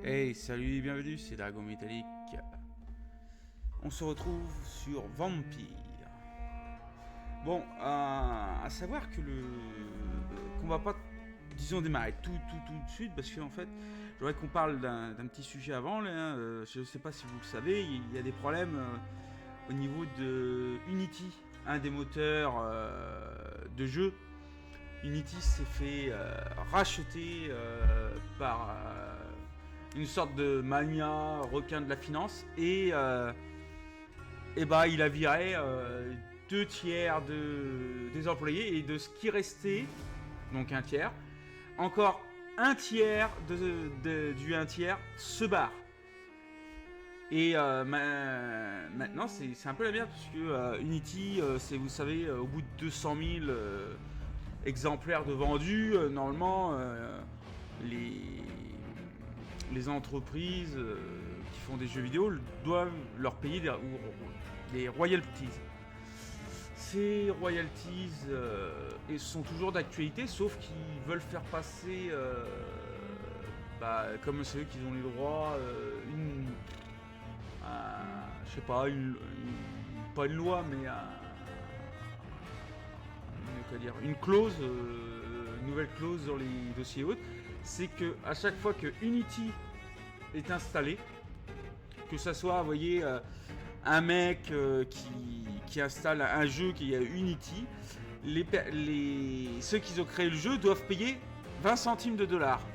Hey, salut et bienvenue, c'est Dragon Métallique. On se retrouve sur Vampyr. Bon, à savoir que qu'on va pas, disons, démarrer tout de suite, parce qu'en fait, j'aimerais qu'on parle d'un petit sujet avant. Là, je sais pas si vous le savez, il y a des problèmes au niveau de Unity, un des moteurs de jeu. Unity s'est fait racheter par une sorte de mania requin de la finance et bah il a viré 2 tiers des employés, et de ce qui restait, donc un tiers, encore un tiers du un tiers se barre. Et maintenant c'est un peu la merde, parce que Unity, c'est, vous savez, au bout de 200 000 exemplaires de vendus, normalement les entreprises qui font des jeux vidéo doivent leur payer des royalties. Ces royalties sont toujours d'actualité, sauf qu'ils veulent faire passer, comme c'est eux qui ont les droits, je sais pas, pas une loi, mais une clause, une nouvelle clause dans les dossiers hautes. C'est que à chaque fois que Unity est installé, que ça soit, vous voyez, un mec qui installe un jeu qui est Unity, ceux qui ont créé le jeu doivent payer 20 centimes de dollars.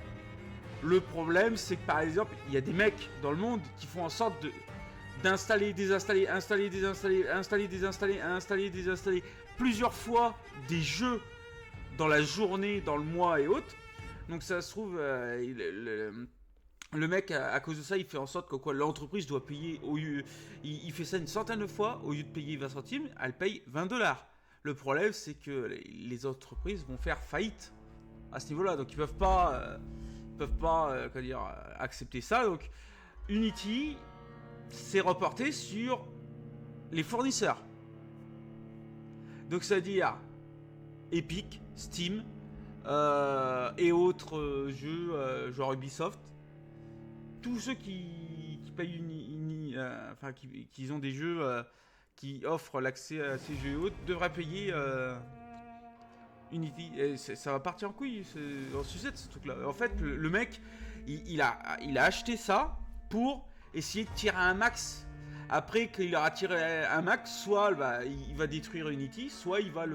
Le problème, c'est que par exemple, il y a des mecs dans le monde qui font en sorte d'installer, désinstaller, installer, désinstaller, installer, désinstaller, installer, désinstaller plusieurs fois des jeux dans la journée, dans le mois et autres. Donc ça se trouve, le mec, à cause de ça, il fait en sorte que quoi, l'entreprise doit payer, il fait ça une centaine de fois, au lieu de payer 20 centimes, elle paye 20 dollars. Le problème, c'est que les entreprises vont faire faillite à ce niveau-là, donc ils peuvent pas accepter ça. Donc Unity s'est reporté sur les fournisseurs. Donc c'est-à-dire Epic, Steam, et autres jeux genre Ubisoft, tous ceux qui payent qui ont des jeux qui offrent l'accès à ces jeux hautes devraient payer Unity. Et ça va partir en couille, en sucette, ce truc là. En fait, le mec il a acheté ça pour essayer de tirer un max. Après qu'il aura tiré un max, soit il va détruire Unity, soit il va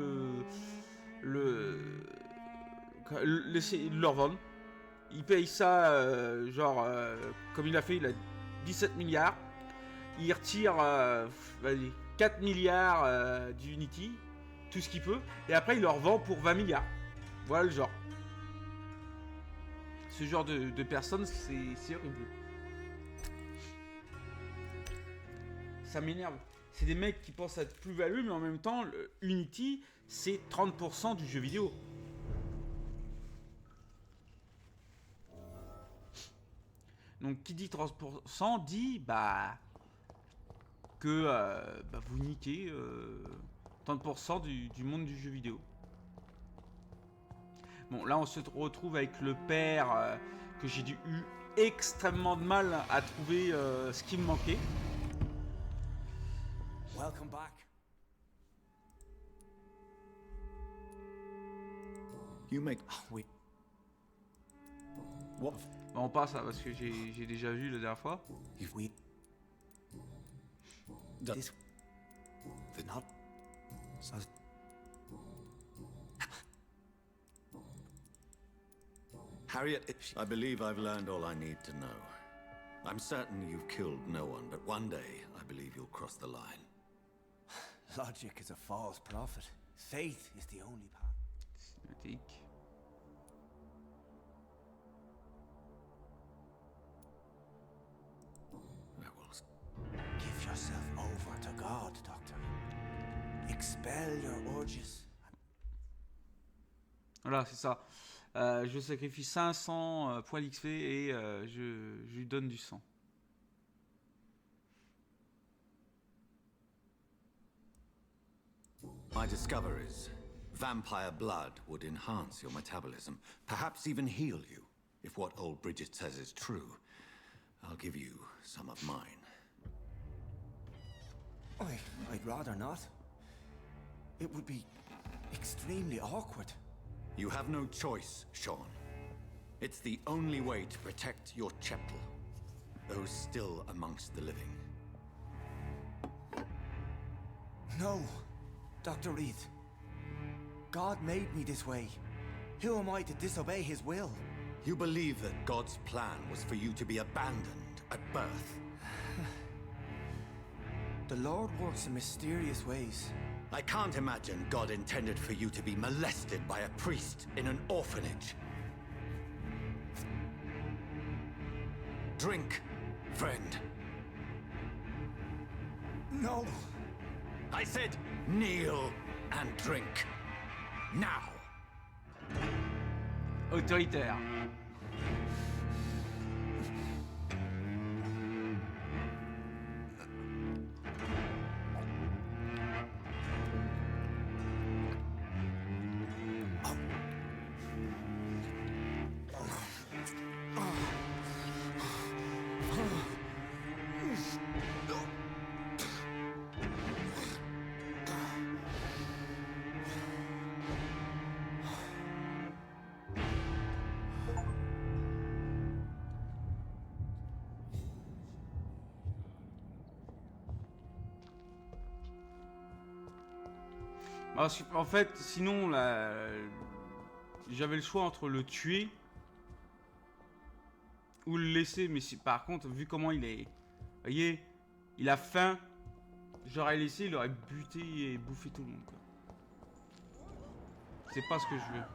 laisser leur vendre. Il paye ça, comme il a fait, il a 17 milliards. Il retire 4 milliards d'Unity, tout ce qu'il peut, et après il leur vend pour 20 milliards. Voilà le genre. Ce genre de personnes, c'est horrible. Ça m'énerve. C'est des mecs qui pensent être plus-value, mais en même temps, Unity, c'est 30% du jeu vidéo. Donc qui dit 30% dit que vous niquez 30% du monde du jeu vidéo. Bon, là on se retrouve avec le père que j'ai eu extrêmement de mal à trouver ce qui me manquait. Welcome back. You make... Oui. What? Bon, on passe parce que j'ai déjà vu la dernière fois. We. This. The not. So. Harriet, I believe I've learned all I need to know. I'm certain you've killed no one, but one day I believe you'll cross the line. Logic is a false prophet. Faith is the only path. Cinématique. Give yourself over to God, Doctor. Expel your urges. Voilà, c'est ça. Je sacrifie 500 points d'XP et je lui donne du sang. My discoveries. Vampire blood would enhance your metabolism, perhaps even heal you, if what old Bridget says is true. I'll give you some of mine. I'd rather not. It would be extremely awkward. You have no choice, Sean. It's the only way to protect your chetl, those still amongst the living. No, Dr. Reed. God made me this way. Who am I to disobey his will? You believe that God's plan was for you to be abandoned at birth. The Lord works in mysterious ways. I can't imagine God intended for you to be molested by a priest in an orphanage. Drink, friend. No! I said kneel and drink. Now! Autoritaire. Parce qu'en fait, sinon, j'avais le choix entre le tuer ou le laisser. Mais si, par contre, vu comment il est... Vous voyez, il a faim. J'aurais laissé, il aurait buté et bouffé tout le monde, quoi. C'est pas ce que je veux.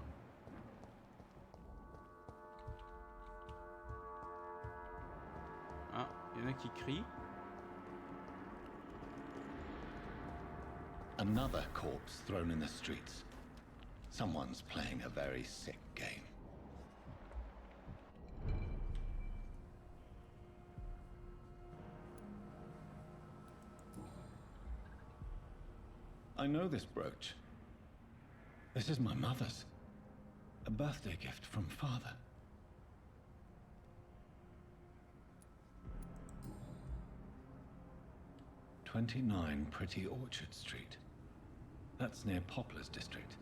Ah, il y en a qui crient. Another corpse thrown in the streets. Someone's playing a very sick game. I know this brooch. This is my mother's. A birthday gift from father. "29 Pretty Orchard Street. That's near Poplar's district.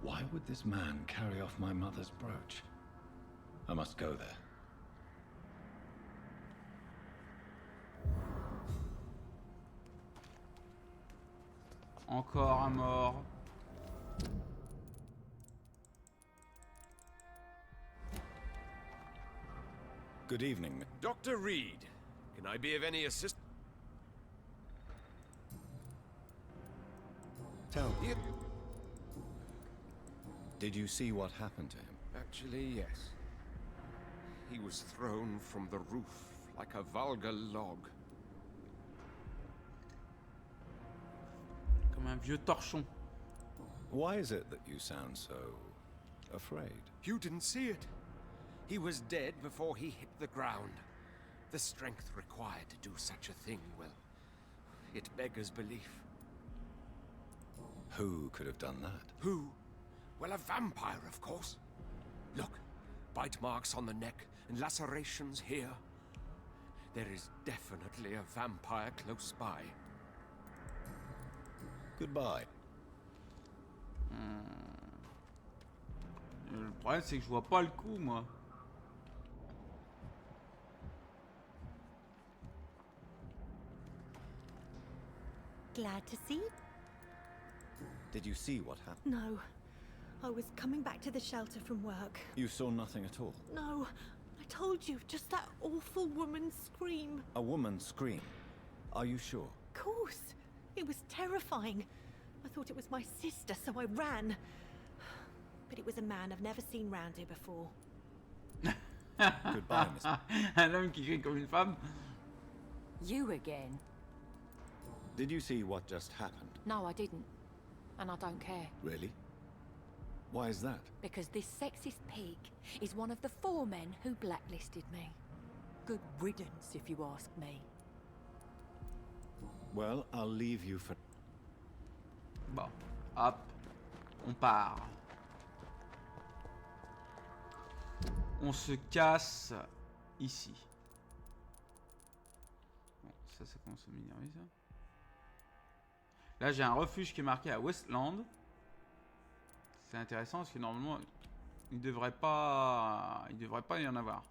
Why would this man carry off my mother's brooch? I must go there. Encore un mort. Good evening. Dr. Reed, can I be of any assistance? Tell me. Yeah, Did you see what happened to him? actually, yes. He was thrown from the roof like a vulgar log. Comme un vieux torchon. Why is it that you sound so afraid? You didn't see it. He was dead before he hit the ground. The strength required to do such a thing, well, it beggars belief. Who could have done that? Who? Well, a vampire, of course. Look, bite marks on the neck and lacerations here. There is definitely a vampire close by. Goodbye. Le problème, c'est que je vois pas le coup, moi. Glad to see you. Did you see what happened? No. I was coming back to the shelter from work. You saw nothing at all. No. I told you, just that awful woman's scream. A woman scream. Are you sure? Of course. It was terrifying. I thought it was my sister, so I ran. But it was a man I've never seen round here before. Goodbye, Miss. Un homme qui crie comme une femme. You again? Did you see what just happened? No, I didn't. And I don't care. Really? Why is that? Because this sexist pig is one of the 4 men who blacklisted me. Good riddance, if you ask me. Well, I'll leave you for... Bon, hop, on part. On se casse ici. ça commence à m'énerver ça. Là j'ai un refuge qui est marqué à Westland. C'est intéressant parce que normalement il devrait pas y en avoir.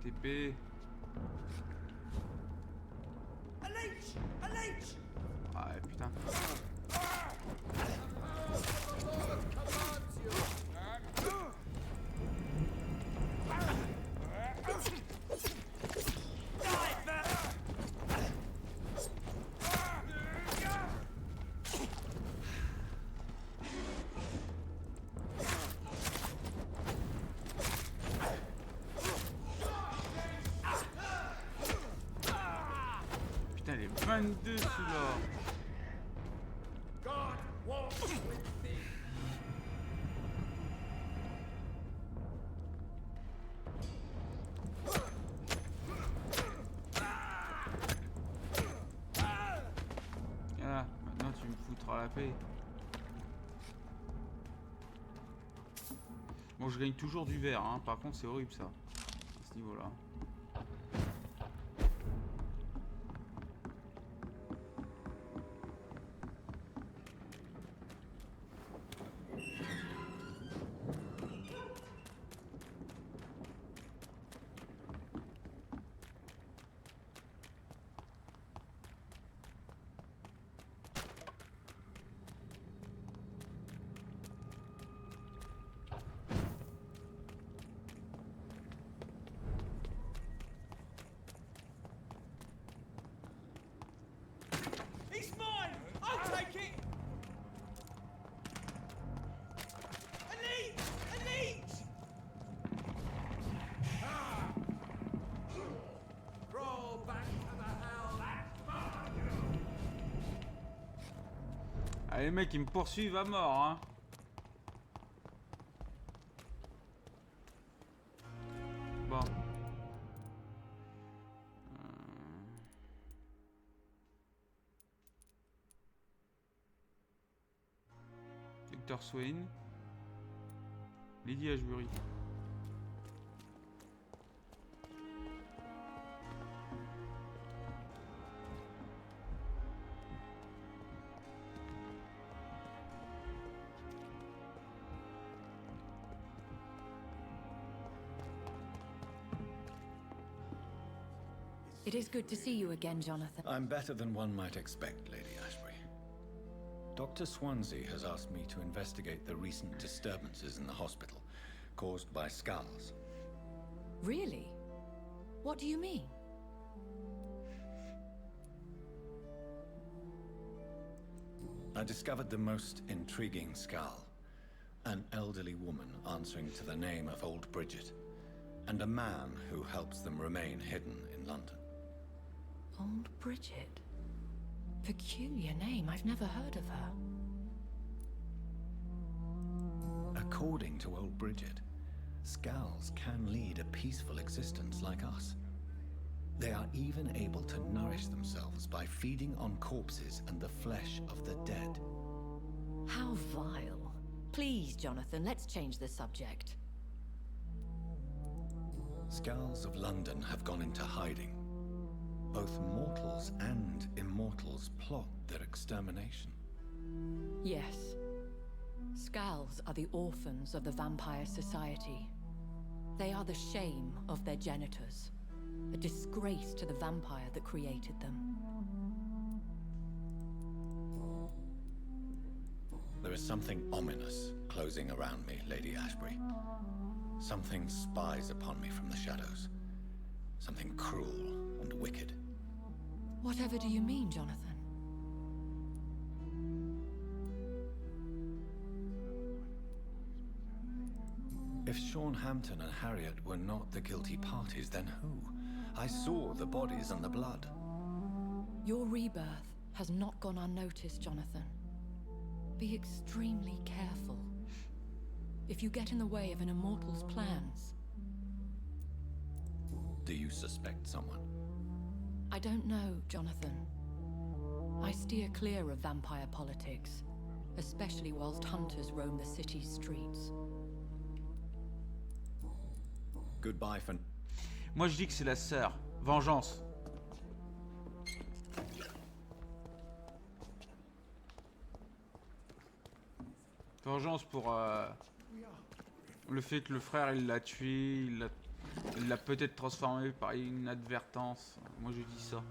TP. Ah putain. Putain, les 22 celui-là. Voilà, maintenant tu me foutras la paix. Bon, je gagne toujours du vert, hein. Par contre c'est horrible ça, à ce niveau-là. Ah, les mecs ils me poursuivent à mort, hein. Bon. Dr. Swain. Lady Ashbury. It is good to see you again, Jonathan. I'm better than one might expect, Lady Ashbury. Dr. Swansea has asked me to investigate the recent disturbances in the hospital, caused by skulls. Really? What do you mean? I discovered the most intriguing skull. An elderly woman answering to the name of Old Bridget, and a man who helps them remain hidden in London. Old Bridget? Peculiar name, I've never heard of her. According to Old Bridget, skulls can lead a peaceful existence like us. They are even able to nourish themselves by feeding on corpses and the flesh of the dead. How vile. Please, Jonathan, let's change the subject. Skulls of London have gone into hiding. Both mortals and immortals plot their extermination. Yes. Skulls are the orphans of the Vampire Society. They are the shame of their genitors. A disgrace to the vampire that created them. There is something ominous closing around me, Lady Ashbury. Something spies upon me from the shadows. Something cruel and wicked. Whatever do you mean, Jonathan? If Sean Hampton and Harriet were not the guilty parties, then who? I saw the bodies and the blood. Your rebirth has not gone unnoticed, Jonathan. Be extremely careful. If you get in the way of an immortal's plans... Do you suspect someone? I don't know, Jonathan. I steer clear of vampire politics, especially whilst hunters roam the city's streets. Goodbye for... Moi je dis que c'est la sœur. Vengeance. Vengeance pour le fait que le frère il l'a tué, il l'a peut-être transformé par inadvertance. Moi je dis ça.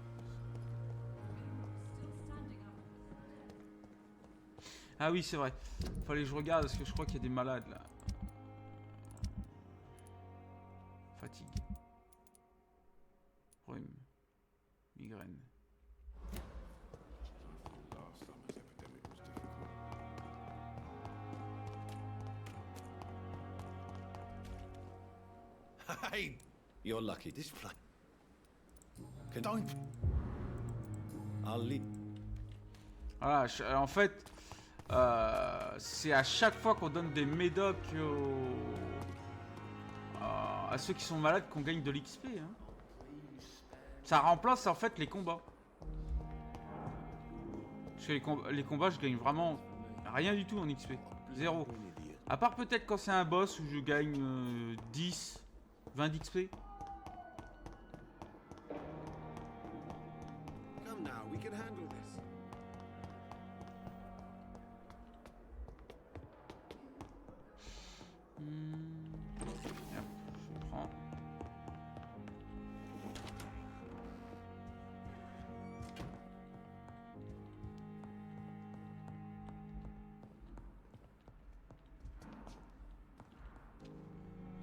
Ah oui c'est vrai. Fallait que je regarde parce que je crois qu'il y a des malades là. Fatigue. Rhume. Migraine. Hey! You're lucky. This fly... Don't... I'll leave... Voilà, en fait, c'est à chaque fois qu'on donne des médocs à ceux qui sont malades qu'on gagne de l'XP. Hein. Ça remplace en fait les combats. Parce que les combats, je gagne vraiment rien du tout en XP. Zéro. À part peut-être quand c'est un boss où je gagne 10, 20 d'XP. Je prends.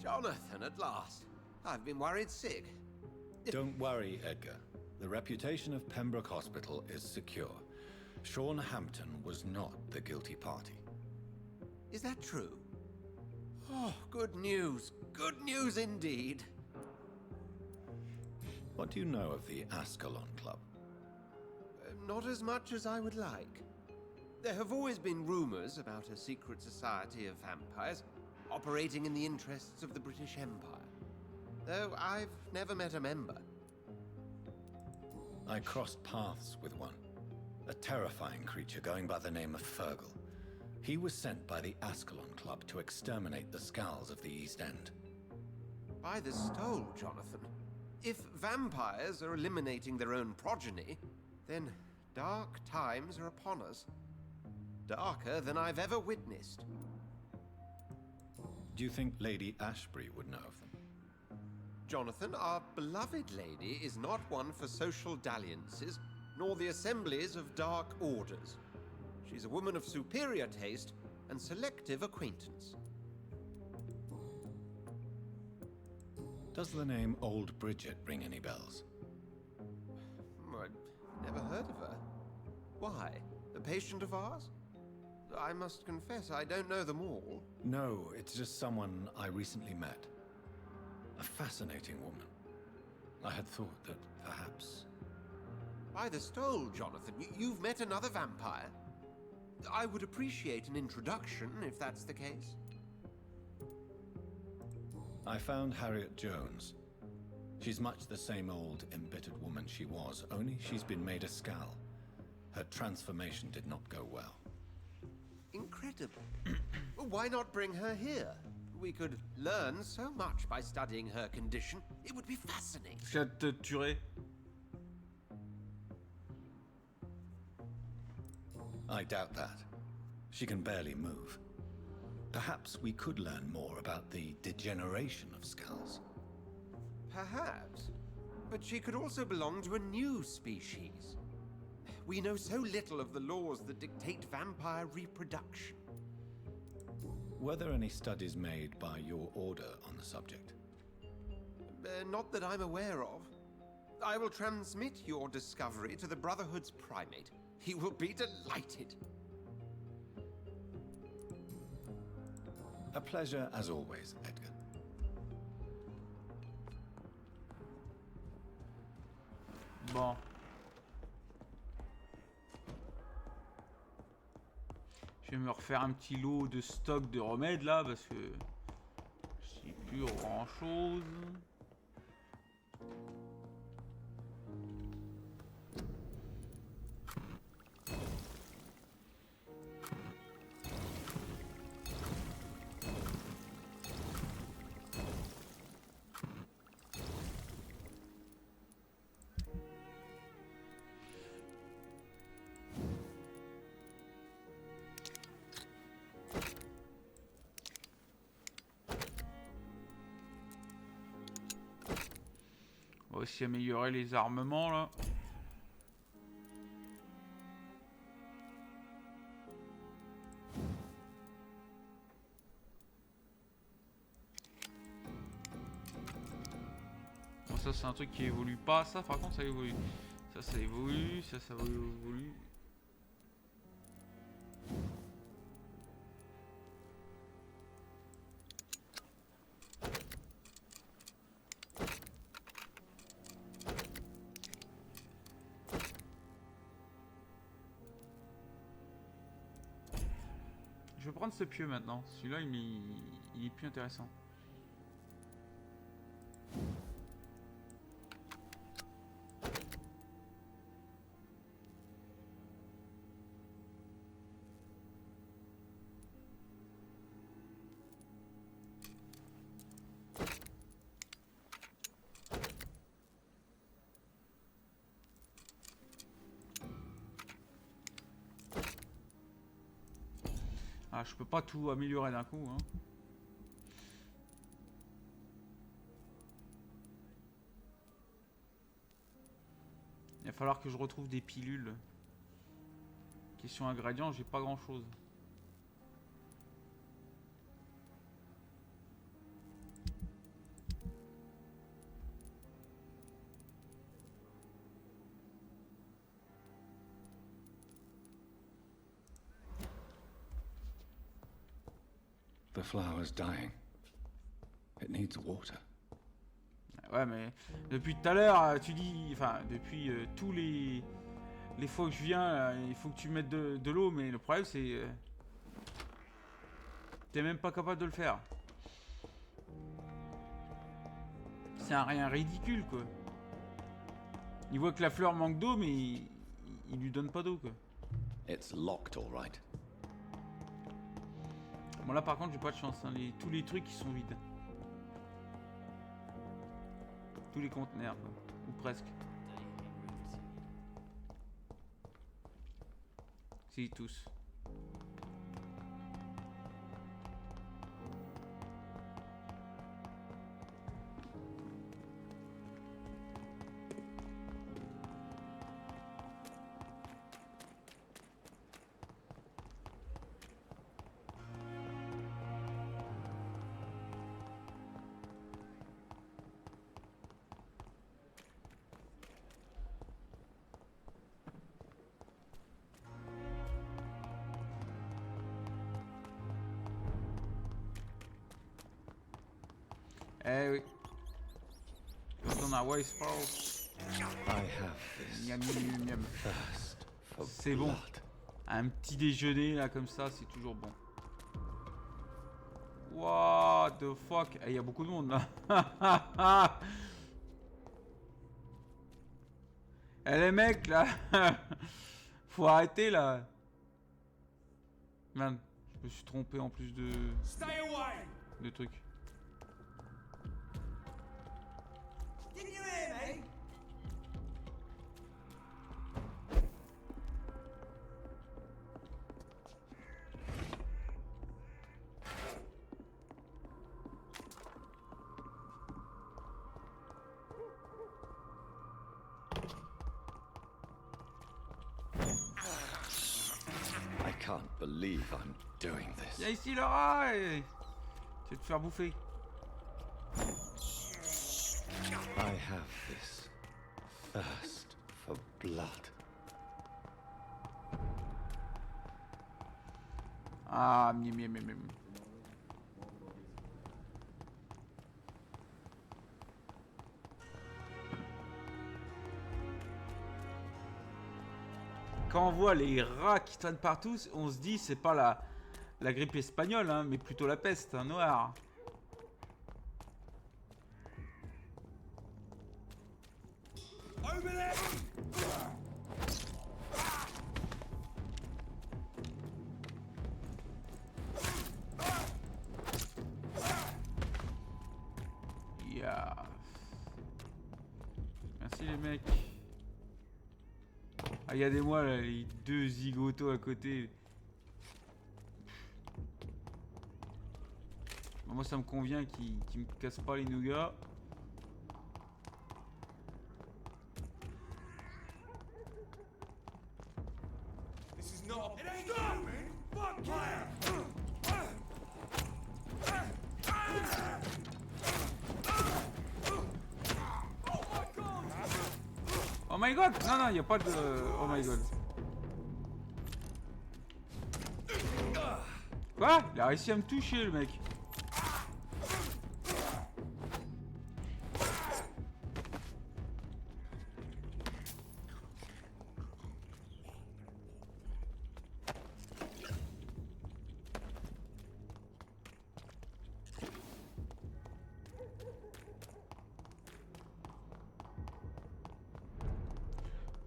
Jonathan, at last. I've been worried sick. Don't worry, Edgar. The reputation of Pembroke Hospital is secure. Sean Hampton was not the guilty party. Is that true? Oh, good news. Good news indeed. What do you know of the Ascalon Club? Not as much as I would like. There have always been rumors about a secret society of vampires operating in the interests of the British Empire, though I've never met a member. I crossed paths with one, a terrifying creature going by the name of Fergal. He was sent by the Ascalon Club to exterminate the Skulls of the East End. By the stole, Jonathan. If vampires are eliminating their own progeny, then dark times are upon us. Darker than I've ever witnessed. Do you think Lady Ashbury would know of them? Jonathan, our beloved lady is not one for social dalliances, nor the assemblies of dark orders. She's a woman of superior taste and selective acquaintance. Does the name Old Bridget ring any bells? I'd never heard of her. Why? A patient of ours? I must confess, I don't know them all. No, it's just someone I recently met. A fascinating woman. I had thought that perhaps... By the stole, Jonathan, you've met another vampire. I would appreciate an introduction, if that's the case. I found Harriet Jones. She's much the same old, embittered woman she was, only she's been made a Skull. Her transformation did not go well. Incredible. Well, why not bring her here? We could learn so much by studying her condition. It would be fascinating. Je viens de te tuer. I doubt that. She can barely move. Perhaps we could learn more about the degeneration of Skulls. Perhaps. But she could also belong to a new species. We know so little of the laws that dictate vampire reproduction. Were there any studies made by your order on the subject? Not that I'm aware of. I will transmit your discovery to the Brotherhood's primate. He will be delighted. A pleasure as always, Edgar. Bon. Je vais me refaire un petit lot de stock de remèdes là parce que j'ai plus grand chose. On va aussi améliorer les armements là. Bon, ça c'est un truc qui évolue pas, ça par contre ça évolue. Ça évolue, ça évolue. Je vais prendre ce pieu maintenant. Celui-là, il est plus intéressant. Ah, je peux pas tout améliorer d'un coup, hein. Il va falloir que je retrouve des pilules. Question ingrédients, j'ai pas grand chose. The flower's dying. It needs water. Ouais, mais depuis tout à l'heure, tu dis... Enfin, depuis tous les fois que je viens, il faut que tu mettes de l'eau, mais le problème c'est... t'es même pas capable de le faire. C'est un rien ridicule, quoi. Il voit que la fleur manque d'eau, mais il lui donne pas d'eau, quoi. It's locked, all right. Bon, là par contre j'ai pas de chance, hein. Tous les trucs ils sont vides. Tous les conteneurs, quoi. Ou presque. Si, tous. Eh oui. Quand on a Wastepaw. I have this Miam, miam, miam. thirst for C'est bon. blood. Un petit déjeuner là comme ça, c'est toujours bon. What the fuck? Il y a beaucoup de monde là. Eh les mecs là. Faut arrêter là. Man, je me suis trompé en plus de trucs. Can you hear me? I can't believe I'm doing this. Viens ici, Laura, et... tu vas te faire bouffer. I have this thirst for blood. Ah, miam, miam, miam, miam. Quand on voit les rats qui traînent partout, on se dit c'est pas la grippe espagnole, hein, mais plutôt la peste noire. Yeah. Merci les mecs. Ah, regardez-moi là, les deux zigotos à côté. Bon, moi ça me convient qu'ils me cassent pas les nougats. Oh my god! Non, non, y a pas de... Oh my god. Quoi? Il a réussi à me toucher le mec.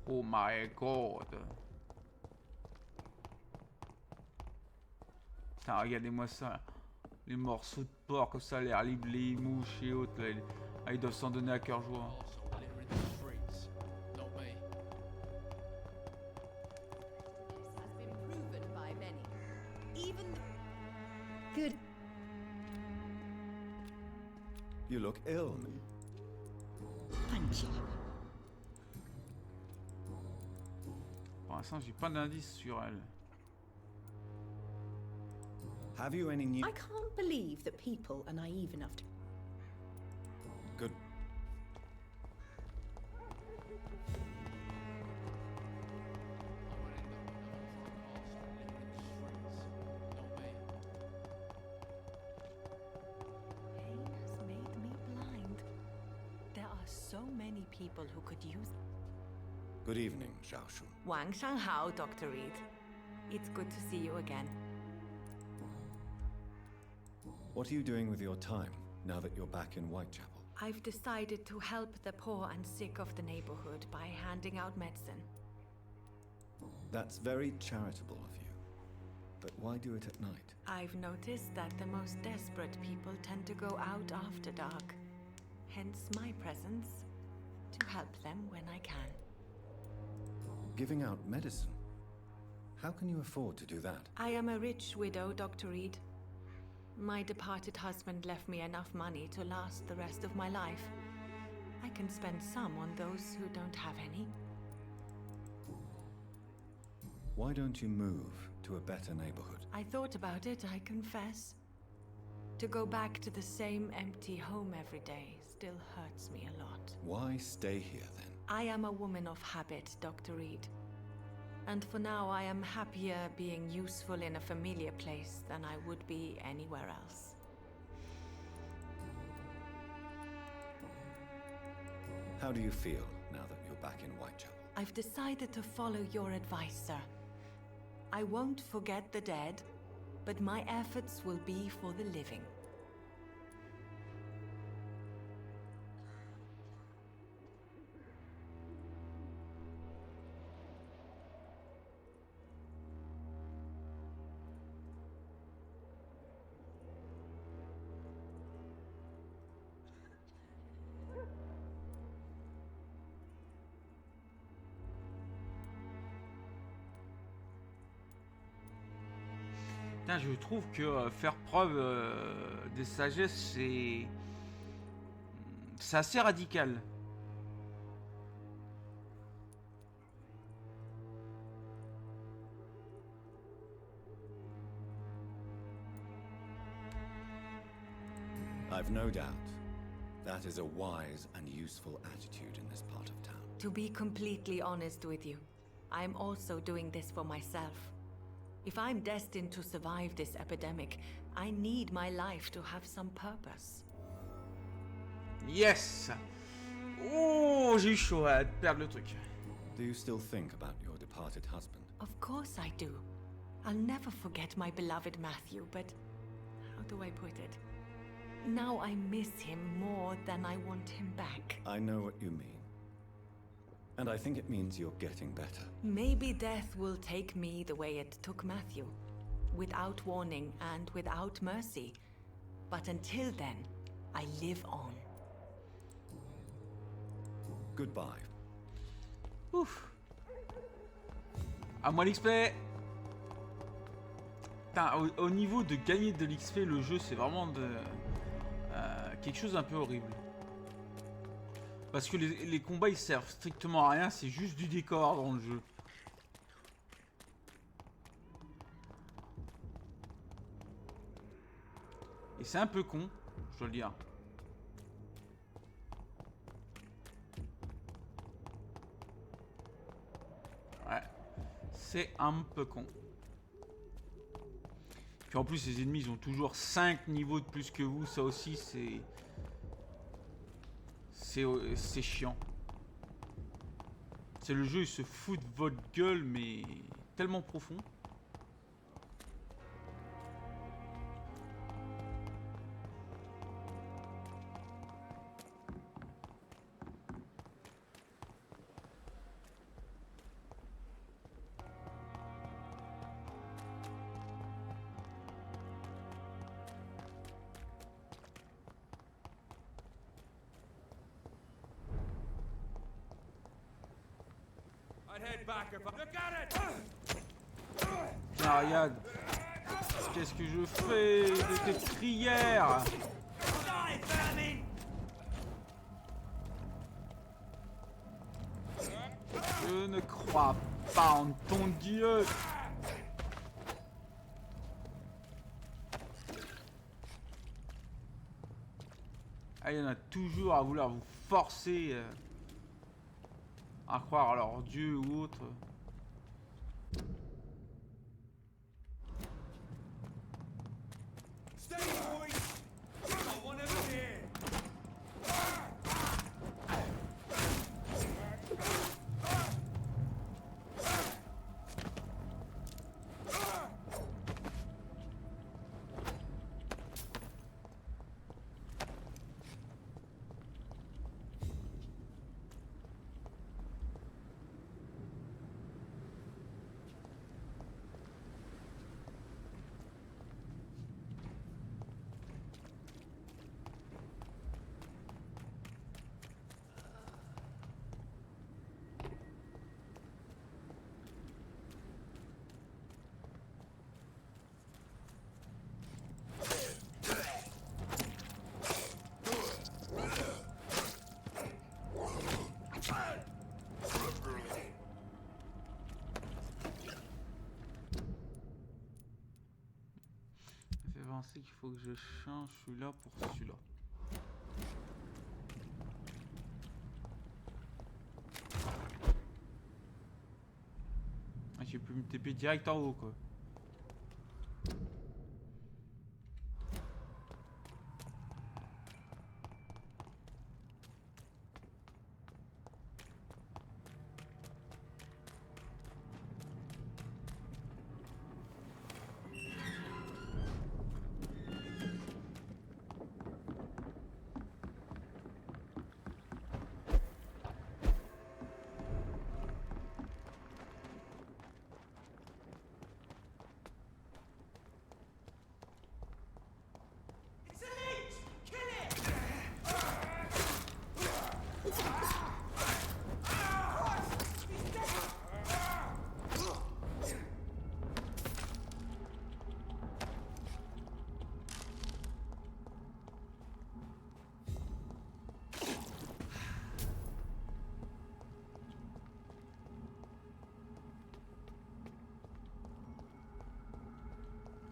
Oh my god. Putain, regardez-moi ça. Les morceaux de porc comme ça, l'air libre, les mouches et autres. Là, ils doivent s'en donner à cœur joie. Good. You look ill. Punchy. Pour l'instant, j'ai pas d'indice sur elle. Have you any new... I can't believe that people are naive enough to... Good. Pain has made me blind. There are so many people who could use... Good evening, Xiaoshu. Wang Shanghao, Dr. Reed. It's good to see you again. What are you doing with your time now that you're back in Whitechapel? I've decided to help the poor and sick of the neighborhood by handing out medicine. That's very charitable of you. But why do it at night? I've noticed that the most desperate people tend to go out after dark. Hence my presence, to help them when I can. Giving out medicine? How can you afford to do that? I am a rich widow, Dr. Reed. My departed husband left me enough money to last the rest of my life. I can spend some on those who don't have any. Why don't you move to a better neighborhood? I thought about it, I confess. To go back to the same empty home every day still hurts me a lot. Why stay here then? I am a woman of habit, Dr. Reed. And for now, I am happier being useful in a familiar place than I would be anywhere else. How do you feel now that you're back in Whitechapel? I've decided to follow your advice, sir. I won't forget the dead, but my efforts will be for the living. Putain, je trouve que faire preuve de sagesse, c'est assez radical. I've no doubt. That is a wise and useful attitude in this part of town. To be completely honest with you, I'm also doing this for myself. If I'm destined to survive this epidemic, I need my life to have some purpose. Yes. Oh, j'ai eu chaud à perdre le truc. Do you still think about your departed husband? Of course I do. I'll never forget my beloved Matthew, but how do I put it? Now I miss him more than I want him back. I know what you mean. And I think it means you're getting better. Maybe death will take me the way it took Matthew, without warning and without mercy. But until then, I live on. Goodbye. Ouf. À moi l'XP. Putain, au niveau de gagner de l'XP, le jeu c'est vraiment quelque chose d'un peu horrible. Parce que les combats ils servent strictement à rien, c'est juste du décor dans le jeu. Et c'est un peu con, je dois le dire. Ouais, c'est un peu con. Puis en plus les ennemis ils ont toujours 5 niveaux de plus que vous, ça aussi c'est chiant. C'est le jeu, il se fout de votre gueule, mais tellement profond. Tiens, regarde. Qu'est-ce que je fais de tes prières? Je ne crois pas en ton Dieu. Ah, il y en a toujours à vouloir vous forcer à croire à leur Dieu ou autre. Qu'il faut que je change celui-là pour celui-là. Ah, j'ai pu me TP direct en haut quoi.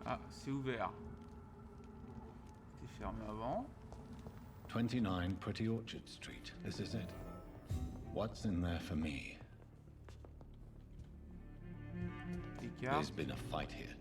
Ah, c'est ouvert. C'était fermé avant. 29 Pretty Orchard Street. This is it. What's in there for me? Des cartes. There's been a fight here.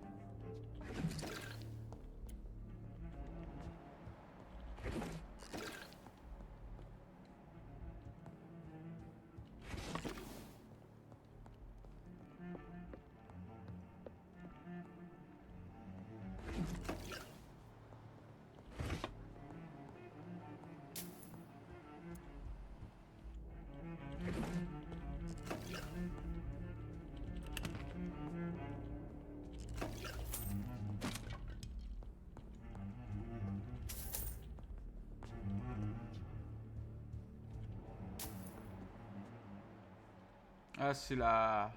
Ah, c'est la...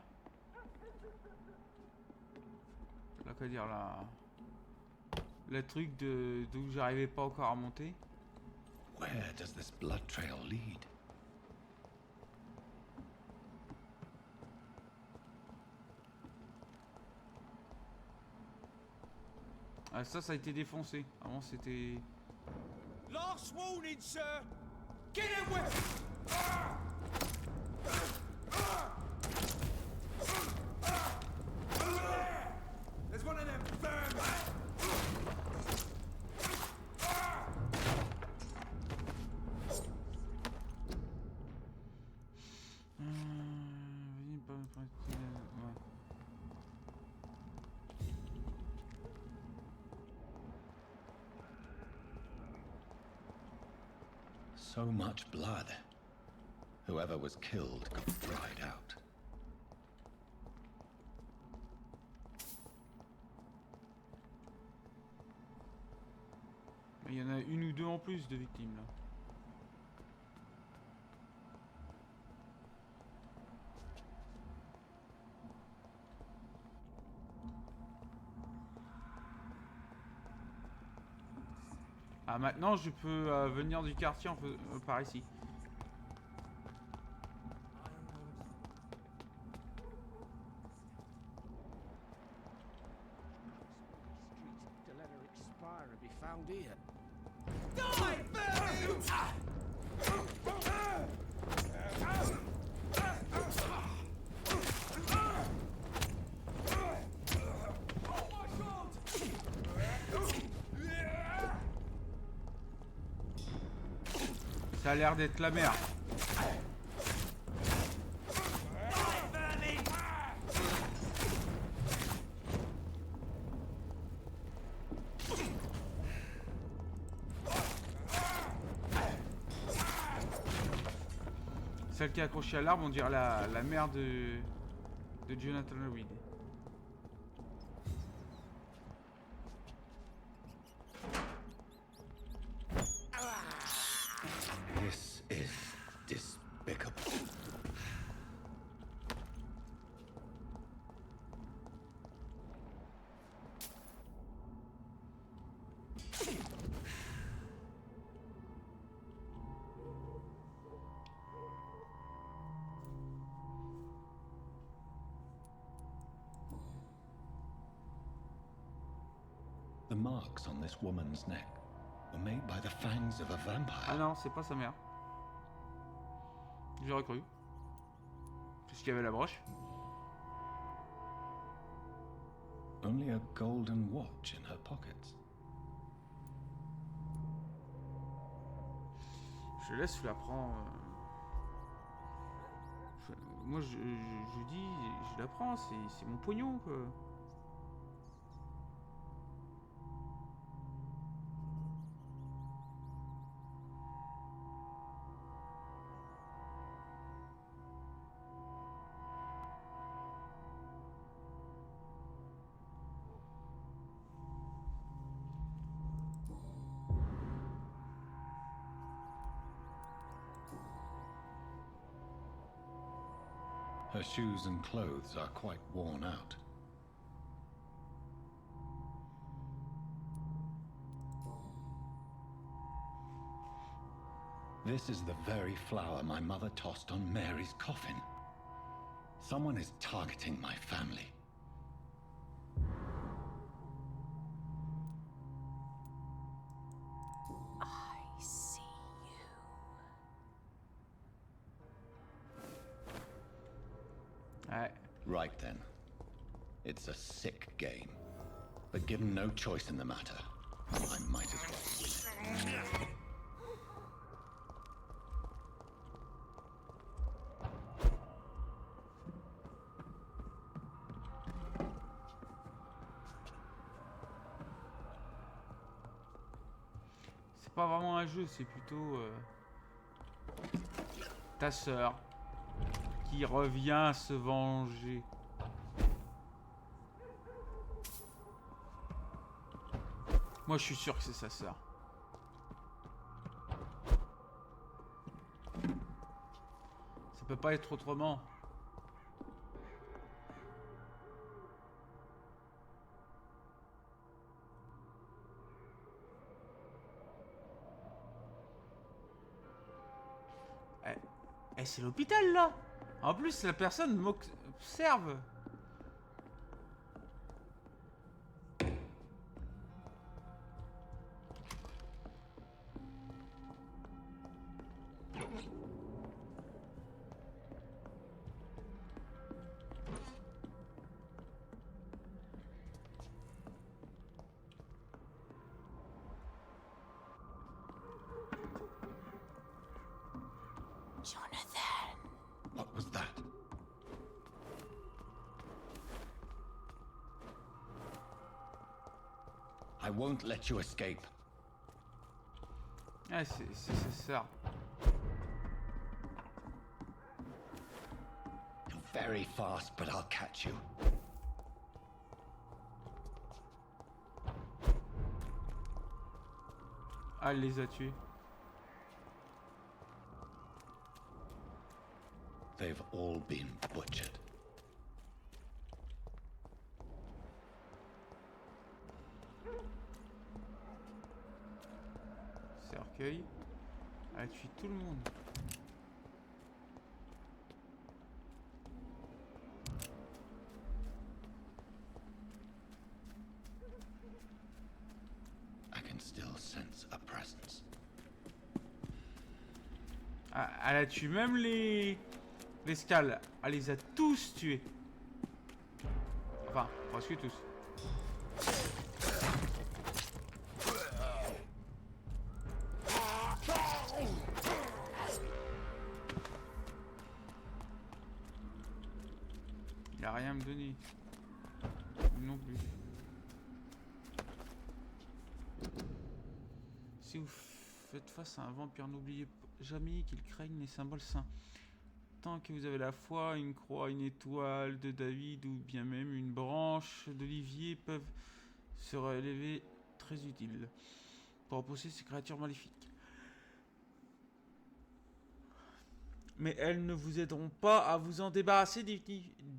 Là, quoi dire, là... Le truc de... d'où j'arrivais pas encore à monter. Where does this blood trail lead? Ah, ça a été défoncé. Avant, c'était... Last warning, sir! Get away! There's one of them vermin! Ouais. So much blood. Whoever was killed got dried out. Il y en a une ou deux en plus de victimes, là. Ah, maintenant je peux venir du quartier par ici. To let her expire and be found here. Die, vermin! Ça a l'air d'être la merde. Celle qui est accrochée à l'arbre, on dirait la mère de Jonathan Reed. This is despicable. The marks on this woman's neck were made by the fangs of a vampire. Ah non, c'est pas sa mère. J'aurais cru. Puisqu'il y avait la broche. Only a golden watch in her pockets. Je laisse, je la prends. Moi, je dis, je la prends, c'est mon pognon, quoi. Her shoes and clothes are quite worn out. This is the very flower my mother tossed on Mary's coffin. Someone is targeting my family. I see. Right then. It's a sick game. But given no choice in the matter, I might as well win it. C'est pas vraiment un jeu, c'est plutôt ta sœur qui revient se venger. Moi, je suis sûr que c'est sa sœur. Ça peut pas être autrement. Eh, c'est l'hôpital là. En plus, la personne m'observe. Jonathan. What was that? I won't let you escape. Ah, c'est sa sœur. You're very fast, but I'll catch you. Ah, elle les a tués. They've all been butchered. Cercueil. Elle tue tout le monde. I can still sense a presence. Ah, elle a tué même les scales. Elle les a tous tués. Enfin, presque tous. Il a rien à me donner. Non plus. Si vous faites face à un vampire, n'oubliez jamais qu'il craigne les symboles saints. Tant que vous avez la foi, une croix, une étoile de David ou bien même une branche d'olivier peuvent se révéler très utiles pour repousser ces créatures maléfiques. Mais elles ne vous aideront pas à vous en débarrasser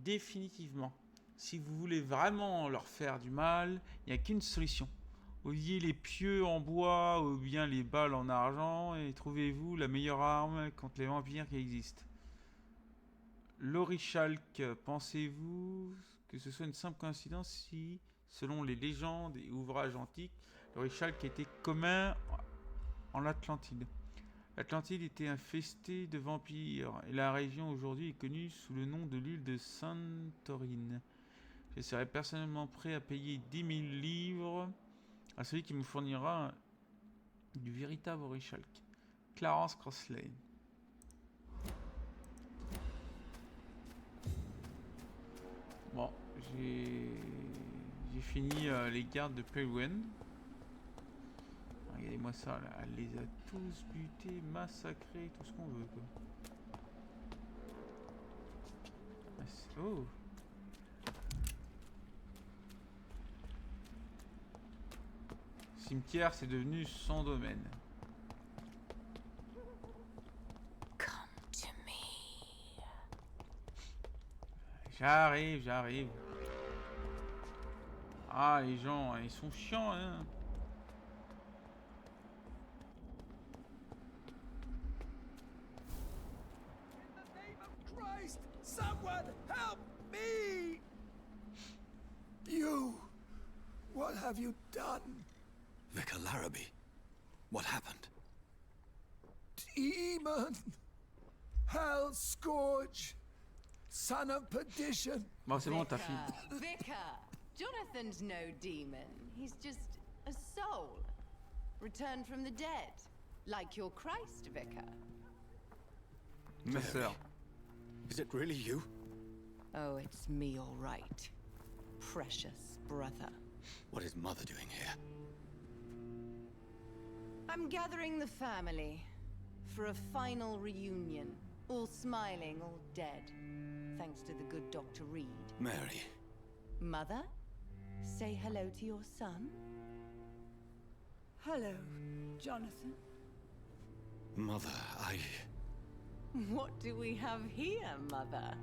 définitivement. Si vous voulez vraiment leur faire du mal, il n'y a qu'une solution. Oubliez les pieux en bois ou bien les balles en argent et trouvez-vous la meilleure arme contre les vampires qui existent. L'orichalque, pensez-vous que ce soit une simple coïncidence si, selon les légendes et ouvrages antiques, l'orichalque était commun en Atlantide. L'Atlantide était infestée de vampires et la région aujourd'hui est connue sous le nom de l'île de Santorini. Je serais personnellement prêt à payer 10 000 livres à celui qui me fournira du véritable orichalque. Clarence Crossley. Bon, j'ai fini les gardes de Palewen. Regardez-moi ça là, elle les a tous butés, massacrés, tout ce qu'on veut quoi. Oh. Cimetière, c'est devenu son domaine. Come to me. J'arrive. Ah, les gens, ils sont chiants, hein. Christ! Someone help me! You! What have you done? Vicar Larrabee, what happened? Demon! Hell Scourge! Son of perdition! Bon, c'est bon, t'as fini. Vicar! Jonathan's no demon. He's just a soul. Returned from the dead. Like your Christ, Vicar. Ma sœur. Is it really you? Oh, it's me, all right. Precious brother. What is Mother doing here? I'm gathering the family for a final reunion. All smiling, all dead. Thanks to the good Dr. Reed. Mary. Mother, say hello to your son. Hello, Jonathan. Mother, What do we have here, Mother?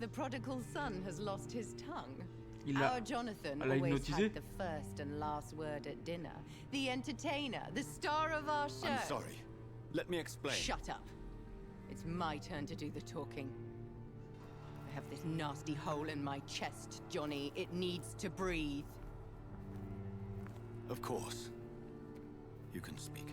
The prodigal son has lost his tongue. Our Jonathan elle a always hypnotisé? had the first and last word at dinner. The entertainer, the star of our show. I'm sorry. Let me explain. Shut up. It's my turn to do the talking. I have this nasty hole in my chest, Johnny. It needs to breathe. Of course. You can speak.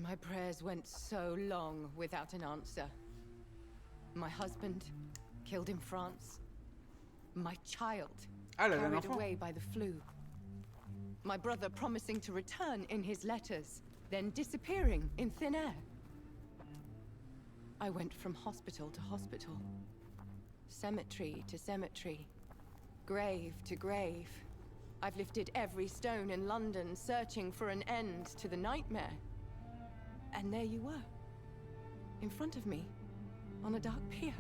My prayers went so long without an answer. My husband, killed in France. My child, Elle avait un carried enfant. away by the flu. My brother promising to return in his letters, then disappearing in thin air. I went from hospital to hospital. Cemetery to cemetery. Grave to grave. I've lifted every stone in London, searching for an end to the nightmare. And there you were. In front of me. On a dark pier.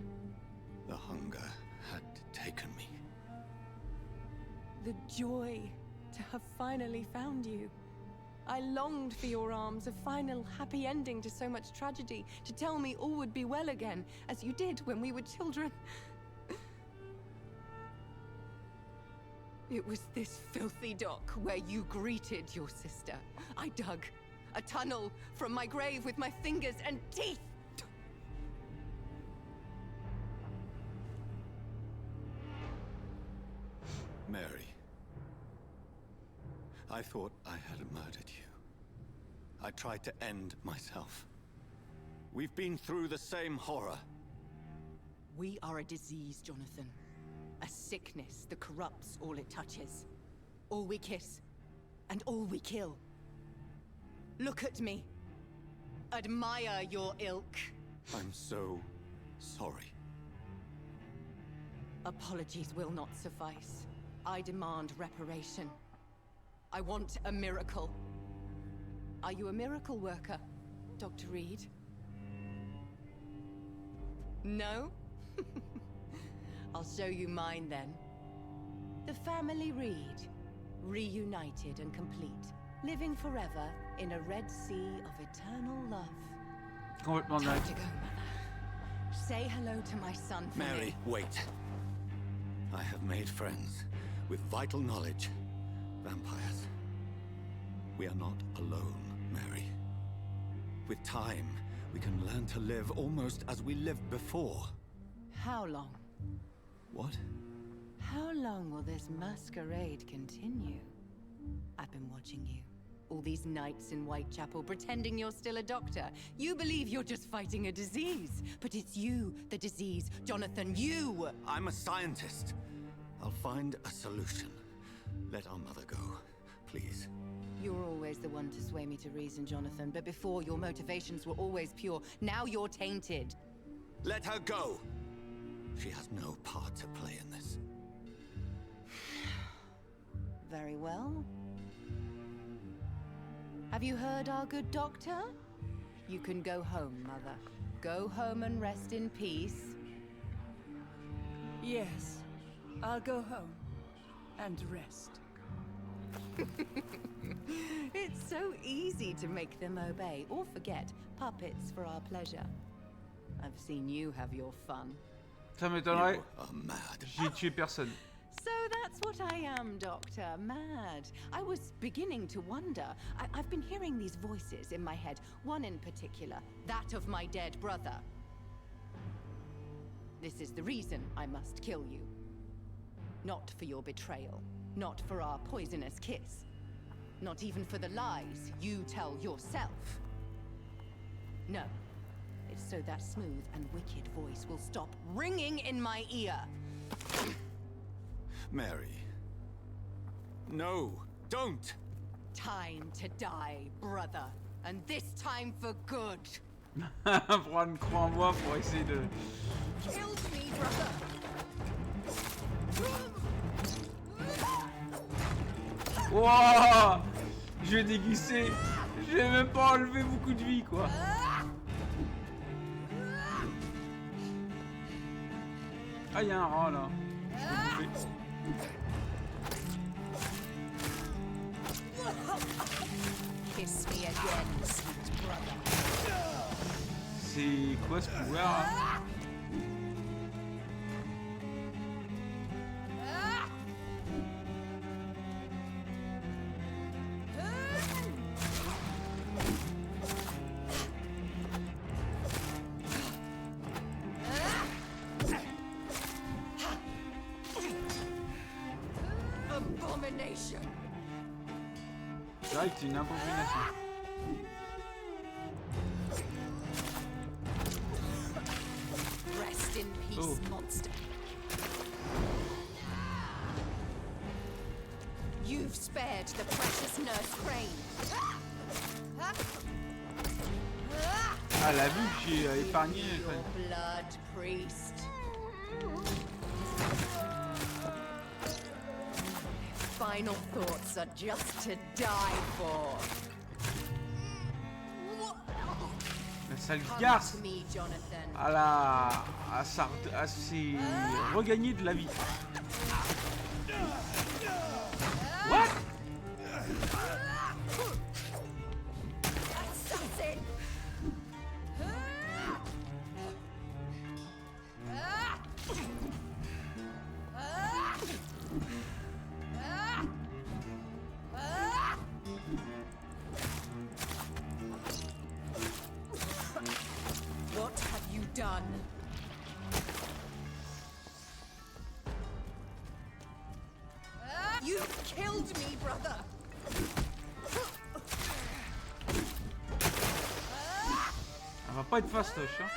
The hunger had taken me. The joy to have finally found you. I longed for your arms, a final happy ending to so much tragedy, to tell me all would be well again, as you did when we were children. It was this filthy dock where you greeted your sister. I dug a tunnel from my grave with my fingers and teeth. Mary. I thought I had murdered you. I tried to end myself. We've been through the same horror. We are a disease, Jonathan. A sickness that corrupts all it touches. All we kiss, and all we kill. Look at me. Admire your ilk. I'm so sorry. Apologies will not suffice. I demand reparation. I want a miracle. Are you a miracle worker, Dr. Reed? No? I'll show you mine then. The family Reed, reunited and complete, living forever in a red sea of eternal love. Complètement Time dingue. to go, Mother. Say hello to my son for Mary, me. wait. I have made friends with vital knowledge. Vampires. We are not alone, Mary. With time, we can learn to live almost as we lived before. How long? What? How long will this masquerade continue? I've been watching you. All these nights in Whitechapel, pretending you're still a doctor. You believe you're just fighting a disease. But it's you, the disease. Jonathan, you! I'm a scientist. I'll find a solution. Let our mother go, please. You're always the one to sway me to reason, Jonathan. But before, your motivations were always pure. Now you're tainted. Let her go! She has no part to play in this. Very well. Have you heard our good doctor? You can go home, Mother. Go home and rest in peace. Yes, I'll go home and rest. It's so easy to make them obey or forget. Puppets for our pleasure. I've seen you have your fun. Ça m'étonnerait. You are mad. J'ai tué personne. So that's what I am, Doctor. Mad. I was beginning to wonder. I've been hearing these voices in my head. One in particular. That of my dead brother. This is the reason I must kill you. Not for your betrayal. Not for our poisonous kiss. Not even for the lies you tell yourself. No. It's so that smooth and wicked voice will stop ringing in my ear. Mary. No, don't! Time to die, brother. And this time for good. Prendre une croix en bois pour essayer de... Killed me, brother. Wouah! Je vais déguster. Je vais même pas enlever beaucoup de vie, quoi. Ah, il y a un rat, là. Je peux bouffer. Kiss me again, sweet brother. C'est quoi ce pouvoir, hein? Abomination. C'est vrai que c'est une abomination. Rest in peace, monster. You've spared the precious nurse Crane. Ah, la vue que j'ai épargné. Your blood, priest. Final thoughts are just to die for. La sale Come garce. to me, Jonathan. À s'est regagner de la vie. What? Assassin! What have you done? You've killed me, brother! Elle va pas être fastoche, hein.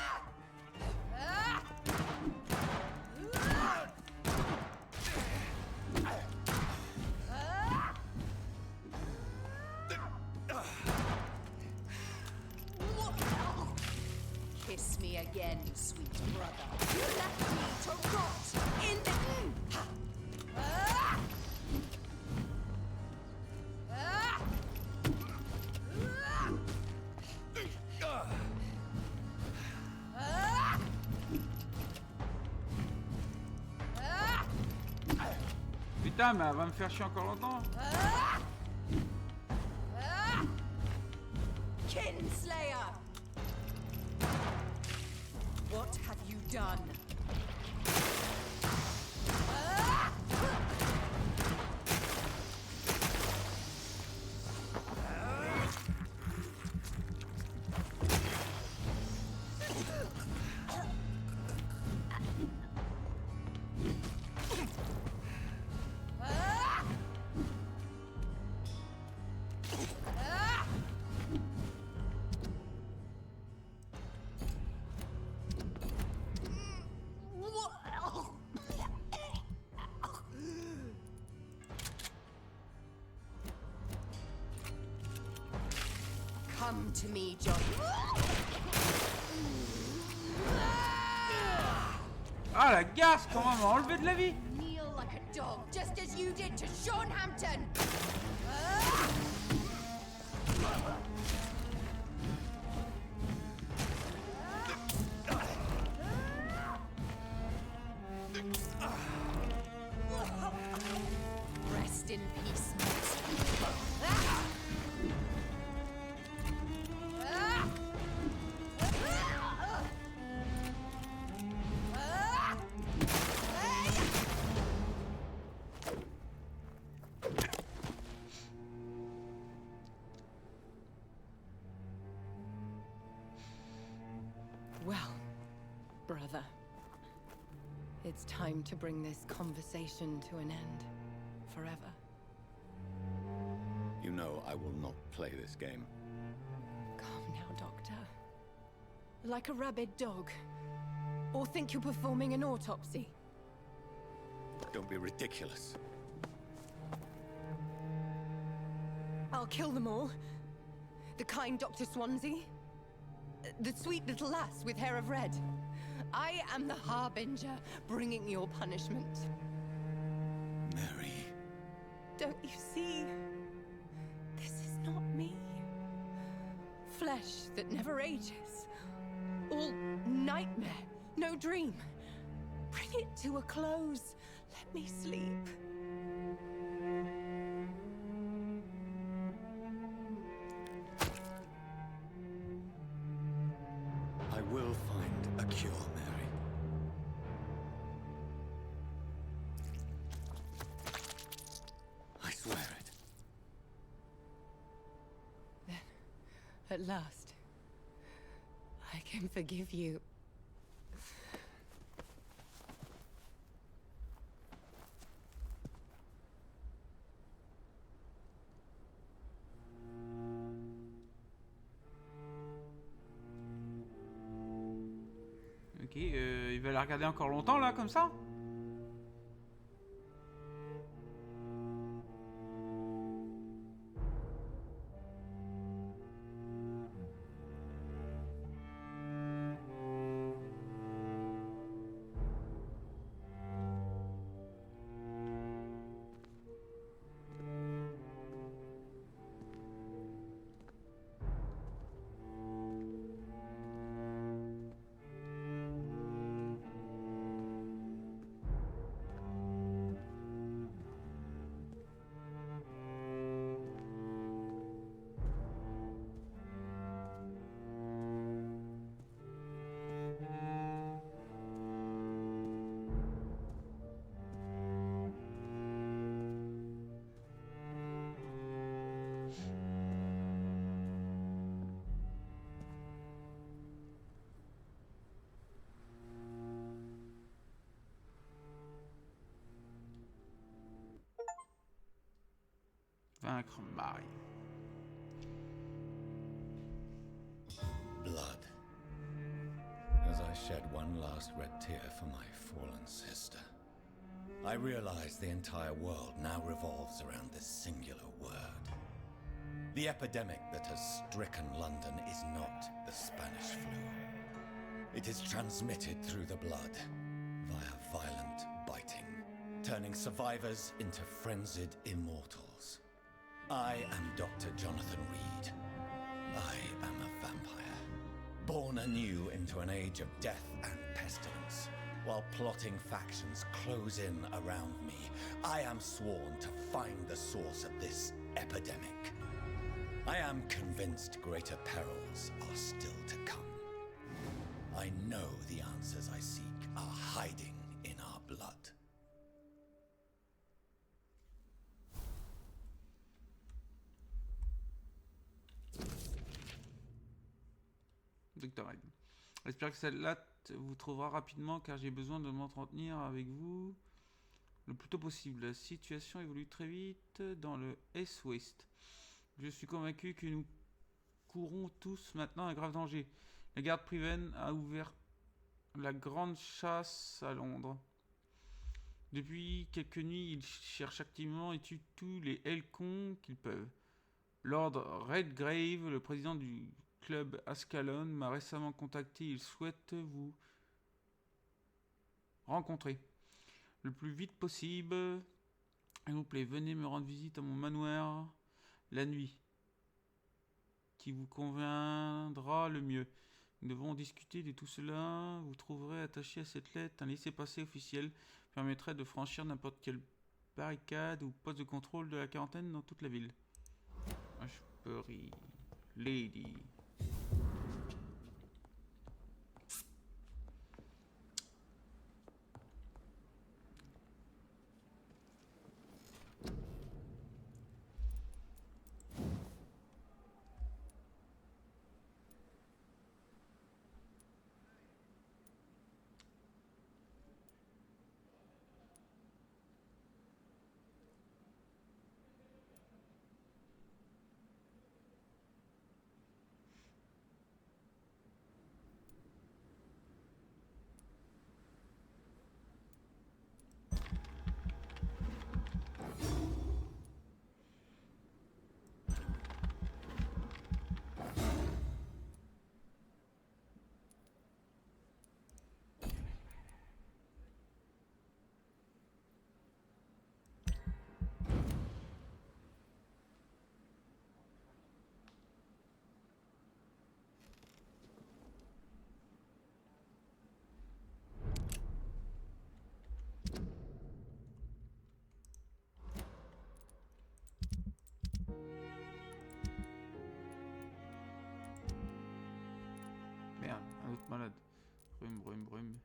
Kiss me again, sweet brother. You left me to rot in the... Putain, mais elle va me faire chier encore longtemps. Kinslayer! What have you done? Come to me, John. Ah, la garce, comment m'a enlevé de la vie? Kneel like a dog, just as you did to Sean Hampton. Rest in peace, monster. Well, brother, it's time to bring this conversation to an end. Forever. You know I will not play this game. Calm now, Doctor. Like a rabid dog? Or think you're performing an autopsy? Don't be ridiculous. I'll kill them all. The kind Dr. Swansea. The sweet little lass with hair of red. I am the Harbinger, bringing your punishment. Mary. Don't you see? This is not me. Flesh that never ages. All nightmare, no dream. Bring it to a close. Let me sleep. I will find a cure, Mary. I swear it. At last, I can forgive you. Ok, il va la regarder encore longtemps là, comme ça? Vaincre Marie. Blood. As I shed one last red tear for my fallen sister, I realize the entire world now revolves around this singular word. The epidemic that has stricken London is not the Spanish flu. It is transmitted through the blood, via violent biting, turning survivors into frenzied immortals. I am Dr. Jonathan Reed. I am a vampire, born anew into an age of death and pestilence. While plotting factions close in around me, I am sworn to find the source of this epidemic. I am convinced greater perils are still to come. I know the answers I seek are hiding in our blood. Dr. Hyde. J'espère que celle-là vous trouvera rapidement car j'ai besoin de m'entretenir avec vous le plus tôt possible. La situation évolue très vite dans le S-Ouest. Je suis convaincu que nous courons tous maintenant un grave danger. La garde Priven a ouvert la grande chasse à Londres. Depuis quelques nuits, ils cherchent activement et tuent tous les Helcons qu'ils peuvent. Lord Redgrave, le président du club Ascalon, m'a récemment contacté. Il souhaite vous rencontrer le plus vite possible. S'il vous plaît, venez me rendre visite à mon manoir la nuit, qui vous conviendra le mieux. Nous devons discuter de tout cela. Vous trouverez attaché à cette lettre un laissez-passer officiel qui permettrait de franchir n'importe quelle barricade ou poste de contrôle de la quarantaine dans toute la ville. Ashbury Lady. brume.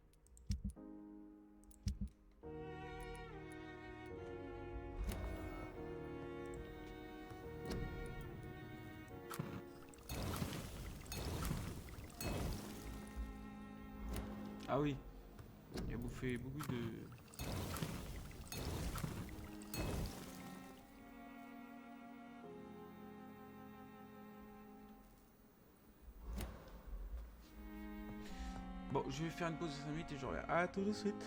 Ah oui, il a bouffé beaucoup de... Bon, je vais faire une pause de 5 minutes et je reviens. À tout de suite.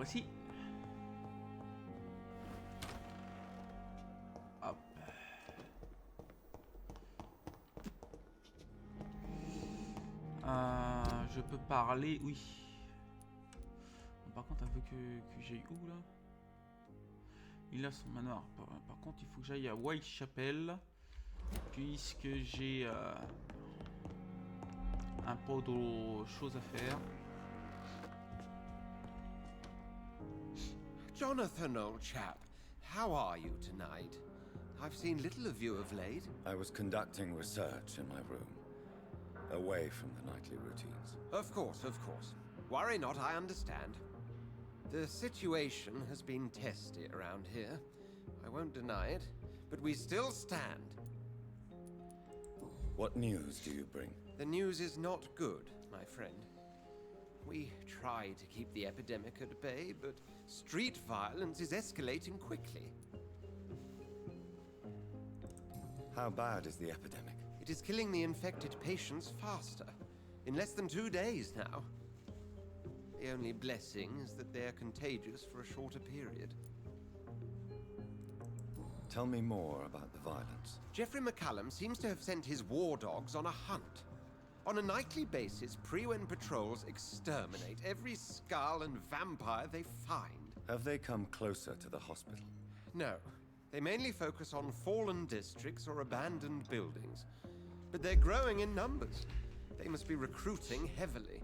voici. Hop. Je peux parler, oui. Par contre, elle veut que j'aille où là? Il a son manoir. Par contre, il faut que j'aille à Whitechapel. Puisque j'ai un peu de choses à faire. Jonathan, old chap, how are you tonight? I've seen little of you of late. I was conducting research in my room, away from the nightly routines. Of course, of course. Worry not, I understand. The situation has been testy around here. I won't deny it, but we still stand. What news do you bring? The news is not good, my friend. We try to keep the epidemic at bay, but street violence is escalating quickly. How bad is the epidemic? It is killing the infected patients faster. In less than 2 days now. The only blessing is that they are contagious for a shorter period. Tell me more about the violence. Jeffrey McCallum seems to have sent his war dogs on a hunt. On a nightly basis, Pre-Wen patrols exterminate every skull and vampire they find. Have they come closer to the hospital? No. They mainly focus on fallen districts or abandoned buildings. But they're growing in numbers. They must be recruiting heavily.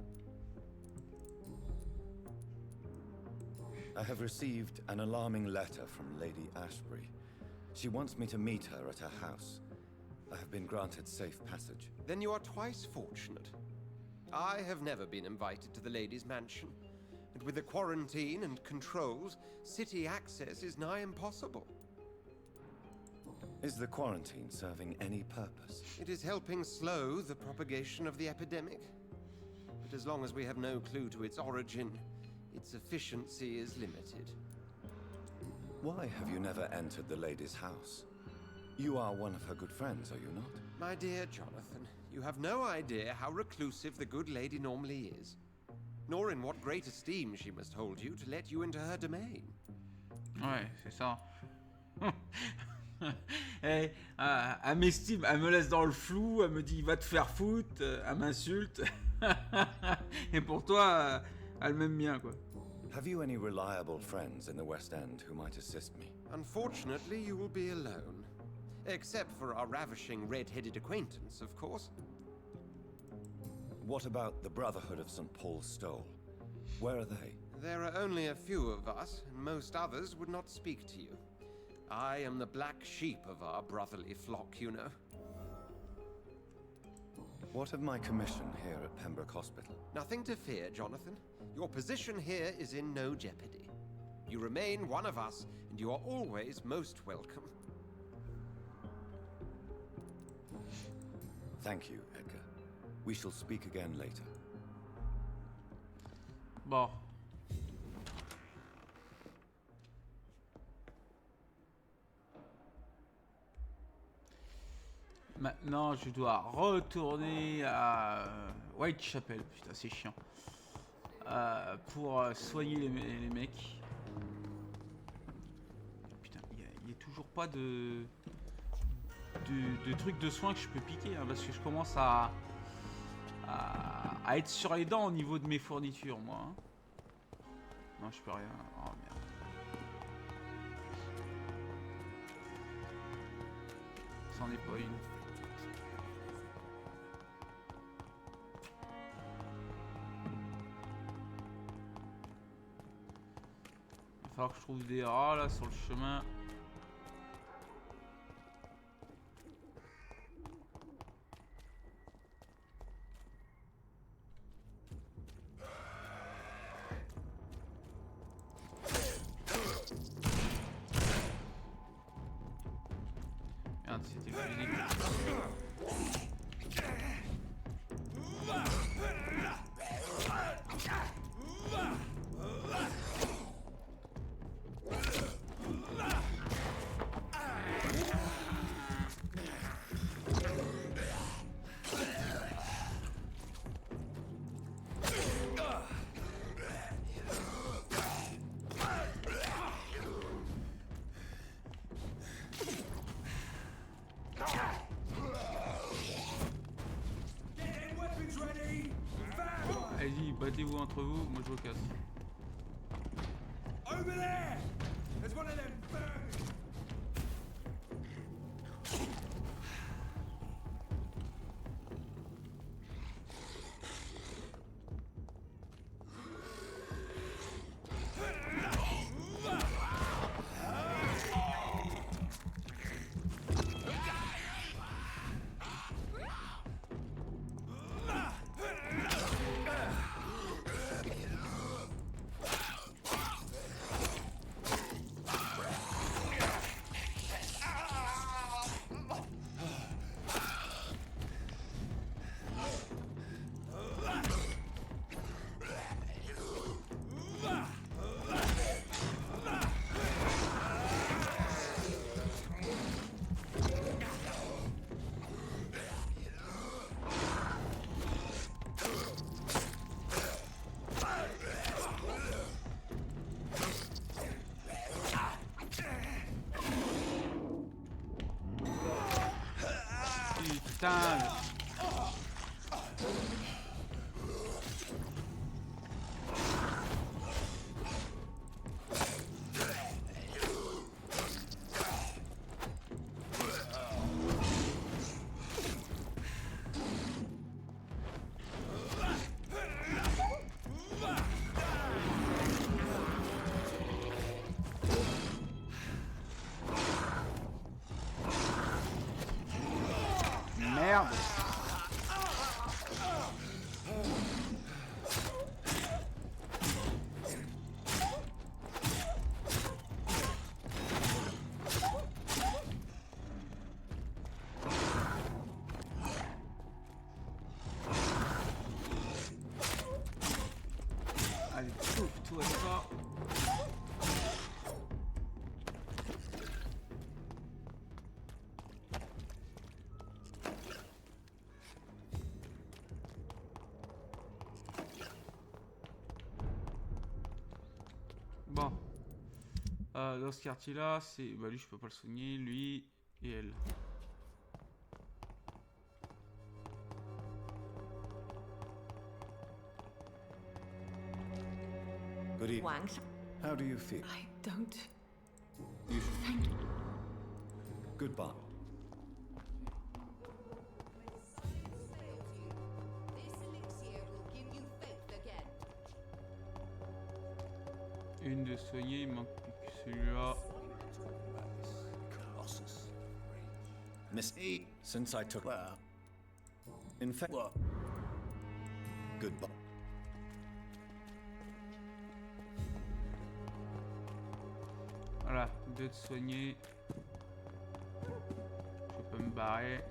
I have received an alarming letter from Lady Ashbury. She wants me to meet her at her house. I have been granted safe passage. Then you are twice fortunate. I have never been invited to the lady's mansion. And with the quarantine and controls, city access is nigh impossible. Is the quarantine serving any purpose? It is helping slow the propagation of the epidemic. But as long as we have no clue to its origin, its efficiency is limited. Why have you never entered the lady's house? You are one of her good friends, are you not? My dear Jonathan, you have no idea how reclusive the good lady normally is. Nor in what great esteem she must hold you to let you into her domain. Ouais, c'est ça. Elle m'estime, elle me laisse dans le flou, elle me dit va te faire foutre, elle m'insulte. Et pour toi, elle m'aime bien quoi. Have you any reliable friends in the West End who might assist me? Unfortunately, you will be alone. Except for our ravishing red-headed acquaintance, of course. What about the Brotherhood of St. Paul's Stole? Where are they? There are only a few of us, and most others would not speak to you. I am the black sheep of our brotherly flock, you know. What of my commission here at Pembroke Hospital? Nothing to fear, Jonathan. Your position here is in no jeopardy. You remain one of us, and you are always most welcome. Thank you, Edgar. We shall speak again later. Bon. Maintenant, je dois retourner à Whitechapel. Putain, c'est chiant. Pour soigner les mecs. Putain, il n'y a toujours pas de trucs de soins que je peux piquer. Hein, parce que je commence à être sur les dents au niveau de mes fournitures, moi. Hein. Non, je peux rien. Oh merde. C'en est pas une. Il va falloir que je trouve des rats là sur le chemin. Merde, c'était fusible. Allez-y, battez-vous entre vous, moi je vous casse. Over there! There's one of them vermin! Putain. Merde. Allez, tout à ça. Bon. Dans ce quartier-là, c'est... Bah lui, je peux pas le soigner. Lui et elle. Good evening. Wang, How do you feel? I don't... You should... Thank you. Goodbye. Une de soigner, il manque plus que celui-là. Colossus. Miss E, since I took... In fact... Goodbye. Voilà, deux de soigner. Je peux me barrer.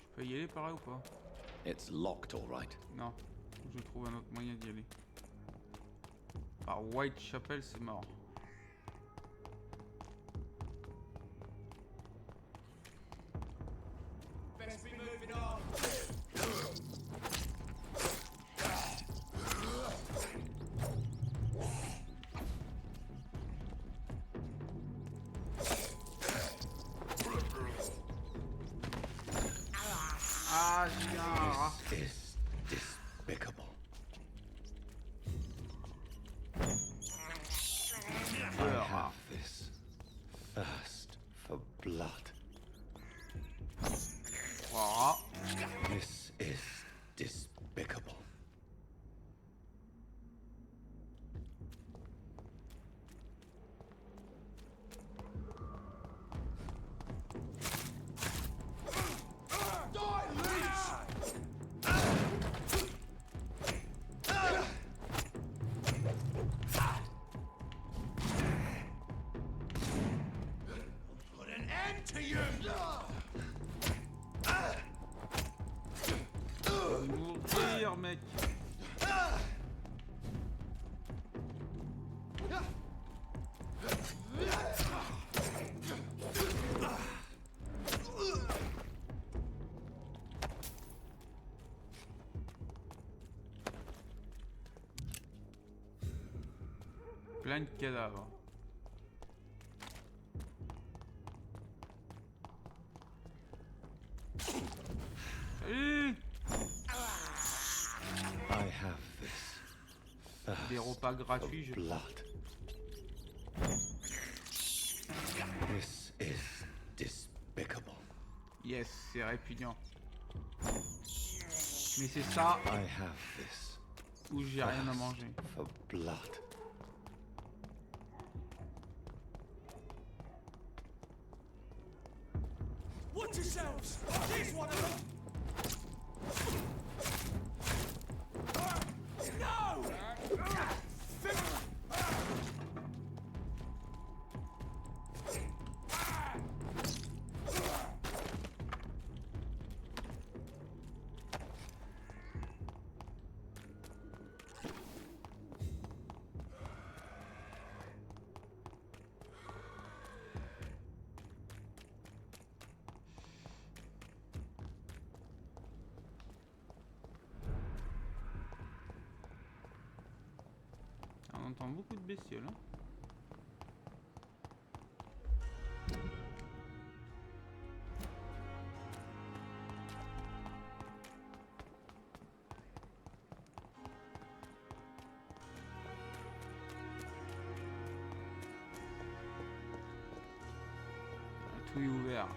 Je peux y aller par là ou pas? It's locked, all right. Non, je trouve un autre moyen d'y aller. Par Whitechapel, c'est mort. Ah, viens. This is despicable. I have this thirst for blood. Voilà. This is despicable. Mourir, mec. Plein de cadavres. Salut! I have this Des repas gratuits, je blood. This is despicable. Yes, c'est répugnant. Mais c'est ça I have this où j'ai rien à manger. for blood. Watch yourselves! Here's one of them! No! On entend beaucoup de bestioles. Hein. Tout est ouvert.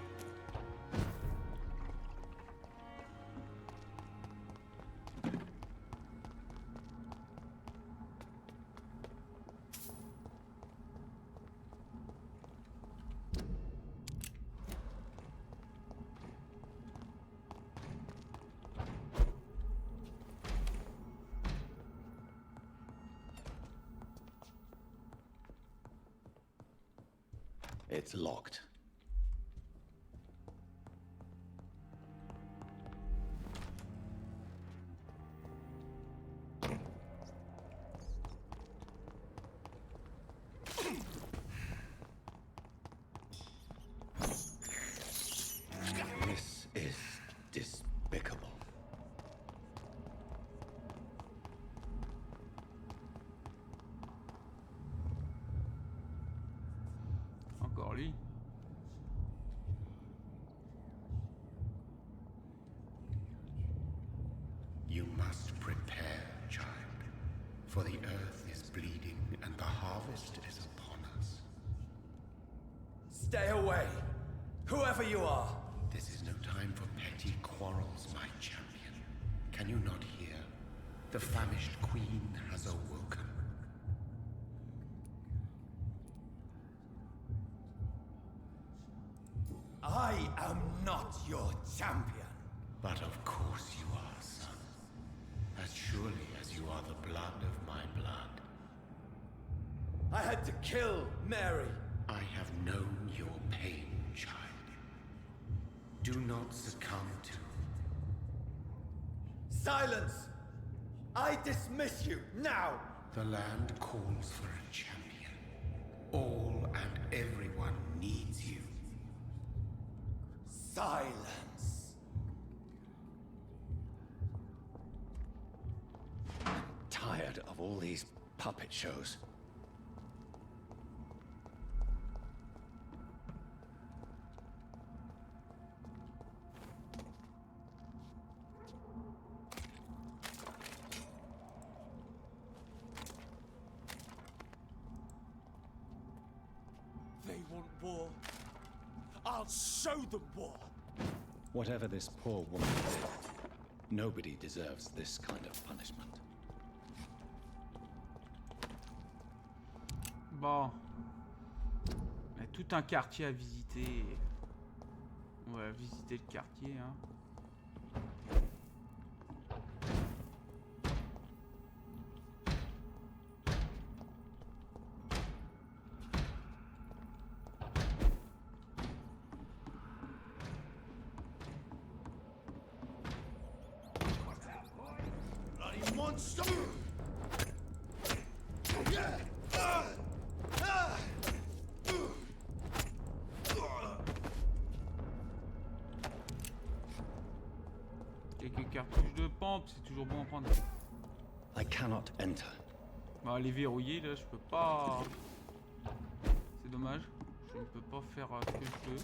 It's locked. This is despicable. Encore lui. You must prepare, child, for the earth is bleeding and the harvest is upon us. Stay away! Whoever you are! This is no time for petty quarrels, my champion. Can you not hear? The famished queen has awoken. I am not your champion! But of course you are, son. As surely as you are the blood of my blood. I had to kill Mary! I have known your pain, child. Do not succumb to... Silence! I dismiss you, now! The land calls for a champion. All and everyone needs you. Silence! Tired of all these puppet shows. They want war. I'll show them war! Whatever this poor woman did, nobody deserves this kind of punishment. Bon. Il y a tout un quartier à visiter. On va visiter le quartier, hein. Bloody monster! Quelques cartouches de pompe, c'est toujours bon à prendre. I cannot enter. Bah, elle est verrouillée là, je peux pas. C'est dommage. Je ne peux pas faire ce que je peux.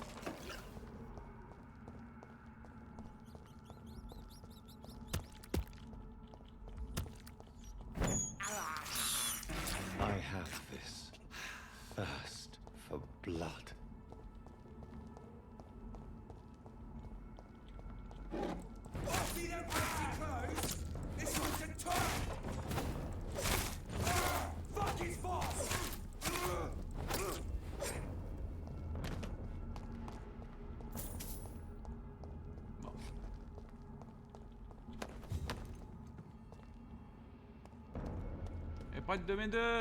I have this thirst for blood. See them pretty close? This one's a turn! Fuck his boss! Bon. Et prête de mes deux.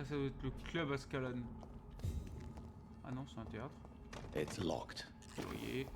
Ça doit être le club Ascalon. Ah non, c'est un théâtre. It's locked. Verrouillé.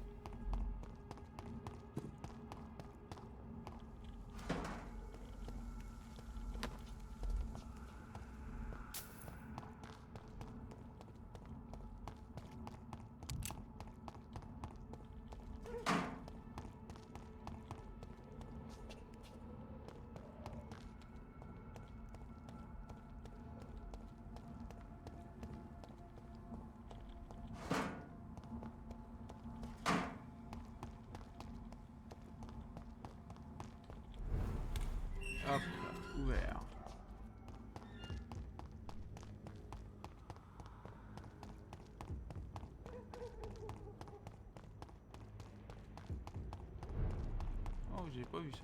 Hop, ouvert. Oh, j'ai pas vu ça.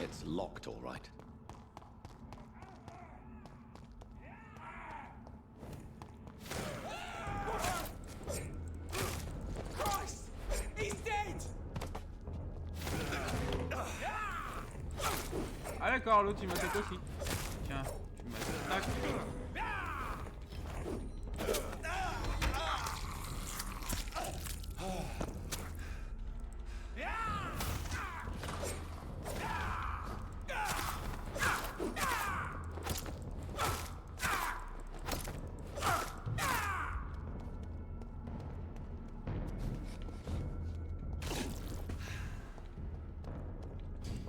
It's locked, all right. Christ! He's dead! Ah d'accord, l'autre il m'attaque aussi. Tiens, tu m'attaques.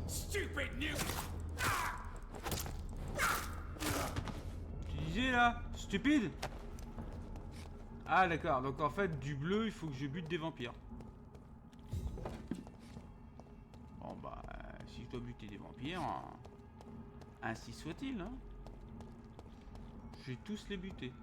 Stupid nuke! Tu disais là, stupide. Ah d'accord, donc en fait du bleu il faut que je bute des vampires. Bon bah si je dois buter des vampires, ainsi soit-il hein. Je vais tous les buter.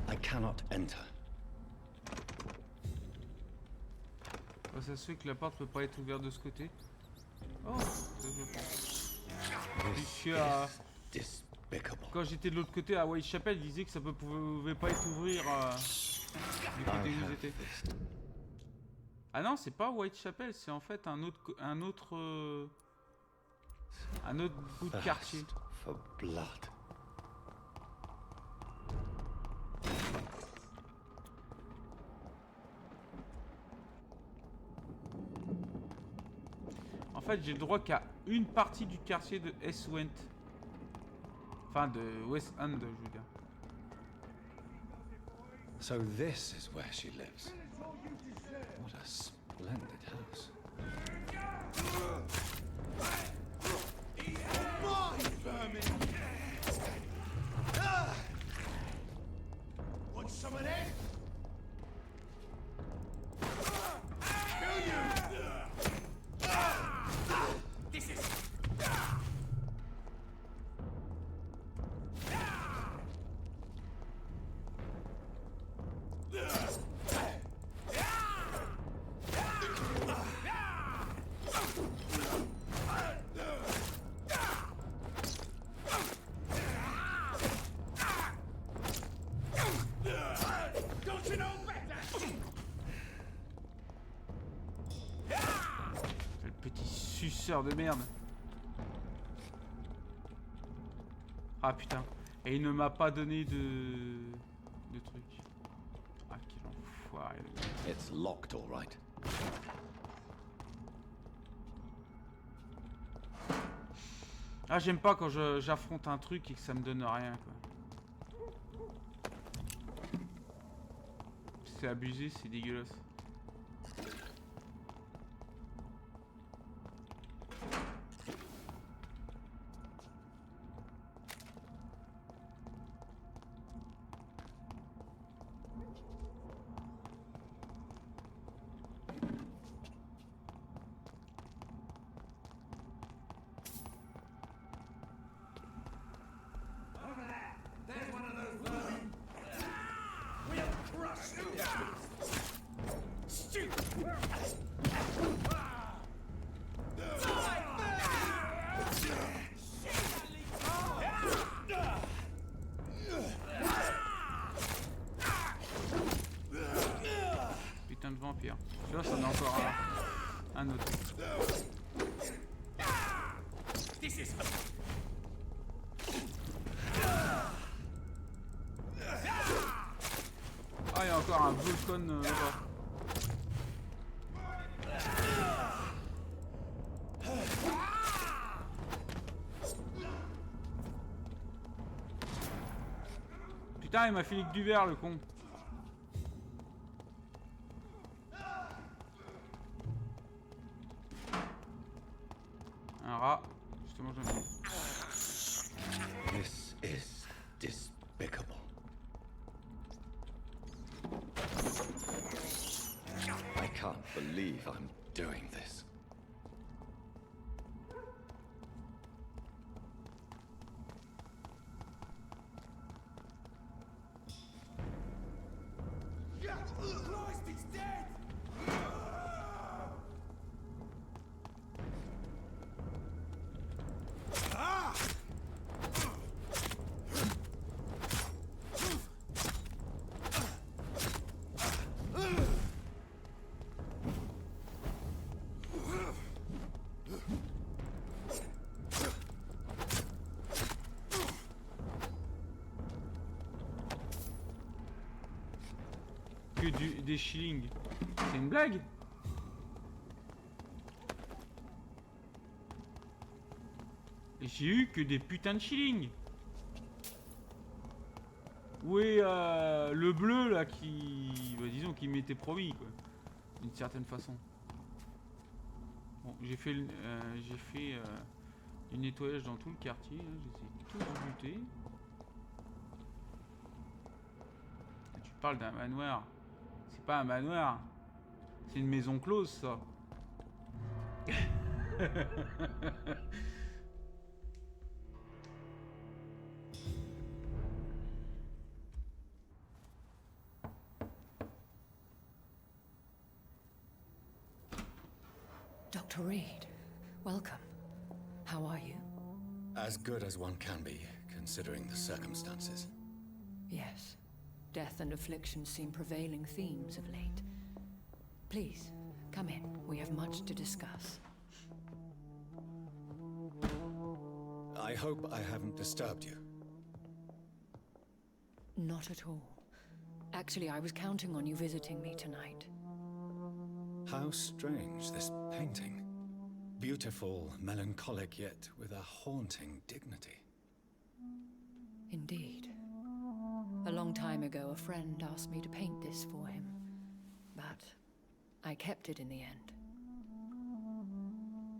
I cannot enter. Oh, ça se fait que la porte peut pas être ouverte de ce côté. Oh, ça je pense. Puisque Despicable. quand j'étais de l'autre côté à Whitechapel, il disait que ça pouvait pas être ouvert du côté où ils étaient. Ah non, c'est pas Whitechapel, c'est en fait un autre bout de quartier. Thirst for blood. En fait, j'ai le droit qu'à une partie du quartier de West. Enfin, de West End, je veux dire. So this is where she lives. What a splendid house. Want some of that? Suceur de merde. Ah putain. Et il ne m'a pas donné de truc. Ah quel enfoiré. It's locked, all right. Ah j'aime pas quand j'affronte un truc et que ça me donne rien quoi. C'est abusé, c'est dégueulasse. Putain de vampire. Tu vois, ça en a encore un autre. Ah, il y a encore un Vulcan là-bas. Putain, il m'a filé que du verre, le con. Un rat. Justement, j'en ai. This is despicable. I can't believe I'm doing this. Christ, it's dead! Que des shillings. C'est une blague? J'ai eu que des putains de shillings. Où est le bleu là qui... Bah, disons qui m'était promis quoi. D'une certaine façon. Bon, j'ai fait du nettoyage dans tout le quartier. Hein. Je les ai tous butés. Tu parles d'un manoir. C'est pas un manoir. C'est une maison close ça. Dr. Reed, welcome. How are you? As good as one can be, considering the circumstances. Yes. Death and affliction seem prevailing themes of late. Please, come in. We have much to discuss. I hope I haven't disturbed you. Not at all. Actually, I was counting on you visiting me tonight. How strange, this painting. Beautiful, melancholic, yet with a haunting dignity. Indeed. A long time ago, a friend asked me to paint this for him. But I kept it in the end.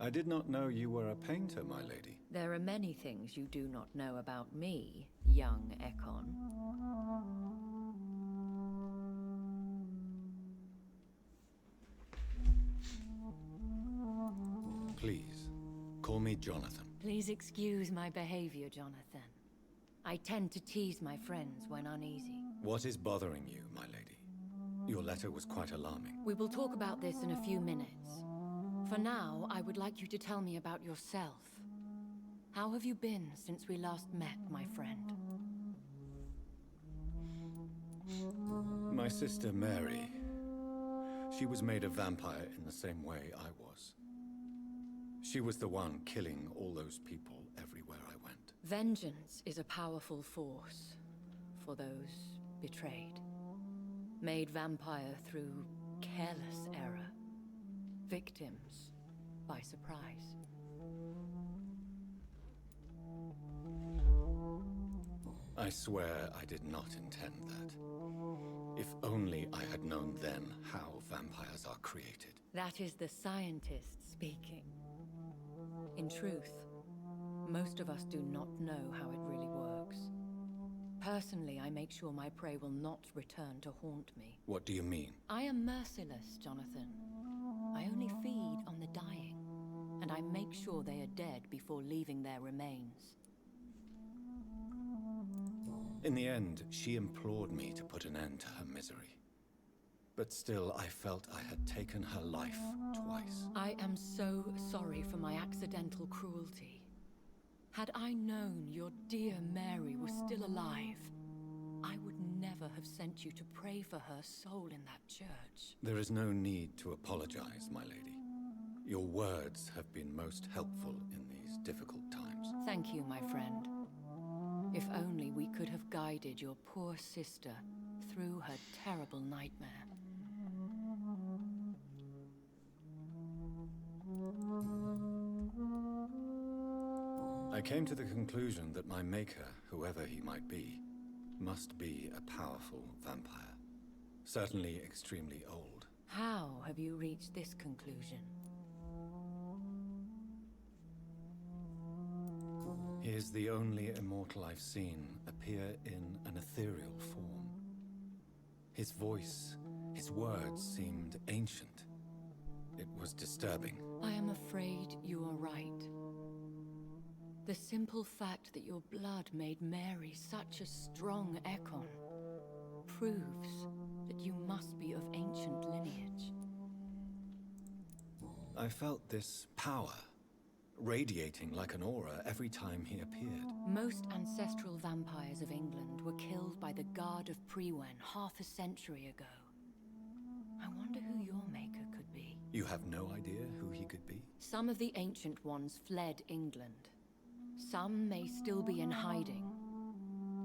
I did not know you were a painter, my lady. There are many things you do not know about me, young Ekon. Please, call me Jonathan. Please excuse my behavior, Jonathan. I tend to tease my friends when uneasy. What is bothering you, my lady? Your letter was quite alarming. We will talk about this in a few minutes. For now, I would like you to tell me about yourself. How have you been since we last met, my friend? My sister Mary. She was made a vampire in the same way I was. She was the one killing all those people everywhere I went. Vengeance is a powerful force for those betrayed. Made vampire through careless error. Victims by surprise. I swear I did not intend that. If only I had known then how vampires are created. That is the scientist speaking. In truth, most of us do not know how it really works. Personally, I make sure my prey will not return to haunt me. What do you mean? I am merciless, Jonathan. I only feed on the dying, and I make sure they are dead before leaving their remains. In the end, she implored me to put an end to her misery. But still, I felt I had taken her life twice. I am so sorry for my accidental cruelty. Had I known your dear Mary was still alive, I would never have sent you to pray for her soul in that church. There is no need to apologize, my lady. Your words have been most helpful in these difficult times. Thank you, my friend. If only we could have guided your poor sister through her terrible nightmare. I came to the conclusion that my maker, whoever he might be, must be a powerful vampire. Certainly extremely old. How have you reached this conclusion? He is the only immortal I've seen appear in an ethereal form. His voice, his words seemed ancient. It was disturbing. I am afraid you are right. The simple fact that your blood made Mary such a strong Ekon proves that you must be of ancient lineage. I felt this power, radiating like an aura every time he appeared. Most ancestral vampires of England were killed by the Guard of Priwen half a century ago. I wonder who your maker could be. You have no idea who he could be? Some of the ancient ones fled England. Some may still be in hiding.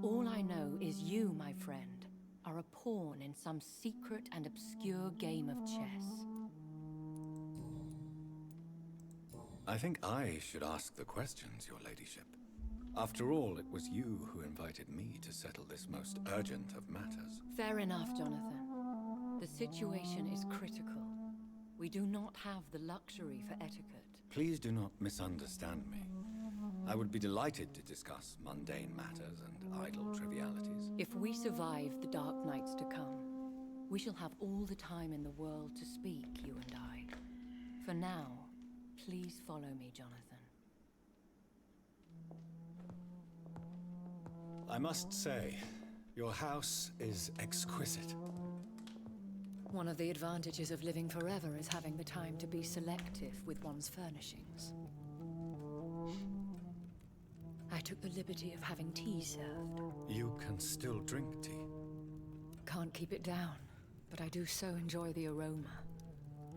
All I know is you, my friend, are a pawn in some secret and obscure game of chess. I think I should ask the questions, your ladyship. After all, it was you who invited me to settle this most urgent of matters. Fair enough, Jonathan. The situation is critical. We do not have the luxury for etiquette. Please do not misunderstand me. I would be delighted to discuss mundane matters and idle trivialities. If we survive the dark nights to come, we shall have all the time in the world to speak, you and I. For now, please follow me, Jonathan. I must say, your house is exquisite. One of the advantages of living forever is having the time to be selective with one's furnishings. I took the liberty of having tea served. You can still drink tea. Can't keep it down, but I do so enjoy the aroma.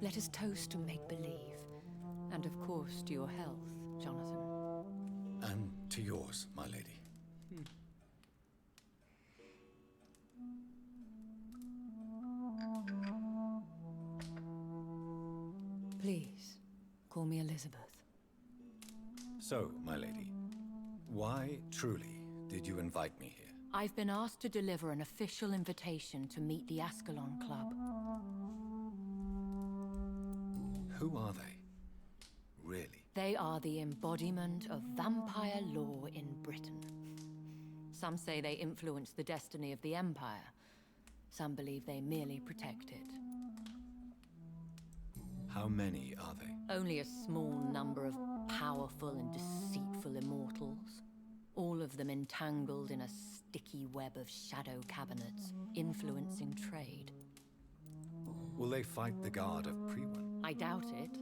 Let us toast to make-believe. And of course, to your health, Jonathan. And to yours, my lady. Please, call me Elizabeth. So, my lady, why truly did you invite me here? I've been asked to deliver an official invitation to meet the Ascalon Club. Who are they? Really? They are the embodiment of vampire law in Britain. Some say they influence the destiny of the Empire. Some believe they merely protect it. How many are they? Only a small number of powerful and deceitful immortals. All of them entangled in a sticky web of shadow cabinets, influencing trade. Will they fight the guard of Priwen? I doubt it.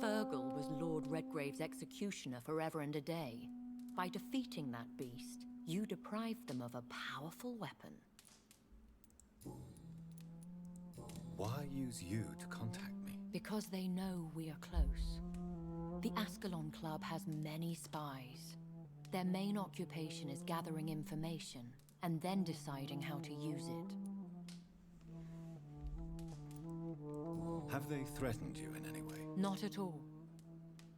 Fergal was Lord Redgrave's executioner forever and a day. By defeating that beast, you deprived them of a powerful weapon. Why use you to contact me? Because they know we are close. The Ascalon Club has many spies. Their main occupation is gathering information and then deciding how to use it. Have they threatened you in any way? Not at all.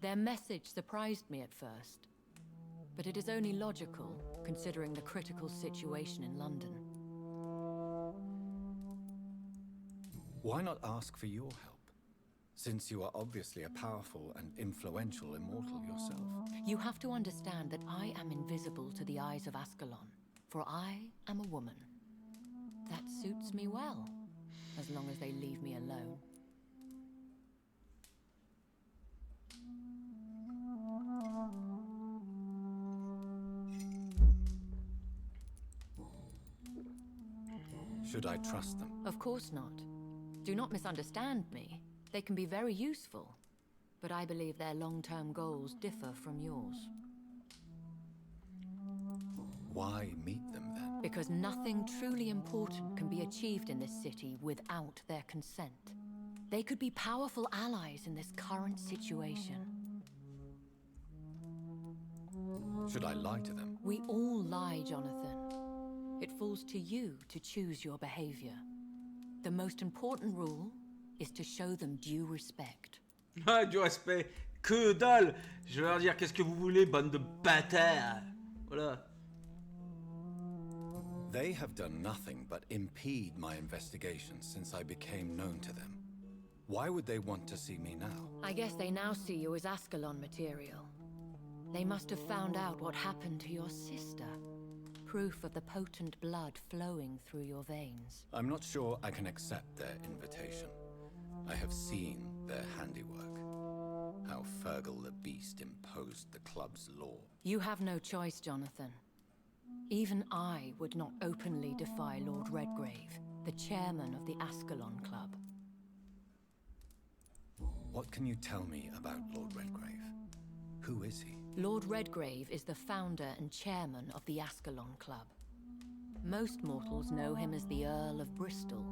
Their message surprised me at first. But it is only logical, considering the critical situation in London. Why not ask for your help? Since you are obviously a powerful and influential immortal yourself. You have to understand that I am invisible to the eyes of Ascalon, for I am a woman. That suits me well, as long as they leave me alone. Should I trust them? Of course not. Do not misunderstand me. They can be very useful, but I believe their long-term goals differ from yours. Why meet them then? Because nothing truly important can be achieved in this city without their consent. They could be powerful allies in this current situation. Should I lie to them? We all lie, Jonathan. It falls to you to choose your behavior. The most important rule is to show them due respect. Ah, du respect. Que dalle! Je vais leur dire qu'est-ce que vous voulez, bande de bâtards. Voilà. They have done nothing but impede my investigations since I became known to them. Why would they want to see me now? I guess they now see you as Ascalon material. They must have found out what happened to your sister. Proof of the potent blood flowing through your veins. I'm not sure I can accept their invitation. I have seen their handiwork. How Fergal the Beast imposed the club's law. You have no choice, Jonathan. Even I would not openly defy Lord Redgrave, the chairman of the Ascalon Club. What can you tell me about Lord Redgrave? Who is he? Lord Redgrave is the founder and chairman of the Ascalon Club. Most mortals know him as the Earl of Bristol.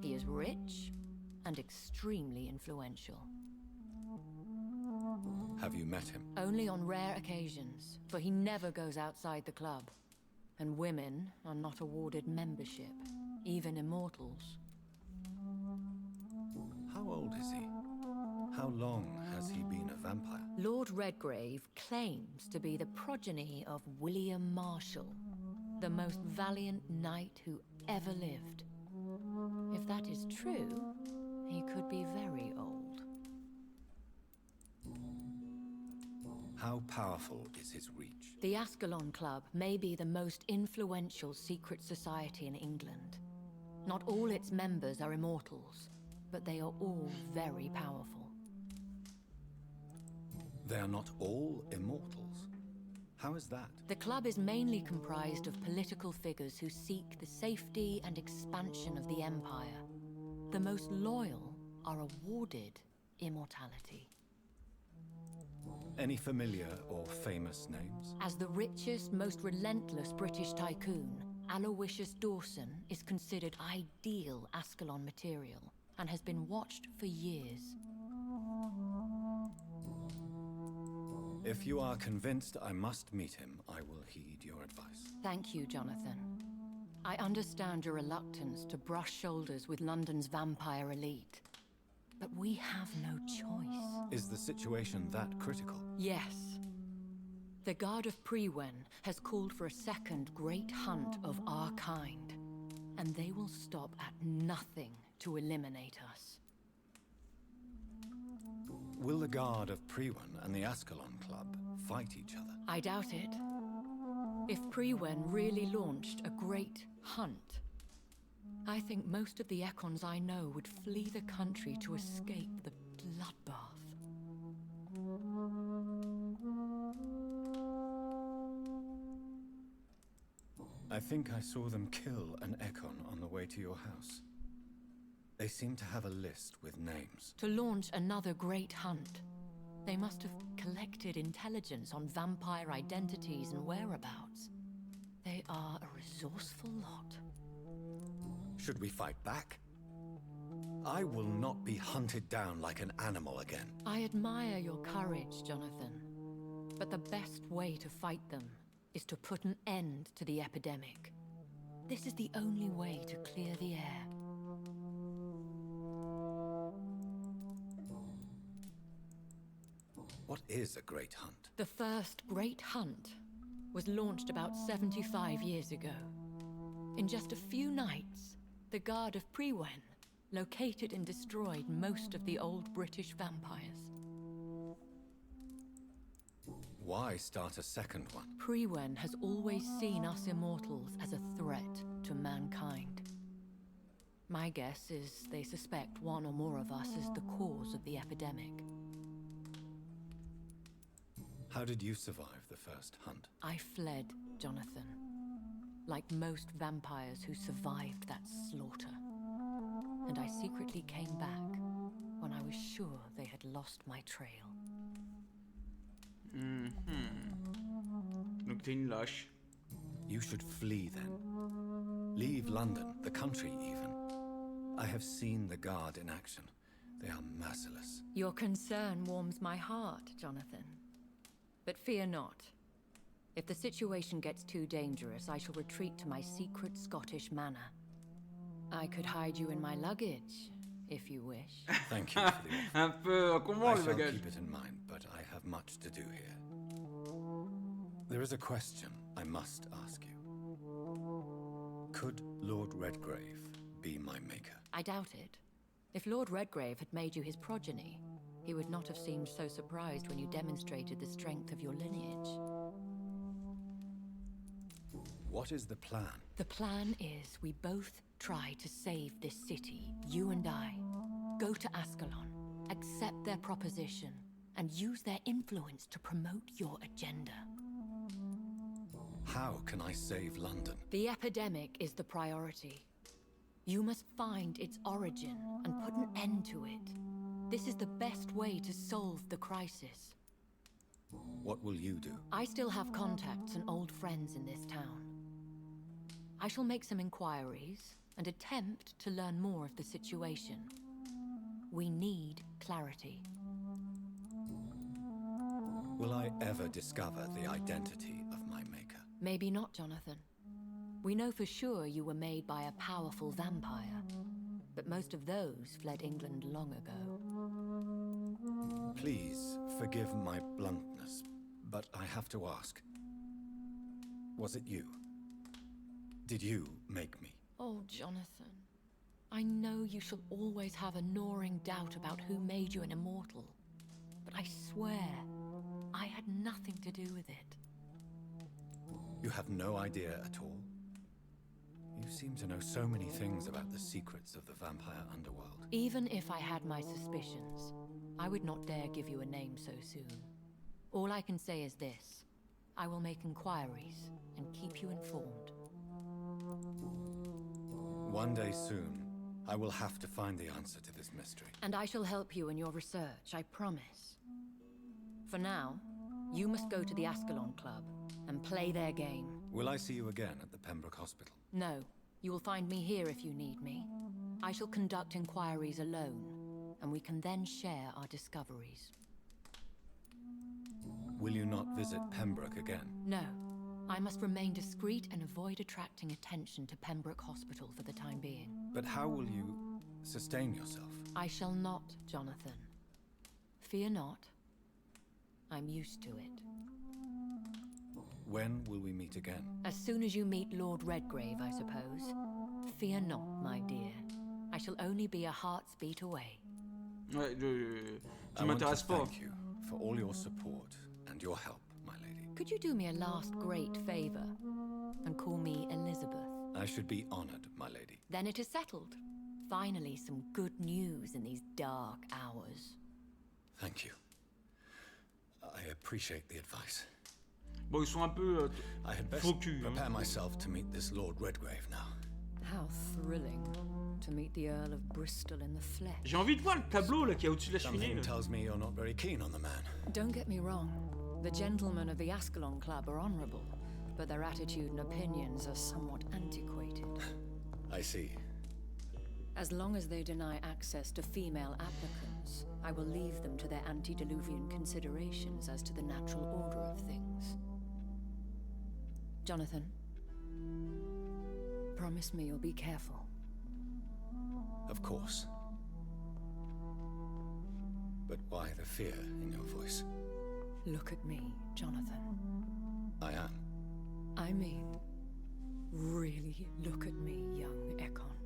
He is rich and extremely influential. Have you met him? Only on rare occasions, for he never goes outside the club. And women are not awarded membership, even immortals. How old is he? How long has he been a vampire? Lord Redgrave claims to be the progeny of William Marshall, the most valiant knight who ever lived. If that is true, he could be very old. How powerful is his reach? The Ascalon Club may be the most influential secret society in England. Not all its members are immortals, but they are all very powerful. They are not all immortals. How is that? The club is mainly comprised of political figures who seek the safety and expansion of the Empire. The most loyal are awarded immortality. Any familiar or famous names? As the richest, most relentless British tycoon, Aloysius Dawson is considered ideal Ascalon material and has been watched for years. If you are convinced I must meet him, I will heed your advice. Thank you, Jonathan. I understand your reluctance to brush shoulders with London's vampire elite. But we have no choice. Is the situation that critical? Yes. The Guard of Priwen has called for a second great hunt of our kind. And they will stop at nothing to eliminate us. Will the Guard of Priwen and the Ascalon Club fight each other? I doubt it. If Priwen really launched a great hunt, I think most of the Econs I know would flee the country to escape the bloodbath. I think I saw them kill an Econ on the way to your house. They seem to have a list with names. To launch another great hunt, they must have collected intelligence on vampire identities and whereabouts. They are a resourceful lot. Should we fight back? I will not be hunted down like an animal again. I admire your courage, Jonathan. But the best way to fight them is to put an end to the epidemic. This is the only way to clear the air. What is a great hunt? The first great hunt was launched about 75 years ago. In just a few nights, the Guard of Prewen located and destroyed most of the old British vampires. Why start a second one? Prewen has always seen us immortals as a threat to mankind. My guess is they suspect one or more of us is the cause of the epidemic. How did you survive the first hunt? I fled, Jonathan. Like most vampires who survived that slaughter. And I secretly came back when I was sure they had lost my trail. Donc t'es une lâche. You should flee then. Leave London, the country even. I have seen the Guard in action. They are merciless. Your concern warms my heart, Jonathan. But fear not. If the situation gets too dangerous, I shall retreat to my secret Scottish manor. I could hide you in my luggage, if you wish. Thank you for the offer. Un peu I encombrant le shall bagage. keep it in mind, but I have much to do here. There is a question I must ask you. Could Lord Redgrave be my maker? I doubt it. If Lord Redgrave had made you his progeny, he would not have seemed so surprised when you demonstrated the strength of your lineage. What is the plan? The plan is we both try to save this city, you and I. Go to Ascalon, accept their proposition, and use their influence to promote your agenda. How can I save London? The epidemic is the priority. You must find its origin and put an end to it. This is the best way to solve the crisis. What will you do? I still have contacts and old friends in this town. I shall make some inquiries and attempt to learn more of the situation. We need clarity. Will I ever discover the identity of my maker? Maybe not, Jonathan. We know for sure you were made by a powerful vampire, but most of those fled England long ago. Please forgive my bluntness, but I have to ask. Was it you? Did you make me? Oh, Jonathan. I know you shall always have a gnawing doubt about who made you an immortal, but I swear, I had nothing to do with it. You have no idea at all? You seem to know so many things about the secrets of the vampire underworld. Even if I had my suspicions, I would not dare give you a name so soon. All I can say is this. I will make inquiries and keep you informed. One day soon, I will have to find the answer to this mystery. And I shall help you in your research, I promise. For now, you must go to the Ascalon Club and play their game. Will I see you again at the Pembroke Hospital? No, you will find me here if you need me. I shall conduct inquiries alone, and we can then share our discoveries. Will you not visit Pembroke again? No, I must remain discreet and avoid attracting attention to Pembroke Hospital for the time being. But how will you sustain yourself? I shall not, Jonathan. Fear not. I'm used to it. When will we meet again? As soon as you meet Lord Redgrave, I suppose. Fear not, my dear. I shall only be a heart's beat away. Ouais, I tu want to m'intéresses pas. thank you for all your support and your help, my lady. Could you do me a last great favor and call me Elizabeth? I should be honored, my lady. Then it is settled. Finally, some good news in these dark hours. Thank you. I appreciate the advice. Bon, ils sont un peu I had best faux cul. prepare myself to meet this Lord Redgrave now. How thrilling. long to meet the Earl of Bristol in the flesh. J'ai envie de voir le tableau là qui est au-dessus de la cheminée. Something Là. tells me you're not very keen on the man. Don't get me wrong. The gentlemen of the Ascalon Club are honorable, but their attitude and opinions are somewhat antiquated. I see. As long as they deny access to female applicants, I will leave them to their antediluvian considerations as to the natural order of things. Jonathan, promise me you'll be careful. Of course. But why the fear in your voice? Look at me, Jonathan. I am. I mean, really look at me, young Ekon.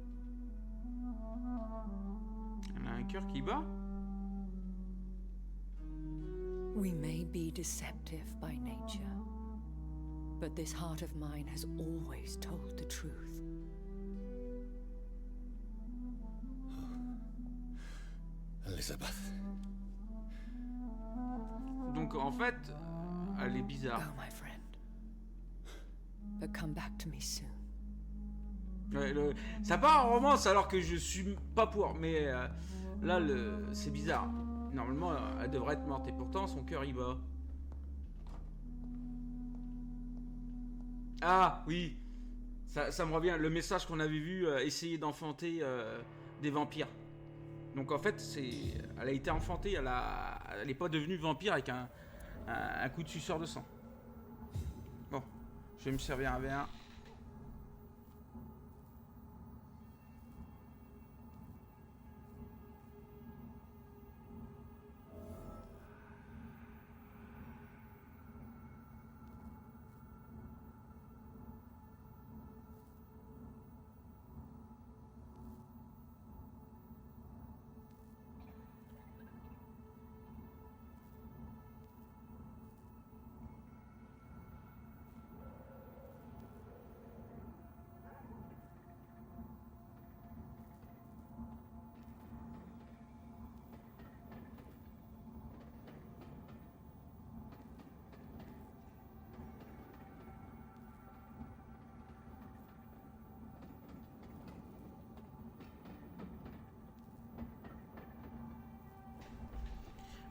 Elle a un cœur qui bat. We may be deceptive by nature, but this heart of mine has always told the truth. Elizabeth. Donc en fait, elle est bizarre. Go, my friend. But come back to me soon. Ça part en romance alors que je suis pas pour. Mais là, c'est bizarre. Normalement, elle devrait être morte et pourtant son cœur y bat. Ah oui, ça me revient. Le message qu'on avait vu essayer d'enfanter des vampires. Donc en fait, elle a été enfantée. Elle est pas devenue vampire avec un coup de suceur de sang. Bon, je vais me servir un verre.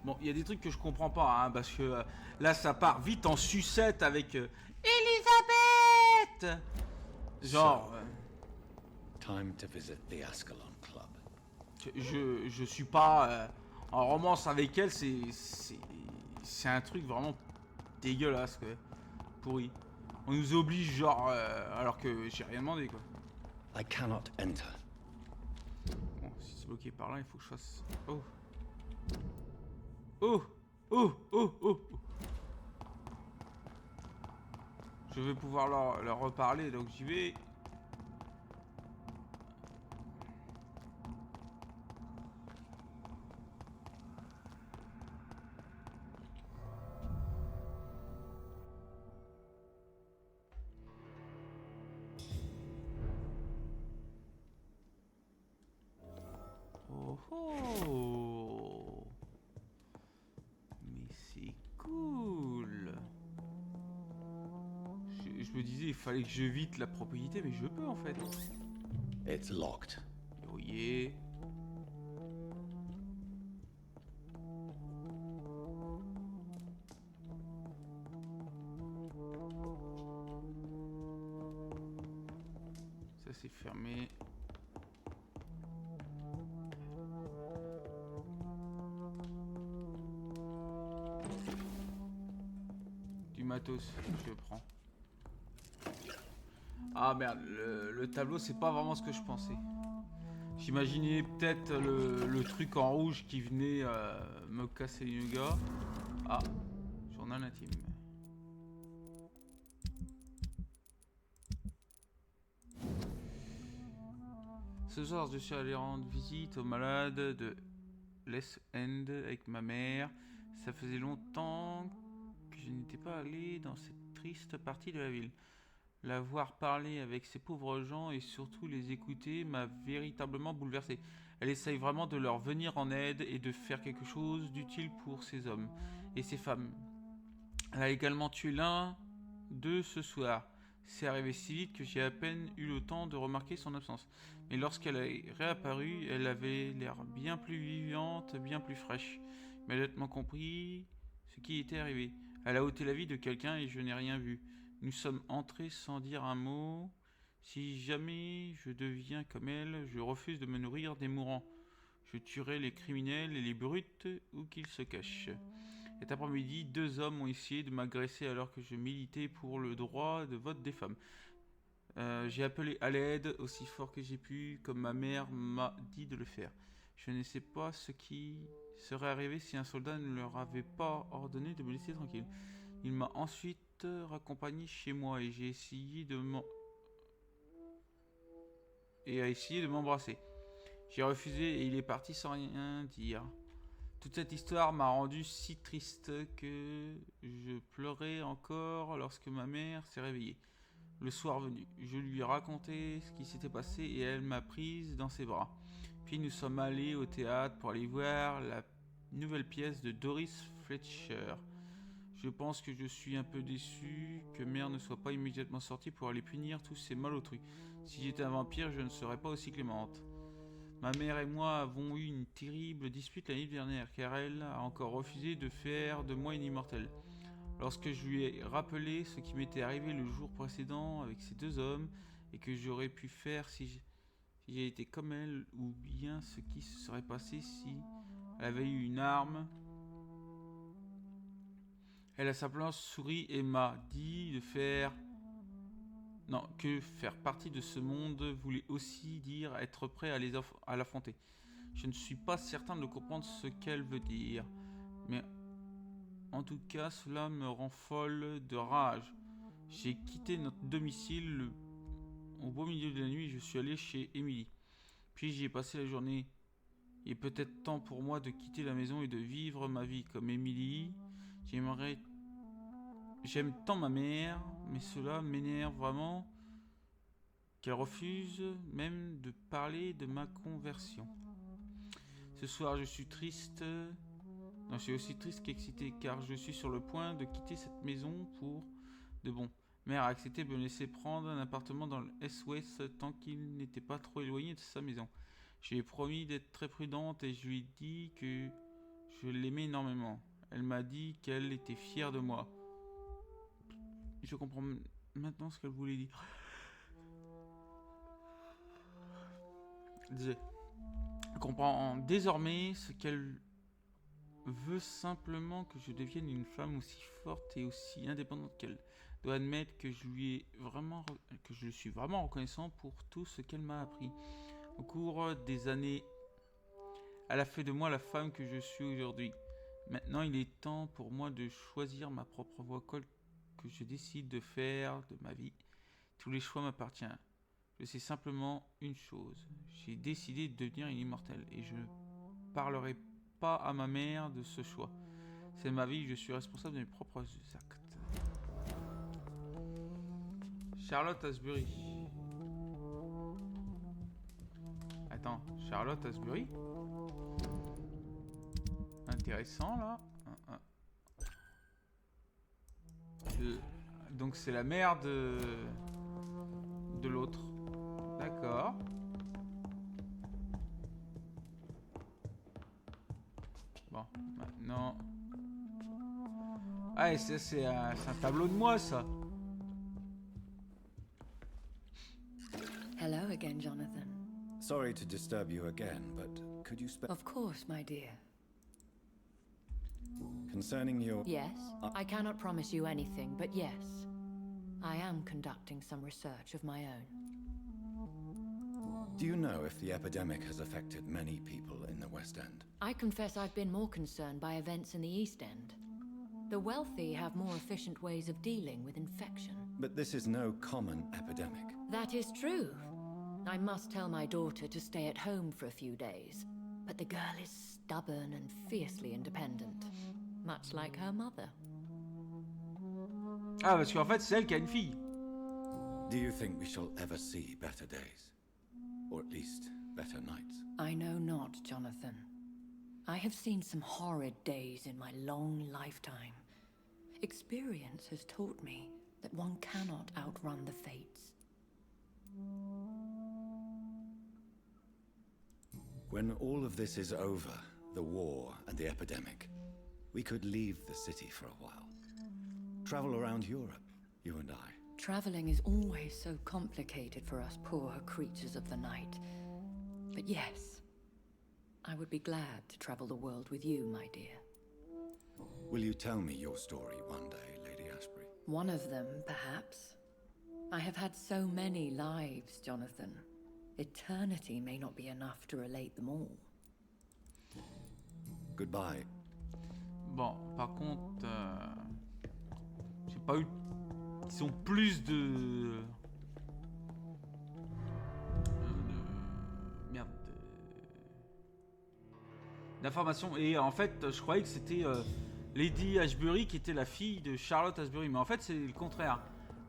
Bon, il y a des trucs que je comprends pas, hein, parce que là, ça part vite en sucette avec Elisabeth. Genre, Time to visit the Ascalon Club. je suis pas en romance avec elle. C'est un truc vraiment dégueulasse, quoi, pourri. On nous oblige, genre, alors que j'ai rien demandé, quoi. I cannot enter. Bon, si c'est bloqué par là, il faut que je fasse. Oh. Oh, oh, oh, oh. Je vais pouvoir leur reparler, donc j'y vais. Oh oh. Mais c'est cool. Je me disais, il fallait que je vite la propriété, mais je peux en fait. It's locked. Verrouillé. Ça c'est fermé. Du matos, je prends. Ah merde, le tableau c'est pas vraiment ce que je pensais. J'imaginais peut-être le truc en rouge qui venait me casser le gars. Ah, journal intime. Ce soir, je suis allé rendre visite aux malades de l'Est End avec ma mère. Ça faisait longtemps que je n'étais pas allé dans cette triste partie de la ville. La voir parler avec ces pauvres gens et surtout les écouter m'a véritablement bouleversé. Elle essaye vraiment de leur venir en aide et de faire quelque chose d'utile pour ces hommes et ces femmes. Elle a également tué l'un d'eux ce soir. C'est arrivé si vite que j'ai à peine eu le temps de remarquer son absence. Mais lorsqu'elle est réapparue, elle avait l'air bien plus vivante, bien plus fraîche. Immédiatement compris ce qui était arrivé. Elle a ôté la vie de quelqu'un et je n'ai rien vu. Nous sommes entrés sans dire un mot. Si jamais je deviens comme elle, je refuse de me nourrir des mourants. Je tuerai les criminels et les brutes où qu'ils se cachent. Cet après-midi, 2 hommes ont essayé de m'agresser alors que je militais pour le droit de vote des femmes. J'ai appelé à l'aide aussi fort que j'ai pu, comme ma mère m'a dit de le faire. Je ne sais pas ce qui serait arrivé si un soldat ne leur avait pas ordonné de me laisser tranquille. Il m'a ensuite raccompagné chez moi et j'ai essayé de a essayé de m'embrasser. J'ai refusé et il est parti sans rien dire. Toute cette histoire m'a rendu si triste que je pleurais encore lorsque ma mère s'est réveillée. Le soir venu, je lui ai raconté ce qui s'était passé et elle m'a prise dans ses bras. Puis nous sommes allés au théâtre pour aller voir la nouvelle pièce de Doris Fletcher. Je pense que je suis un peu déçu que mère ne soit pas immédiatement sortie pour aller punir tous ces malotrus. Si j'étais un vampire, je ne serais pas aussi clémente. Ma mère et moi avons eu une terrible dispute l'année dernière car elle a encore refusé de faire de moi une immortelle. Lorsque je lui ai rappelé ce qui m'était arrivé le jour précédent avec ces 2 hommes et que j'aurais pu faire si j'ai été comme elle, ou bien ce qui se serait passé si elle avait eu une arme, elle a simplement souri et m'a dit de faire... Non, que faire partie de ce monde voulait aussi dire être prêt à l'affronter. Je ne suis pas certain de comprendre ce qu'elle veut dire, mais en tout cas, cela me rend folle de rage. J'ai quitté notre domicile au beau milieu de la nuit et je suis allé chez Emily. Puis j'y ai passé la journée. Il est peut-être temps pour moi de quitter la maison et de vivre ma vie comme Emily. J'aime tant ma mère, mais cela m'énerve vraiment qu'elle refuse même de parler de ma conversion. Ce soir, je suis triste. Non, je suis aussi triste qu'excité car je suis sur le point de quitter cette maison pour de bon. Mère a accepté de me laisser prendre un appartement dans le S-Ouest tant qu'il n'était pas trop éloigné de sa maison. Je lui ai promis d'être très prudente et je lui ai dit que je l'aimais énormément. Elle m'a dit qu'elle était fière de moi. Je comprends maintenant ce qu'elle voulait dire. Je comprends désormais ce qu'elle veut simplement que je devienne une femme aussi forte et aussi indépendante qu'elle. Je dois admettre que je suis vraiment reconnaissant pour tout ce qu'elle m'a appris. Au cours des années, elle a fait de moi la femme que je suis aujourd'hui. Maintenant, il est temps pour moi de choisir ma propre voie, que je décide de faire de ma vie. Tous les choix m'appartiennent. Je sais simplement une chose. J'ai décidé de devenir une immortelle et je ne parlerai pas à ma mère de ce choix. C'est ma vie, je suis responsable de mes propres actes. Charlotte Asbury. Attends, Charlotte Asbury? Intéressant là. Donc c'est la mère de l'autre. D'accord. Bon, maintenant... Ah, et ça c'est un tableau de moi ça. Hello again, Jonathan. Sorry to disturb you again, but could you spare... Of course, my dear. Concerning your... Yes, I cannot promise you anything, but yes, I am conducting some research of my own. Do you know if the epidemic has affected many people in the West End? I confess I've been more concerned by events in the East End. The wealthy have more efficient ways of dealing with infection. But this is no common epidemic. That is true. I must tell my daughter to stay at home for a few days, but the girl is stubborn and fiercely independent, much like her mother. Ah, parce qu'en fait, c'est elle qui a une fille. Do you think we shall ever see better days? Or at least, better nights? I know not, Jonathan. I have seen some horrid days in my long lifetime. Experience has taught me that one cannot outrun the fates. When all of this is over, the war and the epidemic, we could leave the city for a while. Travel around Europe, you and I. Traveling is always so complicated for us poor creatures of the night. But yes, I would be glad to travel the world with you, my dear. Will you tell me your story one day, Lady Ashbury? One of them, perhaps. I have had so many lives, Jonathan. Eternity may not be enough to relate them all. Goodbye. Bon, par contre, j'ai pas eu. Ils ont plus de. Merde. D'informations. Et en fait, je croyais que c'était Lady Ashbury qui était la fille de Charlotte Ashbury. Mais en fait, c'est le contraire.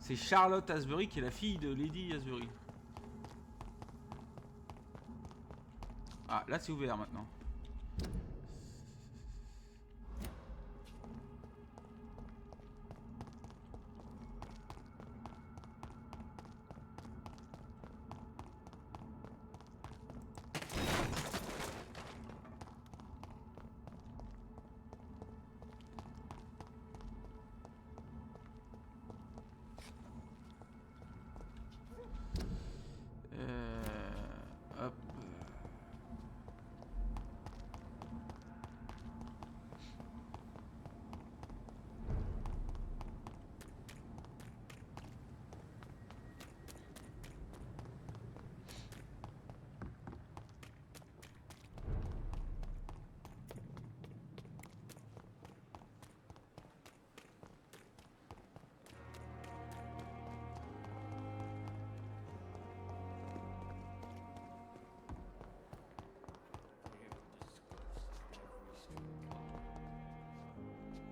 C'est Charlotte Ashbury qui est la fille de Lady Ashbury. Ah, là c'est ouvert maintenant. Hop.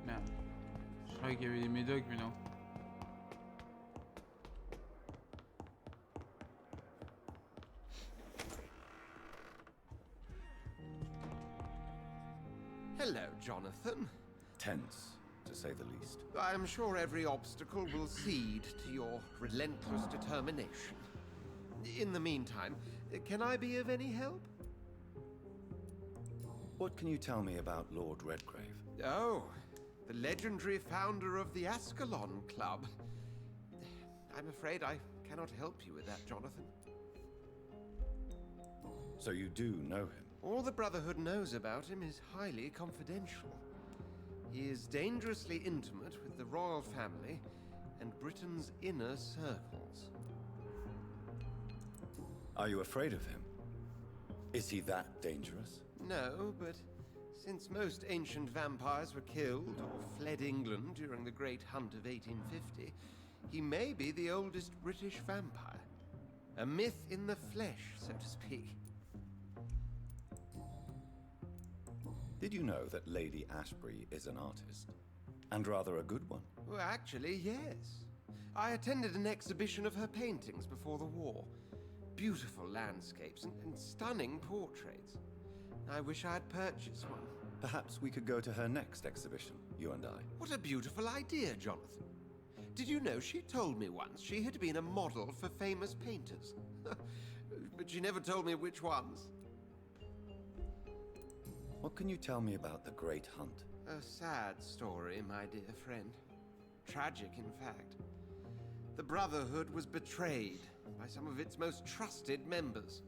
Merde. Je croyais qu'il y avait des médocs, mais non. Hello, Jonathan. Tense, to say the least. I am sure every obstacle will cede to your relentless determination. In the meantime, can I be of any help? What can you tell me about Lord Redgrave? Oh, the legendary founder of the Ascalon Club. I'm afraid I cannot help you with that, Jonathan. So you do know him? All the Brotherhood knows about him is highly confidential. He is dangerously intimate with the royal family and Britain's inner circles. Are you afraid of him? Is he that dangerous? No, but since most ancient vampires were killed or fled England during the Great Hunt of 1850, he may be the oldest British vampire. A myth in the flesh, so to speak. Did you know that Lady Ashbury is an artist? And rather a good one? Well, actually, yes. I attended an exhibition of her paintings before the war. Beautiful landscapes and stunning portraits. I wish I had purchased one. Perhaps we could go to her next exhibition, you and I. What a beautiful idea, Jonathan. Did you know she told me once she had been a model for famous painters? But she never told me which ones. What can you tell me about the Great Hunt? A sad story, my dear friend. Tragic, in fact. The Brotherhood was betrayed by some of its most trusted members.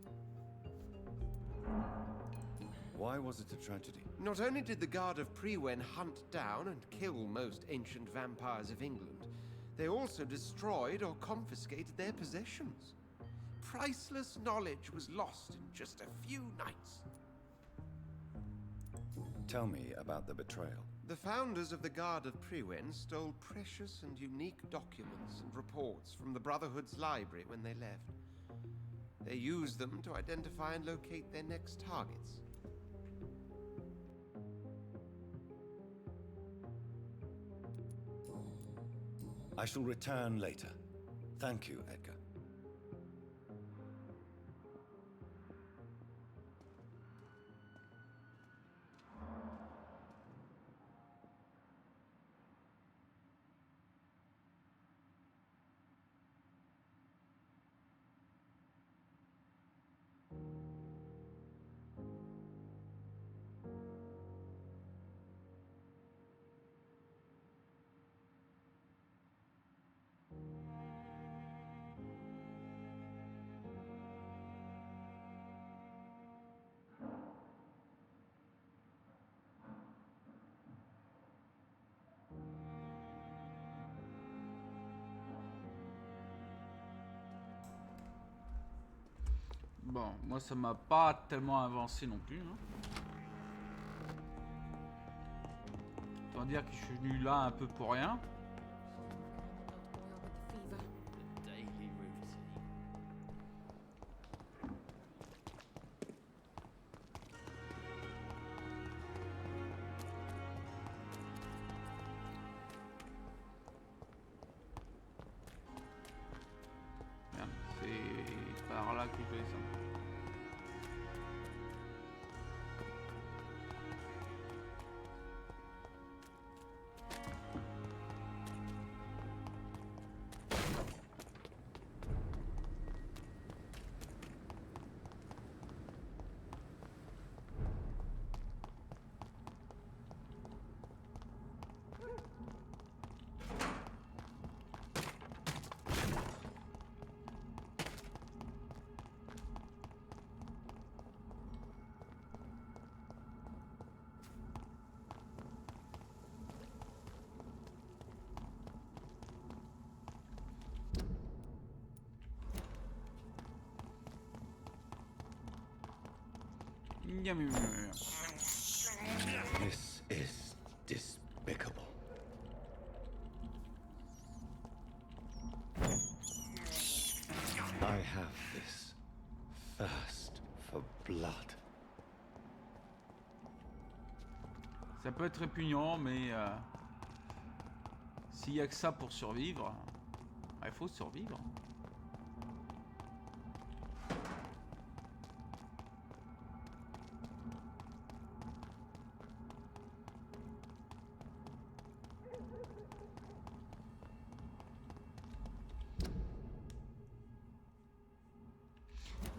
Why was it a tragedy? Not only did the Guard of Prewen hunt down and kill most ancient vampires of England, they also destroyed or confiscated their possessions. Priceless knowledge was lost in just a few nights. Tell me about the betrayal. The founders of the Guard of Prewen stole precious and unique documents and reports from the Brotherhood's library when they left. They used them to identify and locate their next targets. I shall return later. Thank you, Edgar. Bon, moi ça m'a pas tellement avancé non plus. Hein. Autant dire que je suis venu là un peu pour rien. Merde, c'est par là que je dois descendre. This is despicable. I have this thirst for blood. Ça peut être répugnant, mais s'il y a que ça pour survivre, il faut survivre.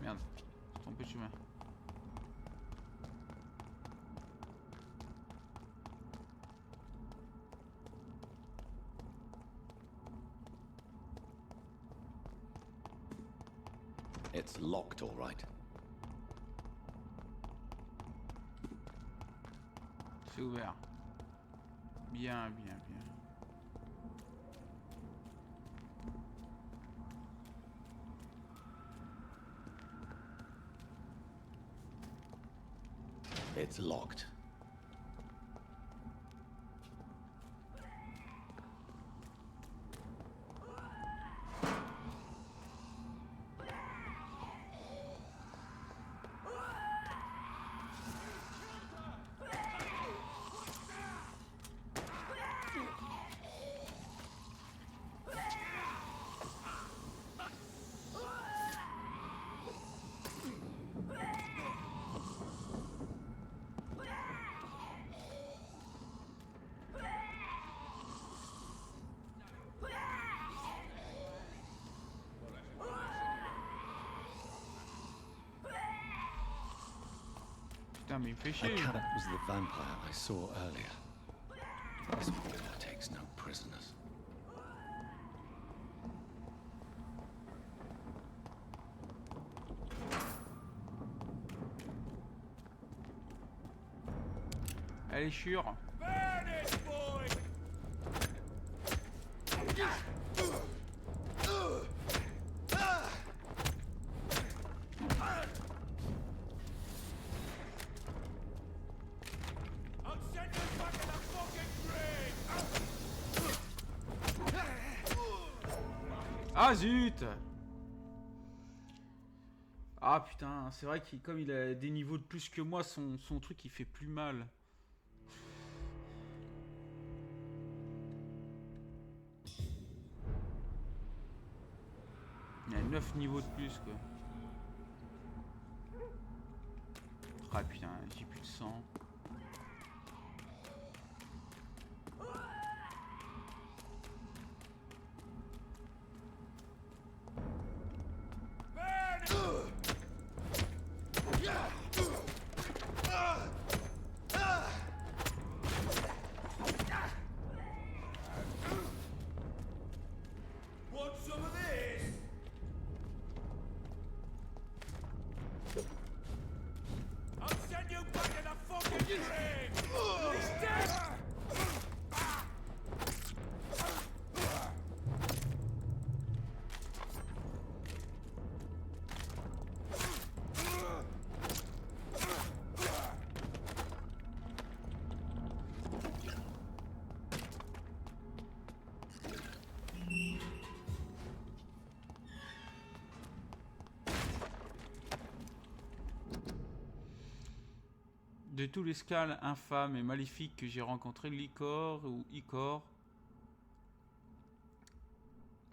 Merde, j'ai trompé de chemin. It's locked, all right. C'est ouvert. Bien, bien, bien. It's locked. Putain, mais il me fait The chier. cat was the vampire I saw earlier. This war takes no prisoners. Elle est sûre. Ah zut! Ah putain, c'est vrai qu'il comme il a des niveaux de plus que moi, son truc il fait plus mal. Il y a 9 niveaux de plus quoi. Ah putain, j'ai plus de sang. De tous les scales infâmes et maléfiques que j'ai rencontrés, l'Icor ou Icor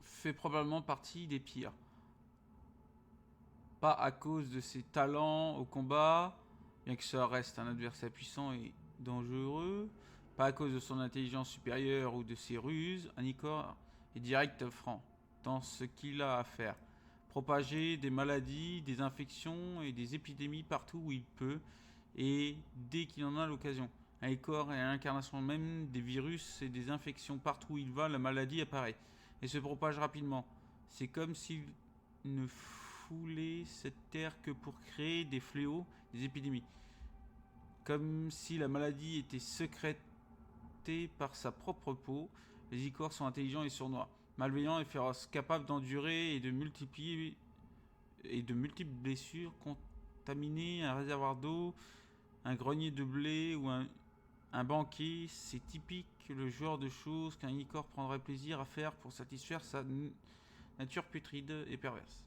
fait probablement partie des pires. Pas à cause de ses talents au combat, bien que ça reste un adversaire puissant et dangereux, pas à cause de son intelligence supérieure ou de ses ruses, un Icor est direct franc dans ce qu'il a à faire. Propager des maladies, des infections et des épidémies partout où il peut, et dès qu'il en a l'occasion. Un Icor est l'incarnation même des virus et des infections. Partout où il va, la maladie apparaît et se propage rapidement. C'est comme s'il ne foulait cette terre que pour créer des fléaux, des épidémies. Comme si la maladie était sécrétée par sa propre peau. Les Icors sont intelligents et sournois, malveillants et féroces, capables d'endurer et de multiplier et de multiples blessures, contaminer un réservoir d'eau, un grenier de blé ou un banquet. C'est typique le genre de choses qu'un Icor prendrait plaisir à faire pour satisfaire sa nature putride et perverse.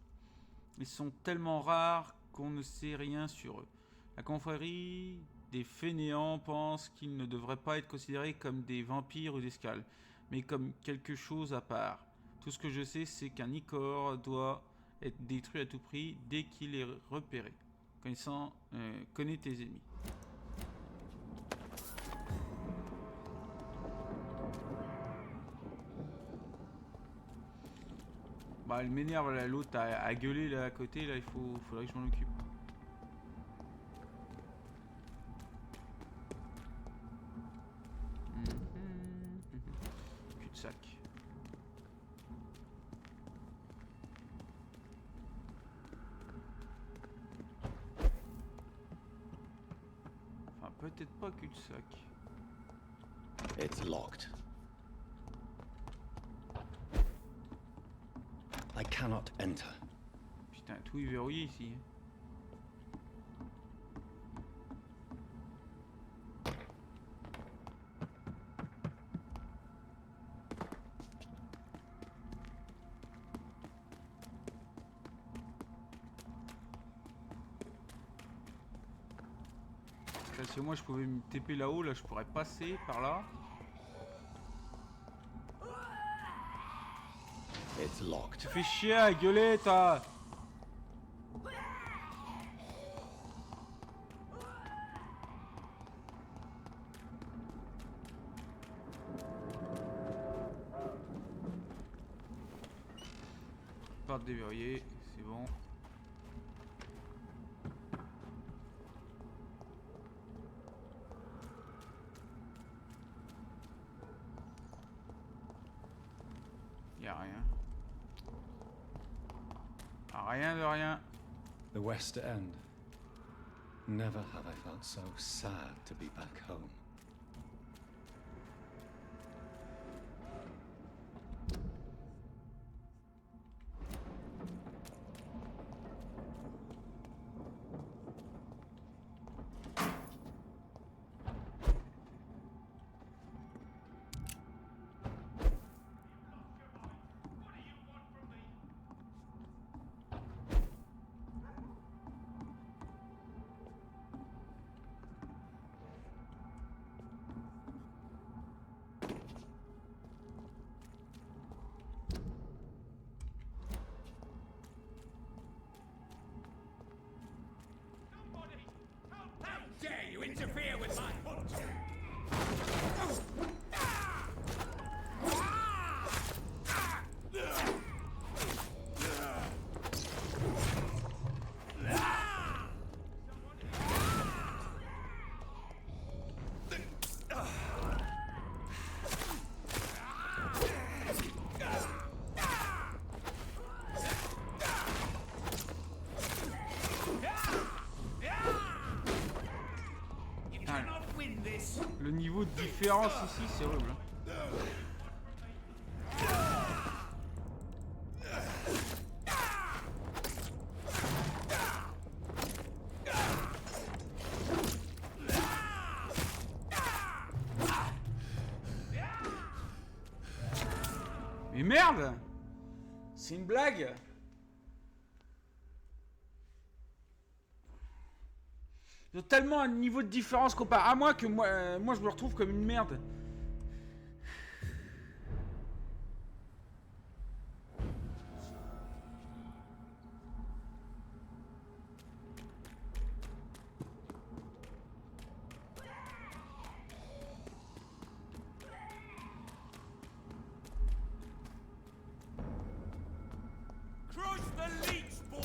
Ils sont tellement rares qu'on ne sait rien sur eux. La confrérie des fainéants pense qu'ils ne devraient pas être considérés comme des vampires ou des scales, mais comme quelque chose à part. Tout ce que je sais, c'est qu'un Icor doit être détruit à tout prix dès qu'il est repéré. Connais tes ennemis. Bah, elle m'énerve là, l'autre a gueulé là à côté, là faudrait que je m'en occupe. Cul-de-sac. Enfin, peut-être pas cul-de-sac. It's locked. I cannot enter. Putain, tout est verrouillé ici. Là, si moi je pouvais me TP là-haut, là je pourrais passer par là. It's locked. Tu fais chier à gueuler, toi. Porte déverrouillée, c'est bon. Y'a rien. Rien de rien. The West End. Never have I felt so sad to be back home. Dare you interfere with my hunt? Le niveau de différence ici, c'est horrible. Mais merde! C'est une blague! Ils ont tellement un niveau de différence comparé à moi que moi je me retrouve comme une merde. Crush the leech, boy!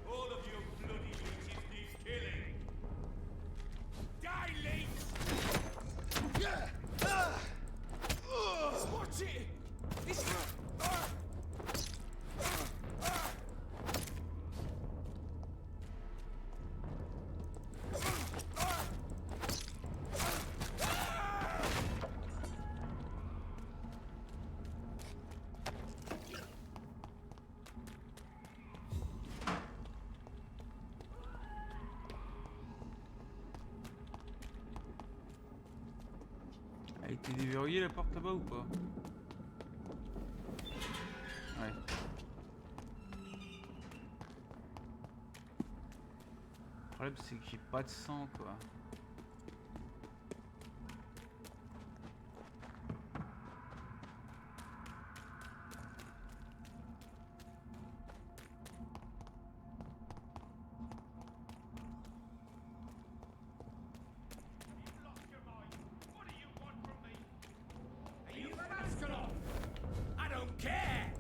All of you bloody leeches need killing. Die, leech! Watch it! This... Elle a été déverrouillée la porte là-bas ou pas? Ouais. Le problème c'est que j'ai pas de sang quoi. Are you rascal off? I don't care!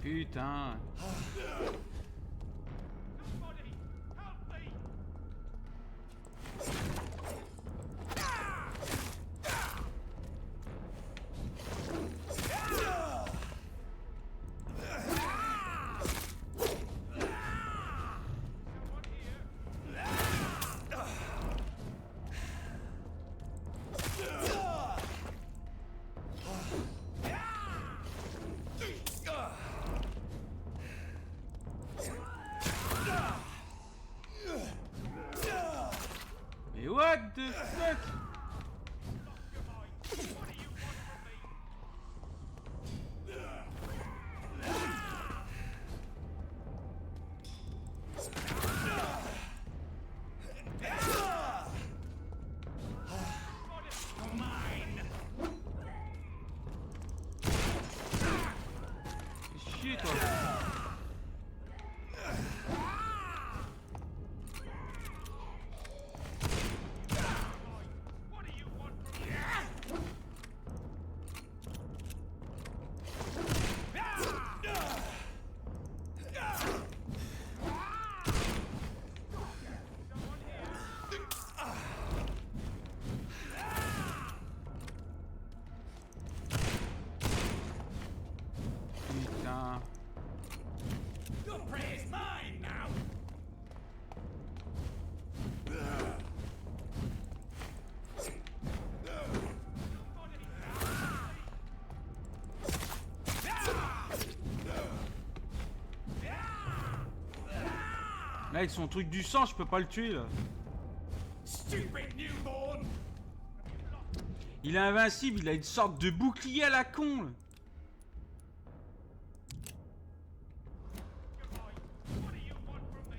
Putain. Somebody, help me! Someone here? Mais what the fuck? What do you want from me? You're mine! Fais chier toi. What do you want from me? Someone here? Putain. Your prey is mine now! Là avec son truc du sang je peux pas le tuer là. Stupid newborn! Il est invincible, il a une sorte de bouclier à la con là. What do you want from me?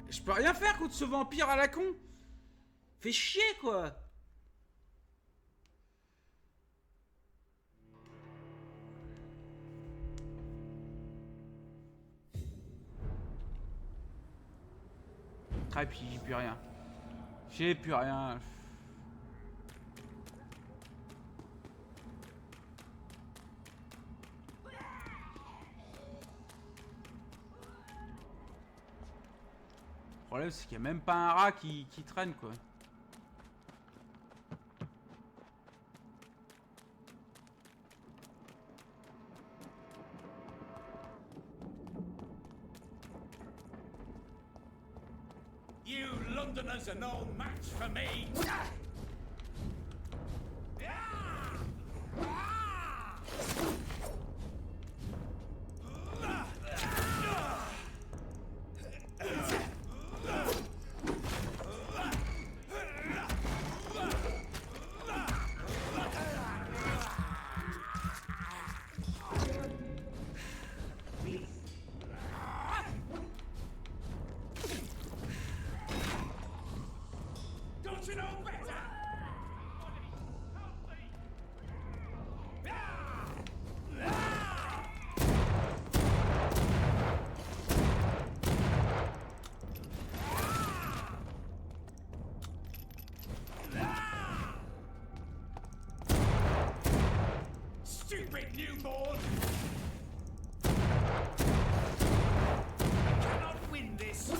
Je peux rien faire contre ce vampire à la con. Fais chier quoi. Ah et puis j'ai plus rien. J'ai plus rien. Le problème c'est qu'il n'y a même pas un rat qui traîne quoi. Londoners are no match for me. Don't you know better? Stupid newborn! You cannot win this!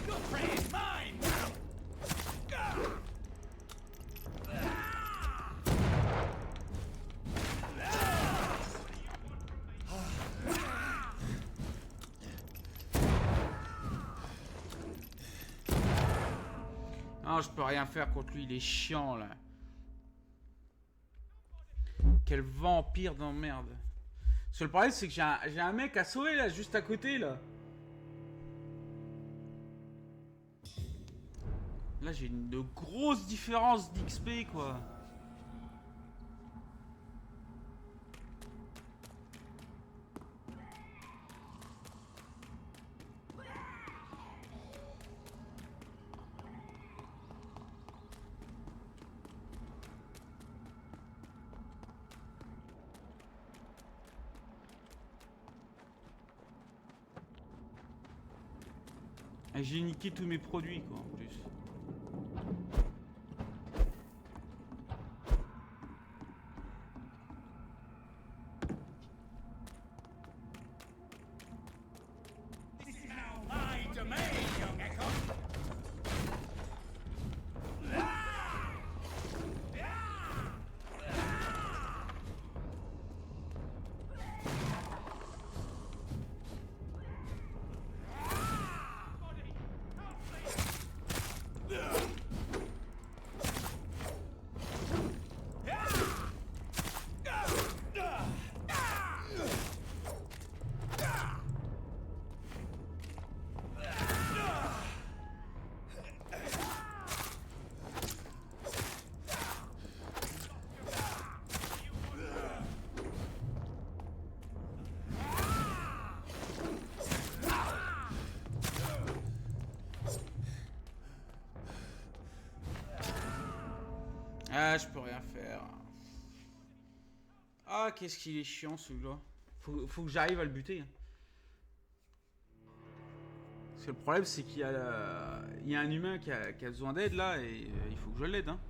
Your prey is mine! Non, je peux rien faire contre lui, il est chiant là. Quel vampire d'emmerde. Parce que le problème c'est que j'ai un mec à sauver là, juste à côté là. Là j'ai une grosse différence d'XP quoi. Et j'ai niqué tous mes produits quoi en plus. This is now my domain, young Echo! Ah, je peux rien faire. Ah, qu'est-ce qu'il est chiant celui-là. Faut que j'arrive à le buter. Parce que le problème, c'est qu'il y a un humain qui a besoin d'aide là et il faut que je l'aide. Hein.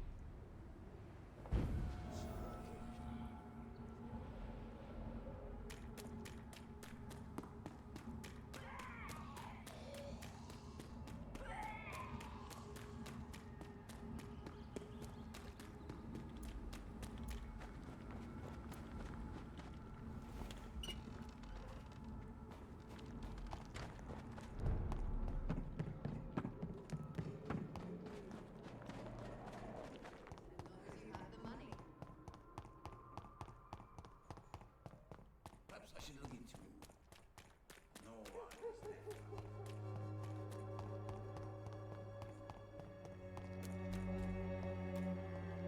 I should look into it. No one is there.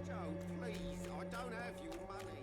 Joe, please, I don't have your money.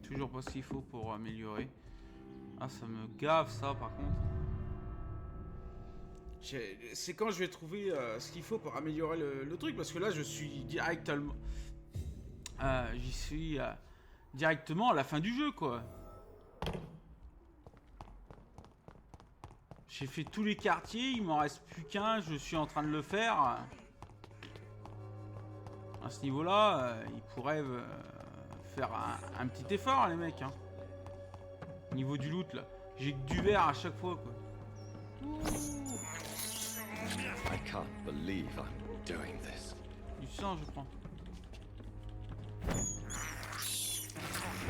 toujours pas ce qu'il faut pour améliorer. Ah, ça me gave ça par contre. C'est quand je vais trouver ce qu'il faut pour améliorer le truc, parce que là je suis directement... J'y suis directement à la fin du jeu, quoi. J'ai fait tous les quartiers, il m'en reste plus qu'un, je suis en train de le faire. À ce niveau-là, ils pourraient faire un petit effort, les mecs. Hein. Au niveau du loot, là. J'ai que du vert à chaque fois, quoi. I can't believe I'm doing this. Du sang, je prends.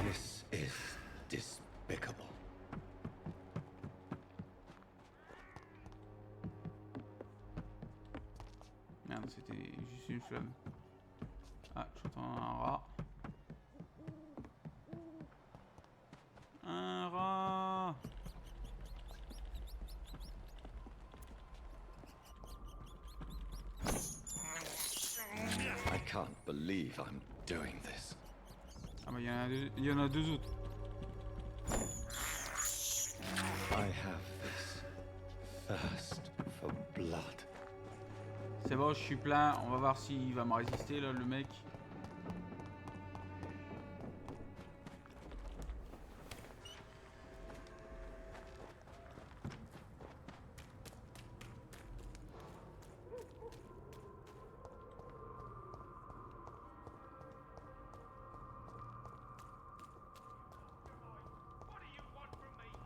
This is despicable. Merde, c'était juste une flamme. Ah, j'entends un rat. Un rat. I can't believe I'm doing this. Ah bah il y en a deux autres. I have this thirst for blood. C'est bon, je suis plein. On va voir s'il va me résister, là, le mec.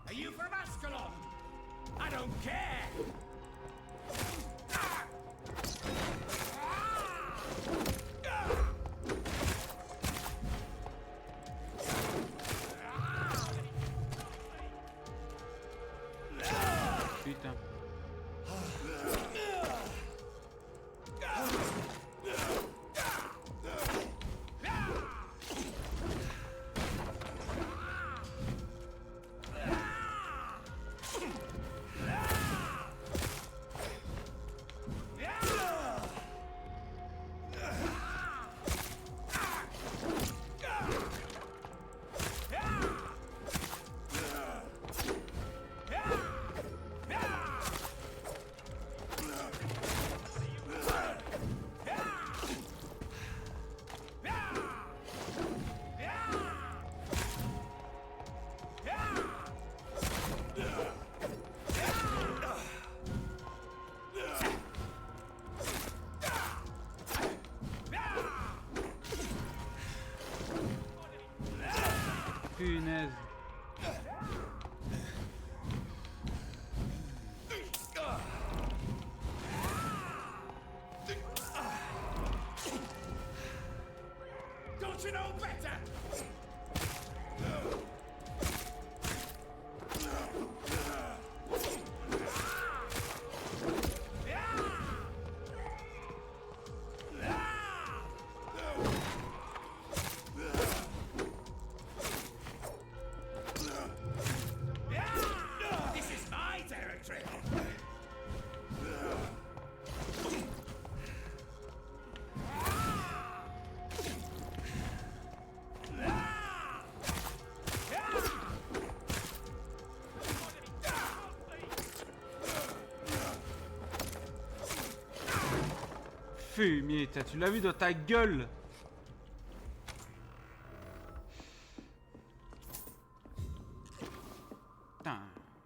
Are you from Ascalon? I don't care! Putain. Punaise. Don't you know better? This is my territory. Fumier, tu l'as vu dans ta gueule. Putain.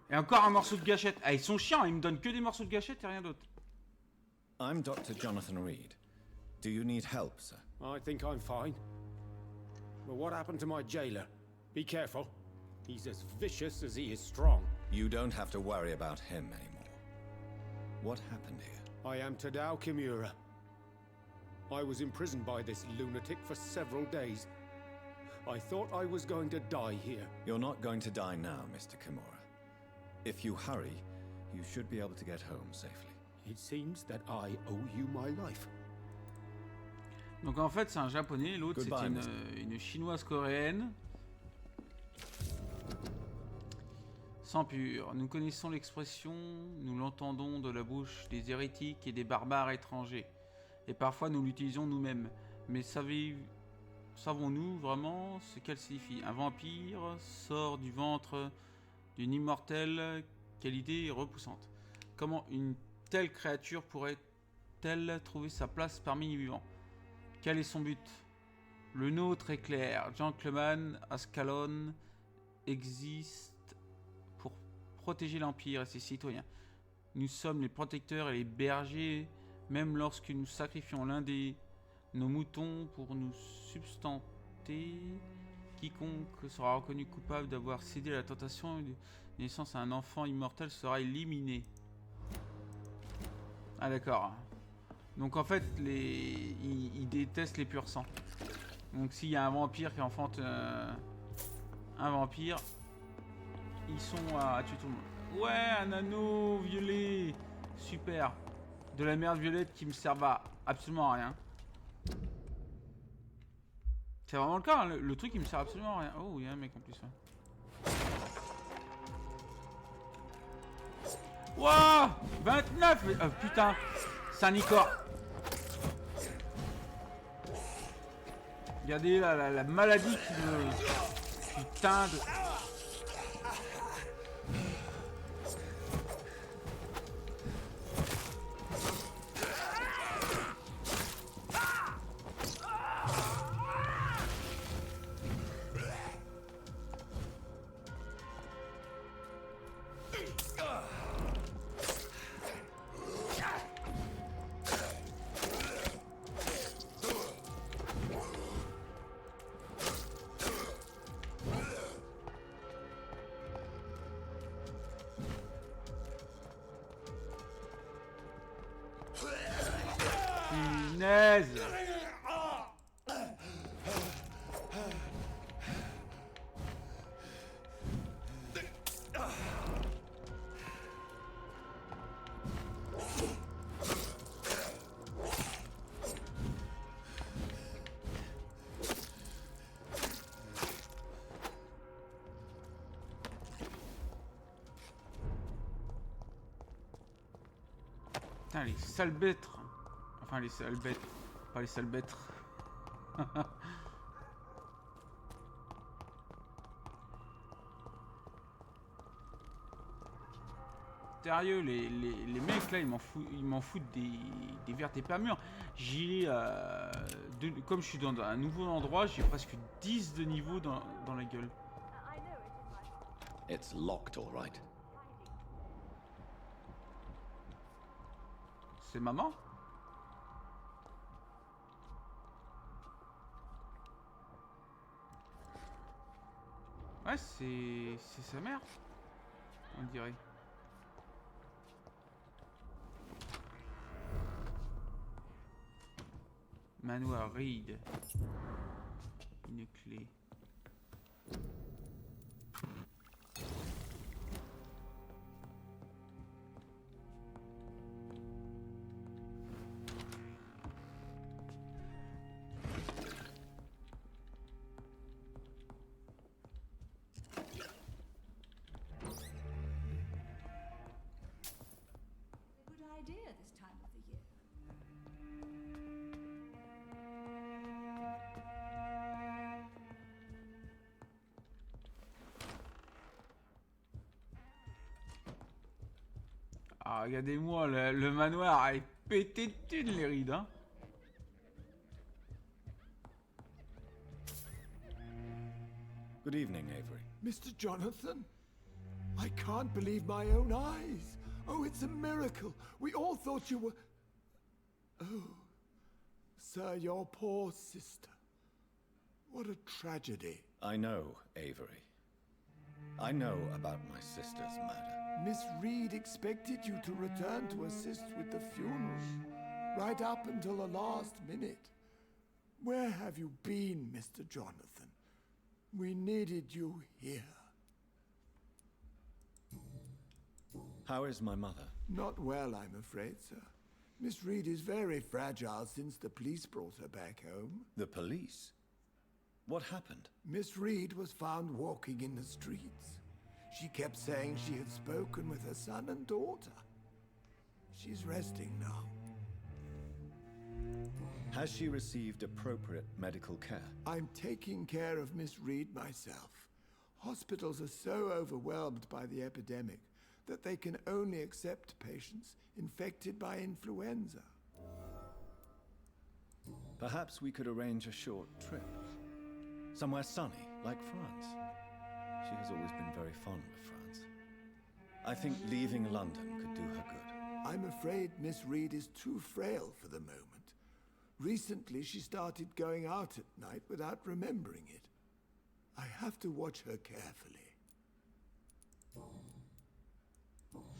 Et encore un morceau de gâchette. Ah, ils sont chiants, ils me donnent que des morceaux de gâchette et rien d'autre. I'm Dr. Jonathan Reed. Do you need help, sir? I think I'm fine. But what happened to my jailer? Be careful. He's as vicious as he is strong. You don't have to worry about him anymore. What happened here? I am Tadao Kimura. I was imprisoned by this lunatic for several days. I thought I was going to die here. You're not going to die now, Mr. Kimura. If you hurry, you should be able to get home safely. It seems that I owe you my life. Donc en fait c'est un japonais, l'autre c'est Goodbye, une chinoise coréenne. Sang pur. Nous connaissons l'expression, nous l'entendons de la bouche des hérétiques et des barbares étrangers. Et parfois nous l'utilisons nous-mêmes. Mais savons-nous vraiment ce qu'elle signifie? Un vampire sort du ventre d'une immortelle qualité repoussante. Comment une telle créature pourrait-elle trouver sa place parmi les vivants? Quel est son but? Le nôtre est clair. Gentleman Ascalon existe pour protéger l'Empire et ses citoyens. Nous sommes les protecteurs et les bergers, même lorsque nous sacrifions l'un de nos moutons pour nous substanter. Quiconque sera reconnu coupable d'avoir cédé à la tentation de naissance à un enfant immortel sera éliminé. Ah d'accord. Donc en fait, ils détestent les purs sangs. Donc s'il y a un vampire qui enfante un vampire, ils sont à tuer tout le monde. Ouais, un anneau violet. Super. De la merde violette qui me sert à absolument à rien. C'est vraiment le cas, hein, le truc il me sert absolument à rien. Oh, il y a un mec en plus. Wouah, 29. Oh putain, Saint-Nicor. Regardez la maladie qui me... Putain de... Punaise. Putain, les sales bêtes. Enfin, les sales bêtes. Pas les sales bêtes. Sérieux, les mecs là, ils m'en foutent des vertes et pas mûres. Comme je suis dans un nouveau endroit, j'ai presque 10 de niveau dans la gueule. It's locked, all right. C'est maman? Ouais, c'est sa mère, on dirait. Manoir Reed. Une clé. Ah, regardez-moi, le manoir est pété de thunes, les rides, hein. Good evening, Avery. Mr. Jonathan? I can't believe my own eyes. Oh, it's a miracle. We all thought you were... Oh, sir, your poor sister. What a tragedy. I know, Avery. I know about my sister's murder. Miss Reed expected you to return to assist with the funeral, right up until the last minute. Where have you been, Mr. Jonathan? We needed you here. How is my mother? Not well, I'm afraid, sir. Miss Reed is very fragile since the police brought her back home. The police? What happened? Miss Reed was found walking in the streets. She kept saying she had spoken with her son and daughter. She's resting now. Has she received appropriate medical care? I'm taking care of Miss Reed myself. Hospitals are so overwhelmed by the epidemic that they can only accept patients infected by influenza. Perhaps we could arrange a short trip. Somewhere sunny, like France. She has always been very fond of France. I think leaving London could do her good. I'm afraid Miss Reed is too frail for the moment. Recently, she started going out at night without remembering it. I have to watch her carefully.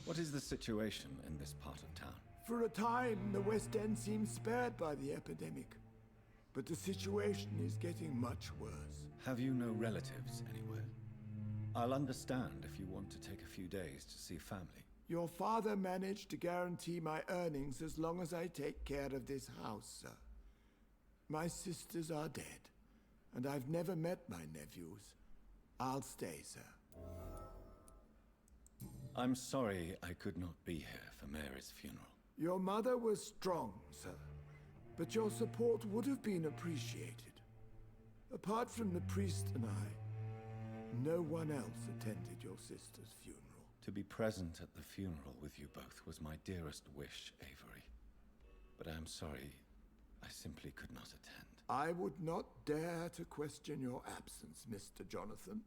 What is the situation in this part of town? For a time, the West End seemed spared by the epidemic. But the situation is getting much worse. Have you no relatives anywhere? I'll understand if you want to take a few days to see family. Your father managed to guarantee my earnings as long as I take care of this house, sir. My sisters are dead, and I've never met my nephews. I'll stay, sir. I'm sorry I could not be here for Mary's funeral. Your mother was strong, sir, but your support would have been appreciated. Apart from the priest and I, no one else attended your sister's funeral. To be present at the funeral with you both was my dearest wish, Avery. But I'm sorry, I simply could not attend. I would not dare to question your absence, Mr. Jonathan.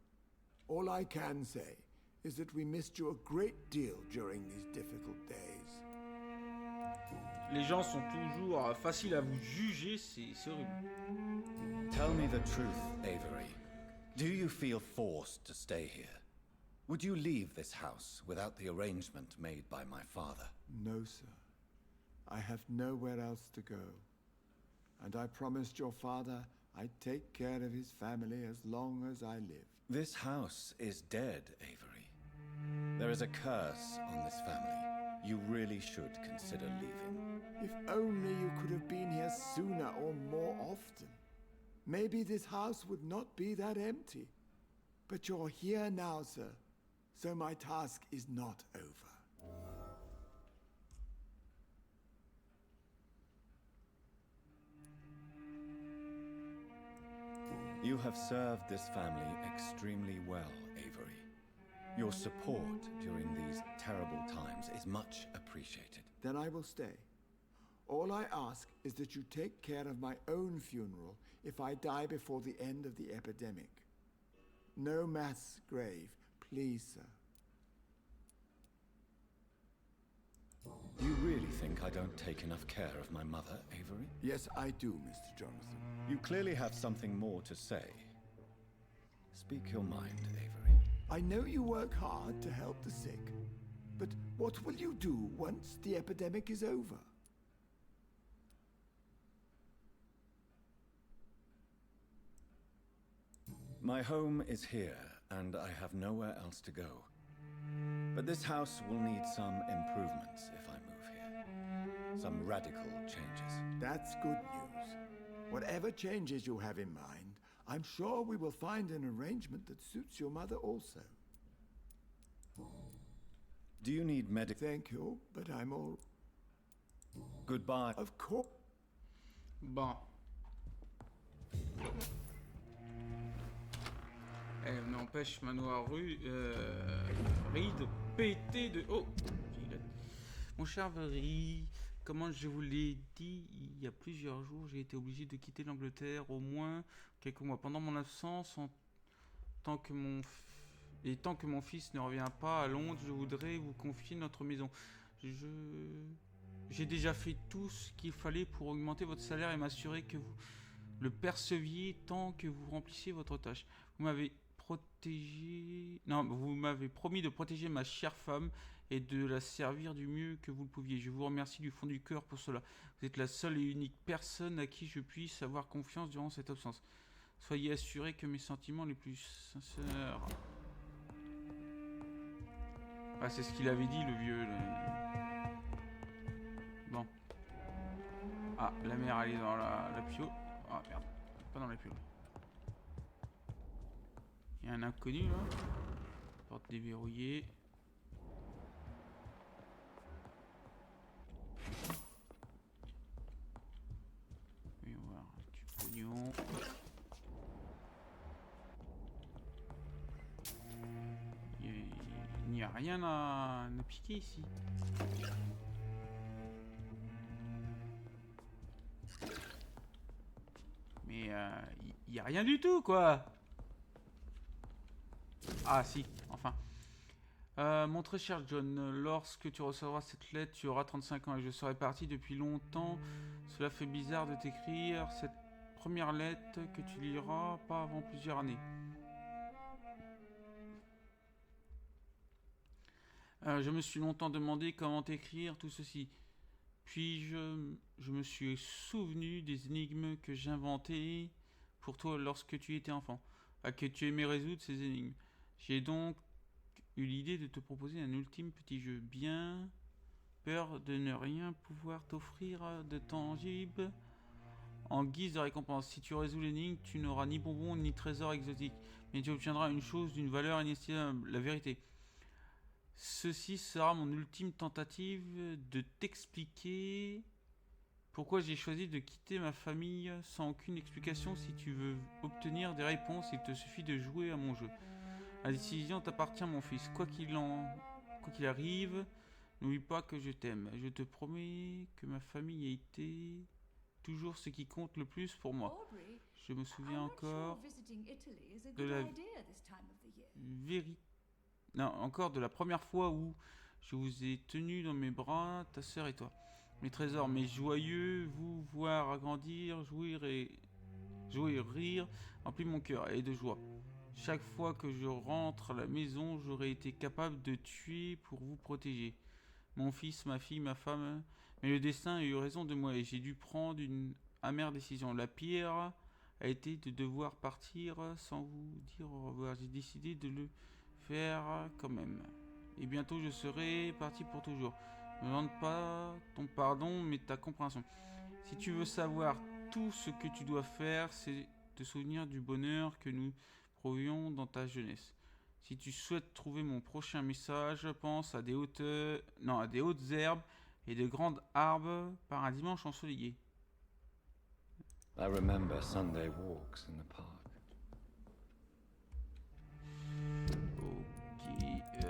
All I can say is that we missed you a great deal during these difficult days. Les gens sont toujours faciles à vous juger, c'est horrible. Tell me the truth, Avery. Do you feel forced to stay here? Would you leave this house without the arrangement made by my father? No, sir. I have nowhere else to go. And I promised your father I'd take care of his family as long as I live. This house is dead, Avery. There is a curse on this family. You really should consider leaving. If only you could have been here sooner or more often. Maybe this house would not be that empty. But you're here now, sir. So my task is not over. You have served this family extremely well, Avery. Your support during these terrible times is much appreciated. Then I will stay. All I ask is that you take care of my own funeral if I die before the end of the epidemic. No mass grave, please, sir. You really think I don't take enough care of my mother, Avery? Yes, I do, Mr. Jonathan. You clearly have something more to say. Speak your mind, Avery. I know you work hard to help the sick, but what will you do once the epidemic is over? My home is here, and I have nowhere else to go. But this house will need some improvements if I move here. Some radical changes. That's good news. Whatever changes you have in mind, I'm sure we will find an arrangement that suits your mother also. Do you need medical? Thank you, but I'm all... Goodbye. Of course. Bon. N'empêche Manoir Reed pété de... Oh, mon cher Avery, comme je vous l'ai dit il y a plusieurs jours, j'ai été obligé de quitter l'Angleterre au moins quelques mois. Pendant mon absence, tant que mon fils ne revient pas à Londres, je voudrais vous confier notre maison. J'ai déjà fait tout ce qu'il fallait pour augmenter votre salaire et m'assurer que vous le perceviez tant que vous remplissiez votre tâche. Vous m'avez promis de protéger ma chère femme et de la servir du mieux que vous le pouviez. Je vous remercie du fond du cœur pour cela. Vous êtes la seule et unique personne à qui je puisse avoir confiance durant cette absence. Soyez assurés que mes sentiments les plus sincères... Ah, c'est ce qu'il avait dit, le vieux. Bon. Ah, la mère, elle est dans la pio. Ah, merde. Pas dans la pio. Il y a un inconnu, là. Porte déverrouillée. Il n'y a rien à piquer ici. Mais il n'y a rien du tout, quoi. Ah si, enfin. Mon très cher John, lorsque tu recevras cette lettre, tu auras 35 ans et je serai parti depuis longtemps. Cela fait bizarre de t'écrire cette première lettre que tu liras pas avant plusieurs années. Je me suis longtemps demandé comment t'écrire tout ceci. Puis je me suis souvenu des énigmes que j'inventais pour toi lorsque tu étais enfant. Que tu aimais résoudre ces énigmes. J'ai donc eu l'idée de te proposer un ultime petit jeu. Bien peur de ne rien pouvoir t'offrir de tangible en guise de récompense. Si tu résous l'énigme, tu n'auras ni bonbons ni trésors exotiques, mais tu obtiendras une chose d'une valeur inestimable, la vérité. Ceci sera mon ultime tentative de t'expliquer pourquoi j'ai choisi de quitter ma famille sans aucune explication. Si tu veux obtenir des réponses, il te suffit de jouer à mon jeu. La décision t'appartient, mon fils. Quoi qu'il arrive, n'oublie pas que je t'aime. Je te promets que ma famille a été toujours ce qui compte le plus pour moi. Je me souviens encore de la encore de la première fois où je vous ai tenu dans mes bras, ta sœur et toi. Mes trésors, mes joyeux, vous voir agrandir, jouir, rire, emplit mon cœur et de joie. Chaque fois que je rentre à la maison, j'aurais été capable de tuer pour vous protéger. Mon fils, ma fille, ma femme. Mais le destin a eu raison de moi et j'ai dû prendre une amère décision. La pire a été de devoir partir sans vous dire au revoir. J'ai décidé de le faire quand même. Et bientôt je serai parti pour toujours. Ne me demande pas ton pardon, mais ta compréhension. Si tu veux savoir tout ce que tu dois faire, c'est te souvenir du bonheur que nous prouvions dans ta jeunesse. Si tu souhaites trouver mon prochain message, pense à des hautes herbes et de grandes arbres par un dimanche ensoleillé. I remember Sunday walks in the park. Ok.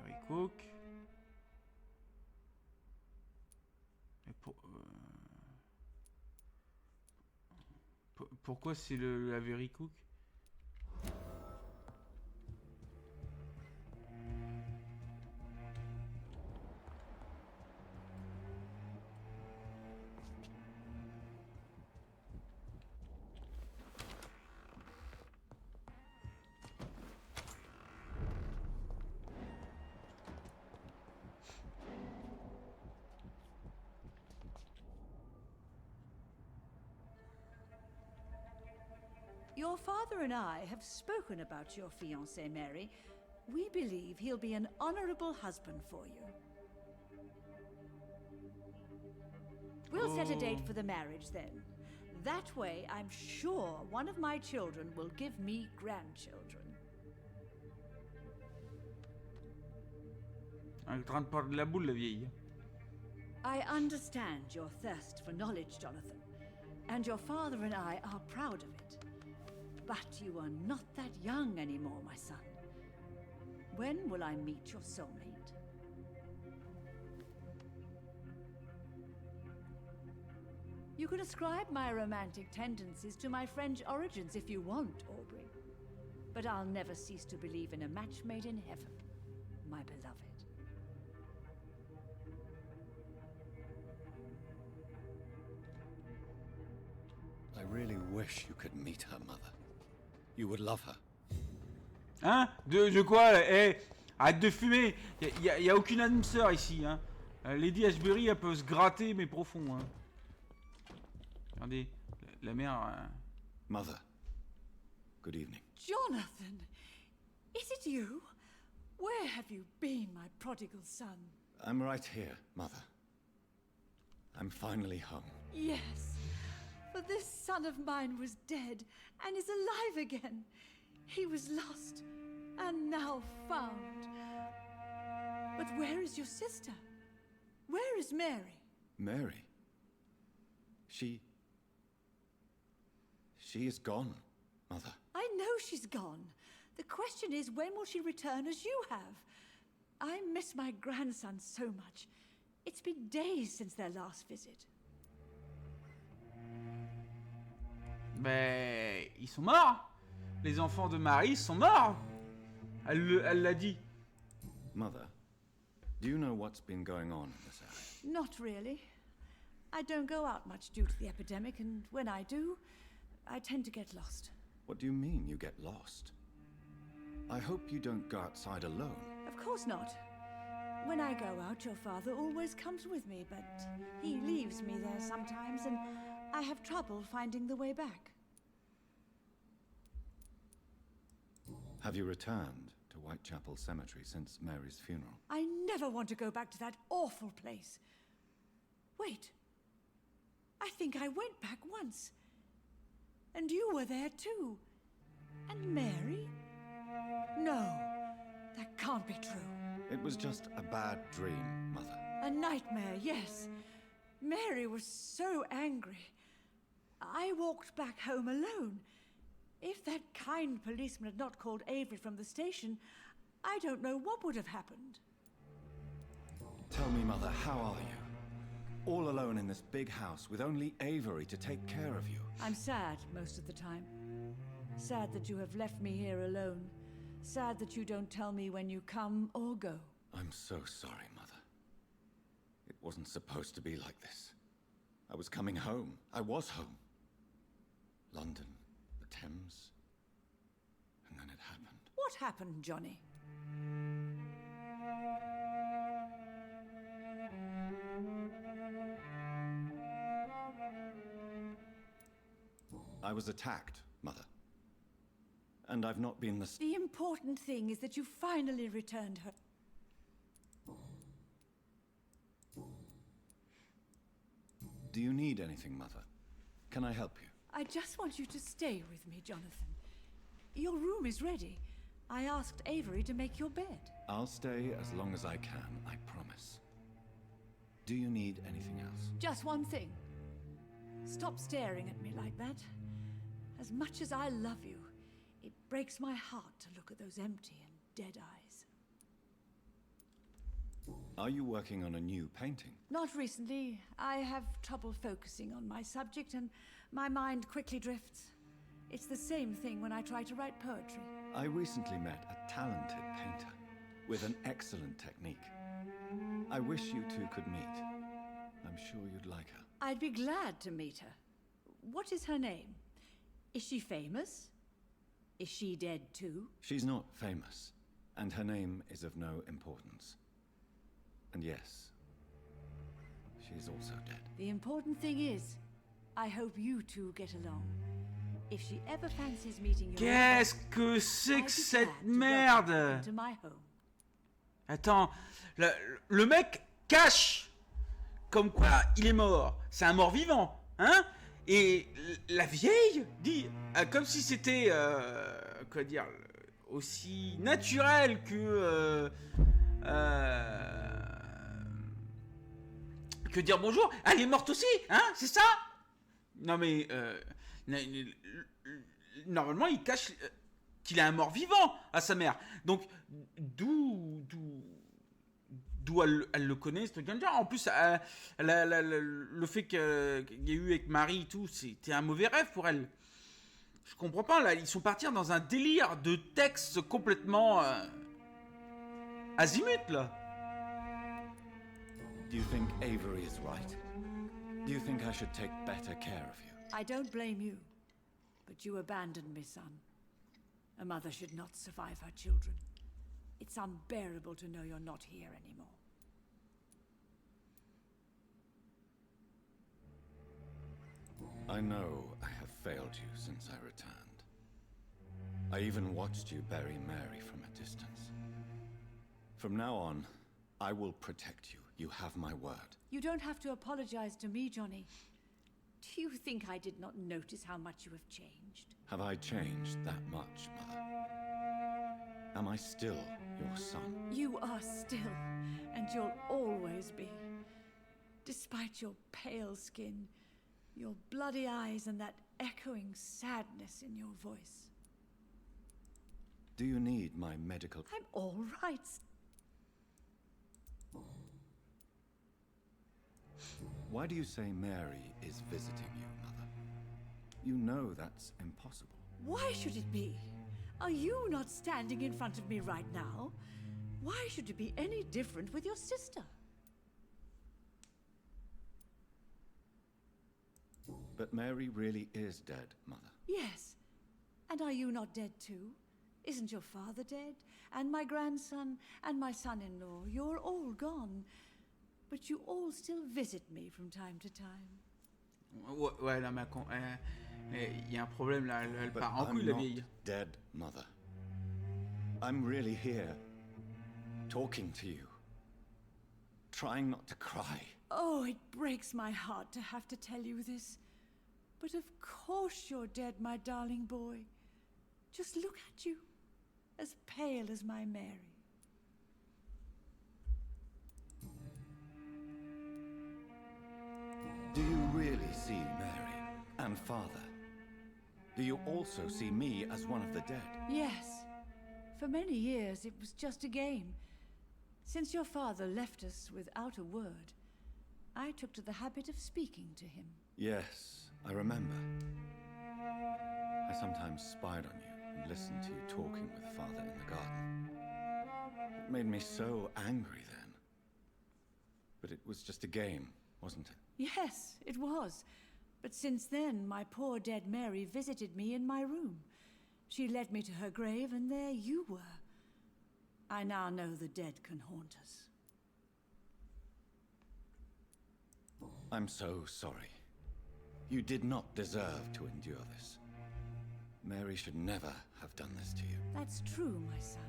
Very cook. Pourquoi c'est la very cook? Your father and I have spoken about your fiancé, Mary. We believe he'll be an honorable husband for you. We'll set a date for the marriage then. That way, I'm sure one of my children will give me grandchildren. Elle est en train de prendre de la boule, la vieille. I understand your thirst for knowledge, Jonathan, and your father and I are proud of it. But you are not that young anymore, my son. When will I meet your soulmate? You can ascribe my romantic tendencies to my French origins if you want, Aubrey. But I'll never cease to believe in a match made in heaven, my beloved. I really wish you could meet her, Mother. You would love her. Hein? De quoi là? Eh, arrête de fumer. Y a aucune âme sœur ici, hein. Lady Ashbury, elle peut se gratter, mais profond, hein. Regardez, la mère... Mother, good evening. Jonathan! Is it you? Where have you been, my prodigal son? I'm right here, Mother. I'm finally home. Yes, but this son of mine was dead and is alive again. He was lost and now found. But where is your sister? Where is Mary? Mary? She is gone, Mother. I know she's gone. The question is, when will she return as you have? I miss my grandson so much. It's been days since their last visit. Mais ils sont morts. Les enfants de Marie sont morts. Elle l'a dit. Mother, do you know what's been going on in this area? Not really. I don't go out much due to the epidemic, and when I do, I tend to get lost. What do you mean you get lost? I hope you don't go outside alone. Of course not. When I go out, your father always comes with me, but he leaves me there sometimes, and I have trouble finding the way back. Have you returned to Whitechapel Cemetery since Mary's funeral? I never want to go back to that awful place. Wait. I think I went back once. And you were there too. And Mary? No, that can't be true. It was just a bad dream, Mother. A nightmare, yes. Mary was so angry. I walked back home alone. If that kind policeman had not called Avery from the station, I don't know what would have happened. Tell me, Mother, how are you? All alone in this big house with only Avery to take care of you. I'm sad most of the time. Sad that you have left me here alone. Sad that you don't tell me when you come or go. I'm so sorry, Mother. It wasn't supposed to be like this. I was coming home. I was home. London, the Thames, and then it happened. What happened, Johnny? I was attacked, Mother. And I've not been the... The important thing is that you finally returned her. Do you need anything, Mother? Can I help you? I just want you to stay with me, Jonathan. Your room is ready. I asked Avery to make your bed. I'll stay as long as I can, I promise. Do you need anything else? Just one thing. Stop staring at me like that. As much as I love you, it breaks my heart to look at those empty and dead eyes. Are you working on a new painting? Not recently. I have trouble focusing on my subject and my mind quickly drifts. It's the same thing when I try to write poetry. I recently met a talented painter with an excellent technique. I wish you two could meet. I'm sure you'd like her. I'd be glad to meet her. What is her name? Is she famous? Is she dead too? She's not famous, and her name is of no importance. And yes, she's also dead. The important thing is, I hope you two get along. If she ever fancies meeting your Qu'est-ce que c'est que cette merde? to my home. Attends, le mec cache comme quoi il est mort. C'est un mort-vivant, hein? Et la vieille dit, comme si c'était, quoi dire, aussi naturel que dire bonjour. Elle est morte aussi, hein? C'est ça? Non mais, normalement il cache qu'il a un mort-vivant à sa mère. Donc, d'où elle le connaît, ce truc-là. En plus, le fait qu'il y ait eu avec Marie et tout, c'était un mauvais rêve pour elle. Je comprends pas, là, ils sont partis dans un délire de texte complètement azimut, là. Do you think Avery is right? Do you think I should take better care of you? I don't blame you, but you abandoned me, son. A mother should not survive her children. It's unbearable to know you're not here anymore. I know I have failed you since I returned. I even watched you bury Mary from a distance. From now on, I will protect you. You have my word. You don't have to apologize to me, Johnny. Do you think I did not notice how much you have changed? Have I changed that much, Mother? Am I still your son? You are still, and you'll always be. Despite your pale skin, your bloody eyes, and that echoing sadness in your voice. Do you need my medical... I'm all right. Why do you say Mary is visiting you, Mother? You know that's impossible. Why should it be? Are you not standing in front of me right now? Why should it be any different with your sister? But Mary really is dead, Mother. Yes. And are you not dead too? Isn't your father dead? And my grandson, and my son-in-law, you're all gone. But you all still visit me from time to time. Ouais, là, il y a un problème là, elle But part en I'm couille, la not vieille. dead, Mother. I'm really here, talking to you, trying not to cry. Oh, it breaks my heart to have to tell you this. But of course you're dead, my darling boy. Just look at you, as pale as my Mary. Do you really see Mary and Father? Do you also see me as one of the dead? Yes. For many years, it was just a game. Since your father left us without a word, I took to the habit of speaking to him. Yes, I remember. I sometimes spied on you and listened to you talking with Father in the garden. It made me so angry then. But it was just a game, wasn't it? Yes, it was. But since then, my poor dead Mary visited me in my room. She led me to her grave, and there you were. I now know the dead can haunt us. I'm so sorry. You did not deserve to endure this. Mary should never have done this to you. That's true, my son.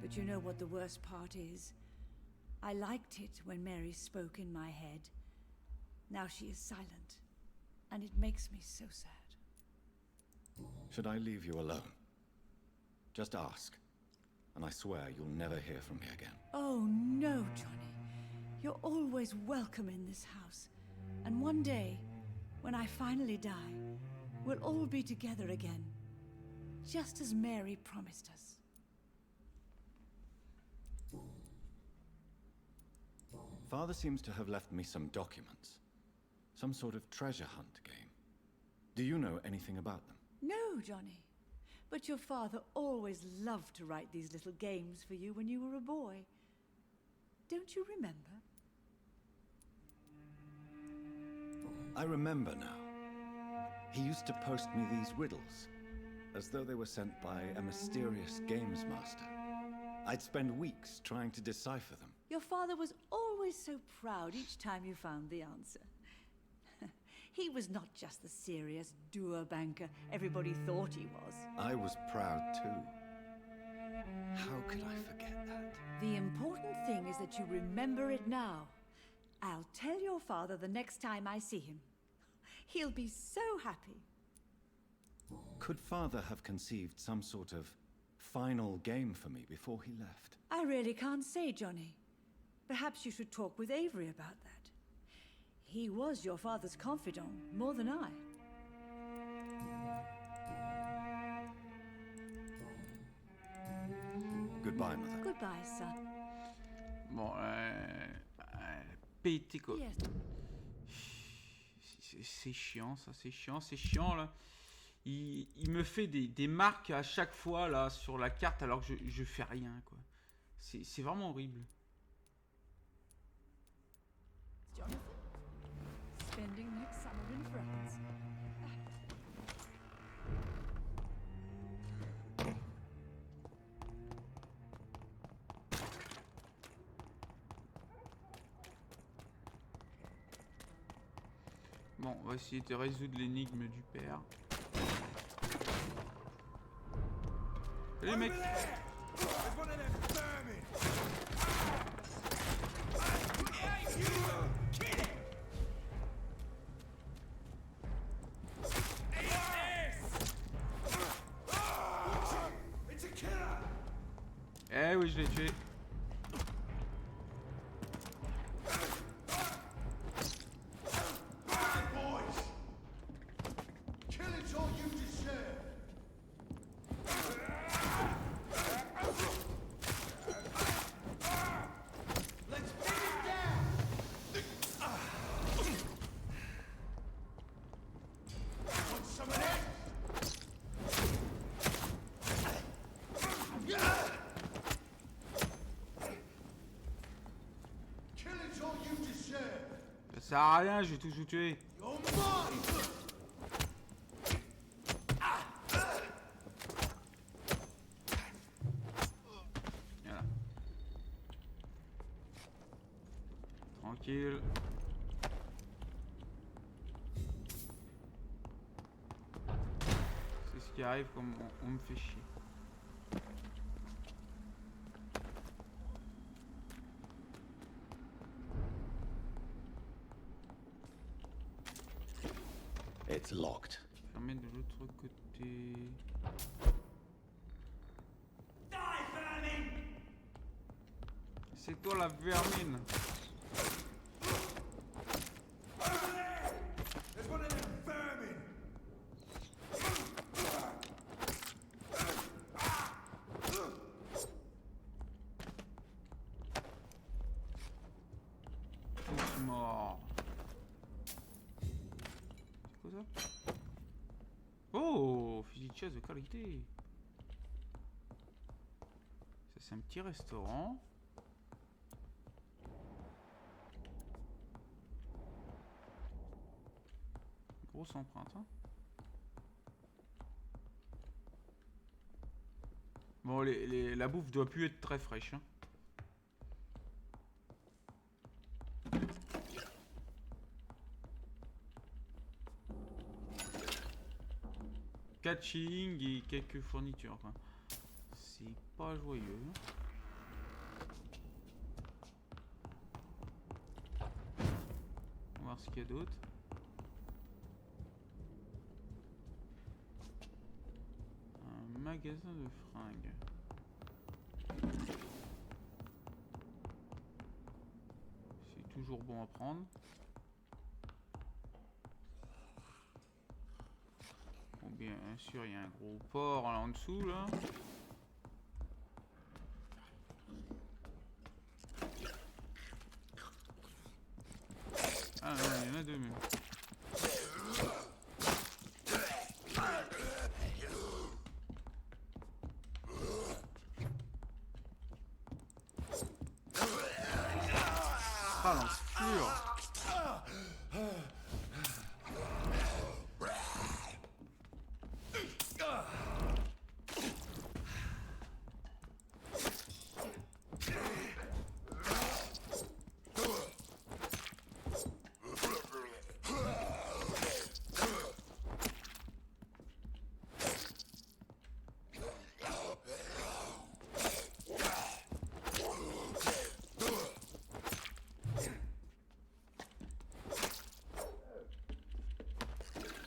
But you know what the worst part is? I liked it when Mary spoke in my head. Now she is silent, and it makes me so sad. Should I leave you alone? Just ask, and I swear you'll never hear from me again. Oh, no, Johnny. You're always welcome in this house. And one day, when I finally die, we'll all be together again, just as Mary promised us. Father seems to have left me some documents. Some sort of treasure hunt game. Do you know anything about them? No, Johnny. But your father always loved to write these little games for you when you were a boy. Don't you remember? I remember now. He used to post me these riddles, as though they were sent by a mysterious games master. I'd spend weeks trying to decipher them. Your father was always so proud each time you found the answer. He was not just the serious doer banker everybody thought he was. I was proud too. How could I forget that? The important thing is that you remember it now. I'll tell your father the next time I see him. He'll be so happy. Could Father have conceived some sort of final game for me before he left? I really can't say, Johnny. Perhaps you should talk with Avery about that. He was your father's confidant, more than I. Goodbye, Mother. Goodbye, son. Bon, pété quoi. Yes. C'est chiant, ça, c'est chiant là. Il me fait des marques à chaque fois là sur la carte alors que je fais rien quoi. C'est vraiment horrible. Jonathan, spending next summer in France. Bon, on va essayer de résoudre l'énigme du père. Salut mec. Eh oui, je l'ai tué. sert à rien, je vais tous vous tuer. Voilà. Tranquille. C'est ce qui arrive comme on me fait chier. It's locked. Fermé de l'autre côté. C'est toi la vermine. Tous morts. C'est quoi ça? Oh, fusil de chasse de qualité. Ça c'est un petit restaurant. Grosse empreinte, hein. Bon, la bouffe doit plus être très fraîche, hein. Catching et quelques fournitures, enfin. C'est pas joyeux. On va voir ce qu'il y a d'autre. Un magasin de fringues. C'est toujours bon à prendre. Bon, bien sûr, il y a un gros porc là en dessous là. Ah non, il y en a deux même. Ah l'enflure.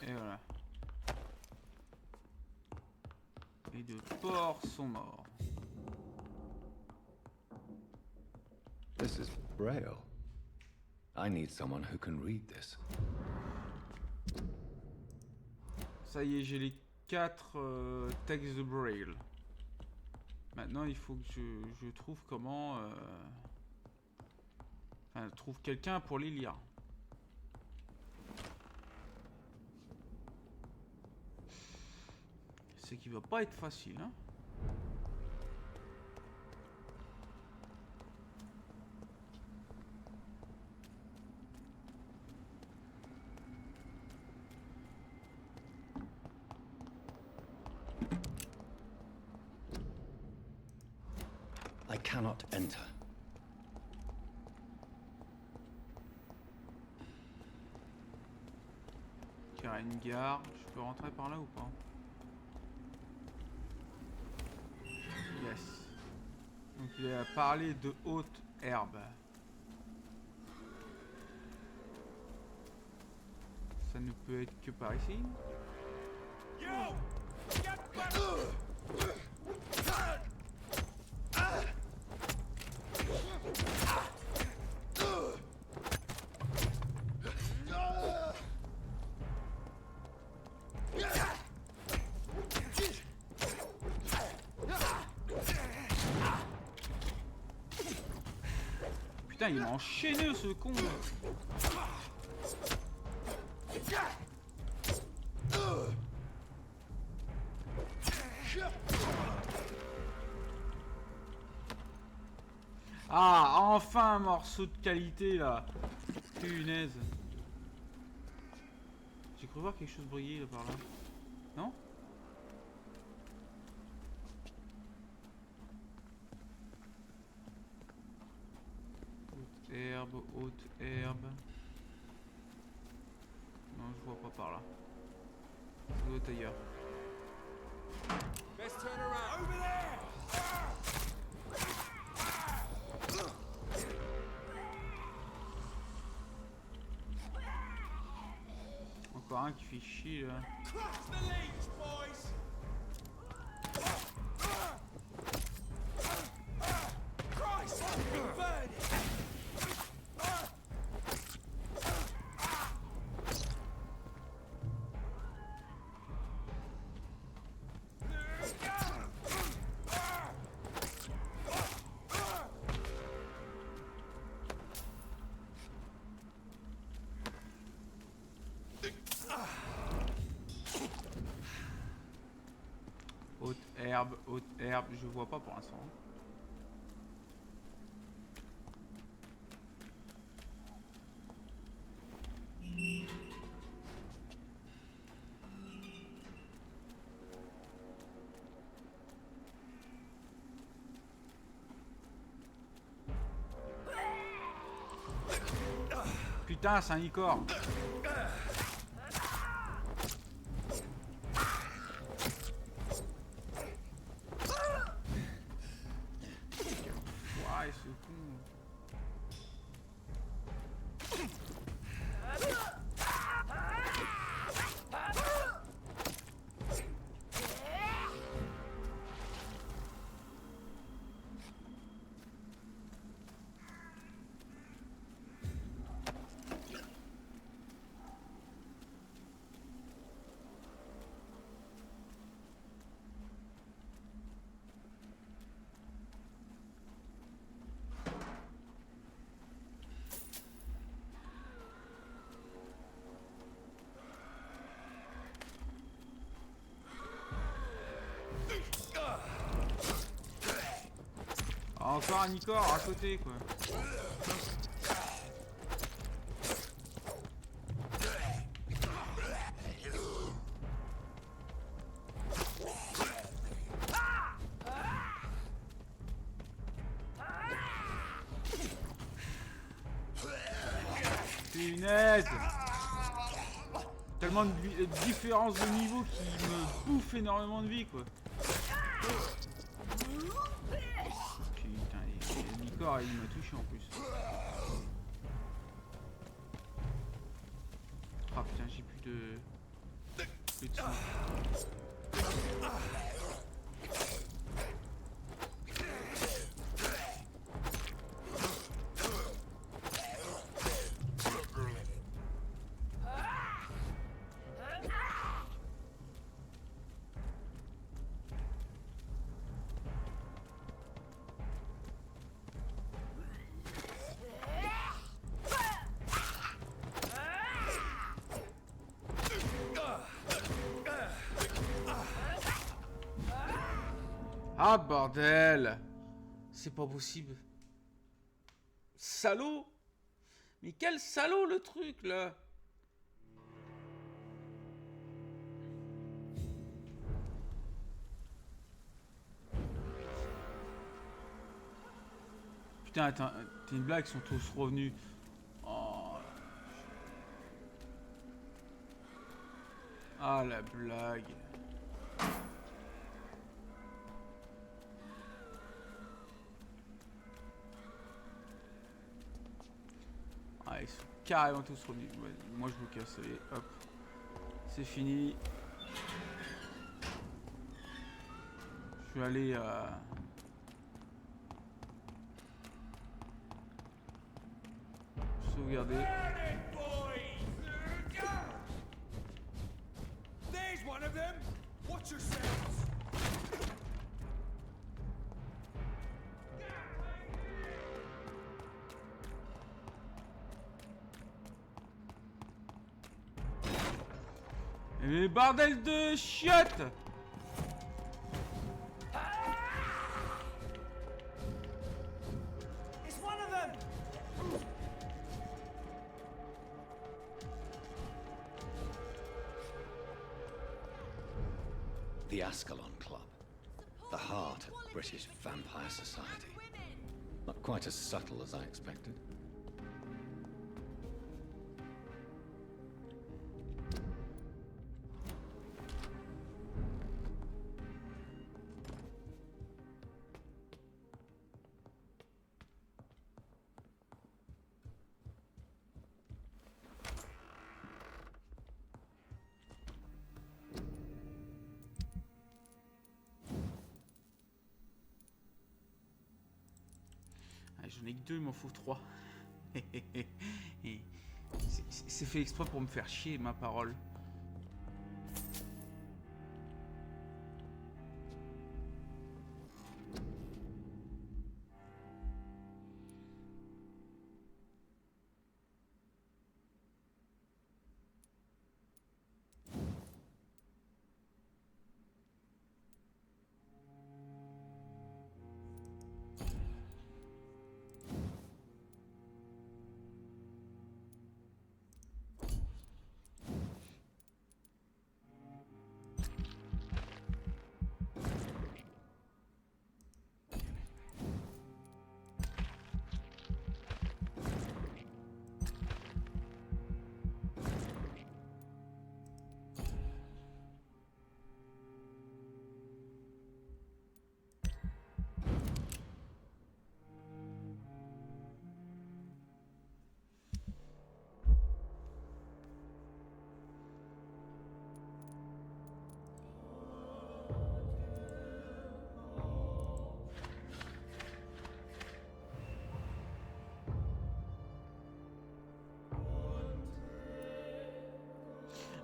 Et voilà. Les deux porcs sont morts. This is Braille. I need someone who can read this. Ça y est, j'ai les 4 textes de Braille. Maintenant, il faut que je trouve comment... Enfin, je trouve quelqu'un pour les lire. Ce qui va pas être facile, hein. I cannot enter. Il y a une gare. Je peux rentrer par là ou pas? Yes. Donc il a parlé de haute herbe. Ça ne peut être que par ici. Yo! Get back! Putain, il m'a enchaîné ce con. Ah, enfin un morceau de qualité là. Punaise. cru voir quelque chose briller là par là. Non? Haute herbe. Non, je vois pas par là. Ça doit être ailleurs. Best turn around. Over there! Encore un qui fait chier là. Crack the leech, boys! Christ! Burn it! Haute herbe, je vois pas pour l'instant. Putain, c'est un icor. Encore un icor à côté quoi. Punaise! Tellement de différence de niveau qui me bouffe énormément de vie quoi. Il m'a touché en plus. Ah putain, j'ai plus de sang. Ah bordel! C'est pas possible. Salaud! Mais quel salaud le truc là! Putain, attends, t'es une blague, ils sont tous revenus. Oh. Ah la blague. Ah, ils sont carrément tous revenus. Ouais, moi je me casse, allez, hop. C'est fini. Je vais aller sauvegarder. There's one of them. Watch yourselves. Mais bordel de chiottes! It's one of them. The Ascalon Club. The heart of British vampire society. Not quite as subtle as I expected. J'en ai que 2, il m'en faut 3. C'est fait exprès pour me faire chier, ma parole.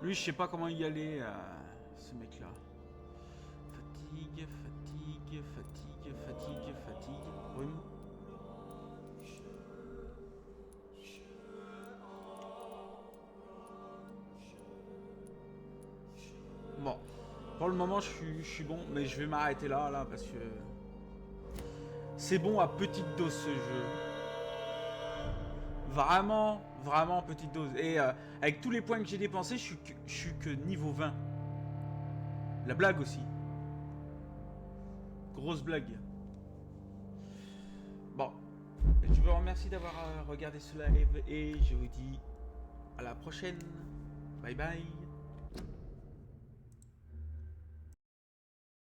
Lui, je sais pas comment y aller, ce mec-là. Fatigue, fatigue, fatigue, fatigue, fatigue. Brume. Bon, pour le moment, je suis bon, mais je vais m'arrêter là, parce que c'est bon à petite dose ce jeu. Vraiment, vraiment petite dose. Et avec tous les points que j'ai dépensés, je suis que niveau 20. La blague aussi. Grosse blague. Bon. Je vous remercie d'avoir regardé ce live et je vous dis à la prochaine. Bye bye.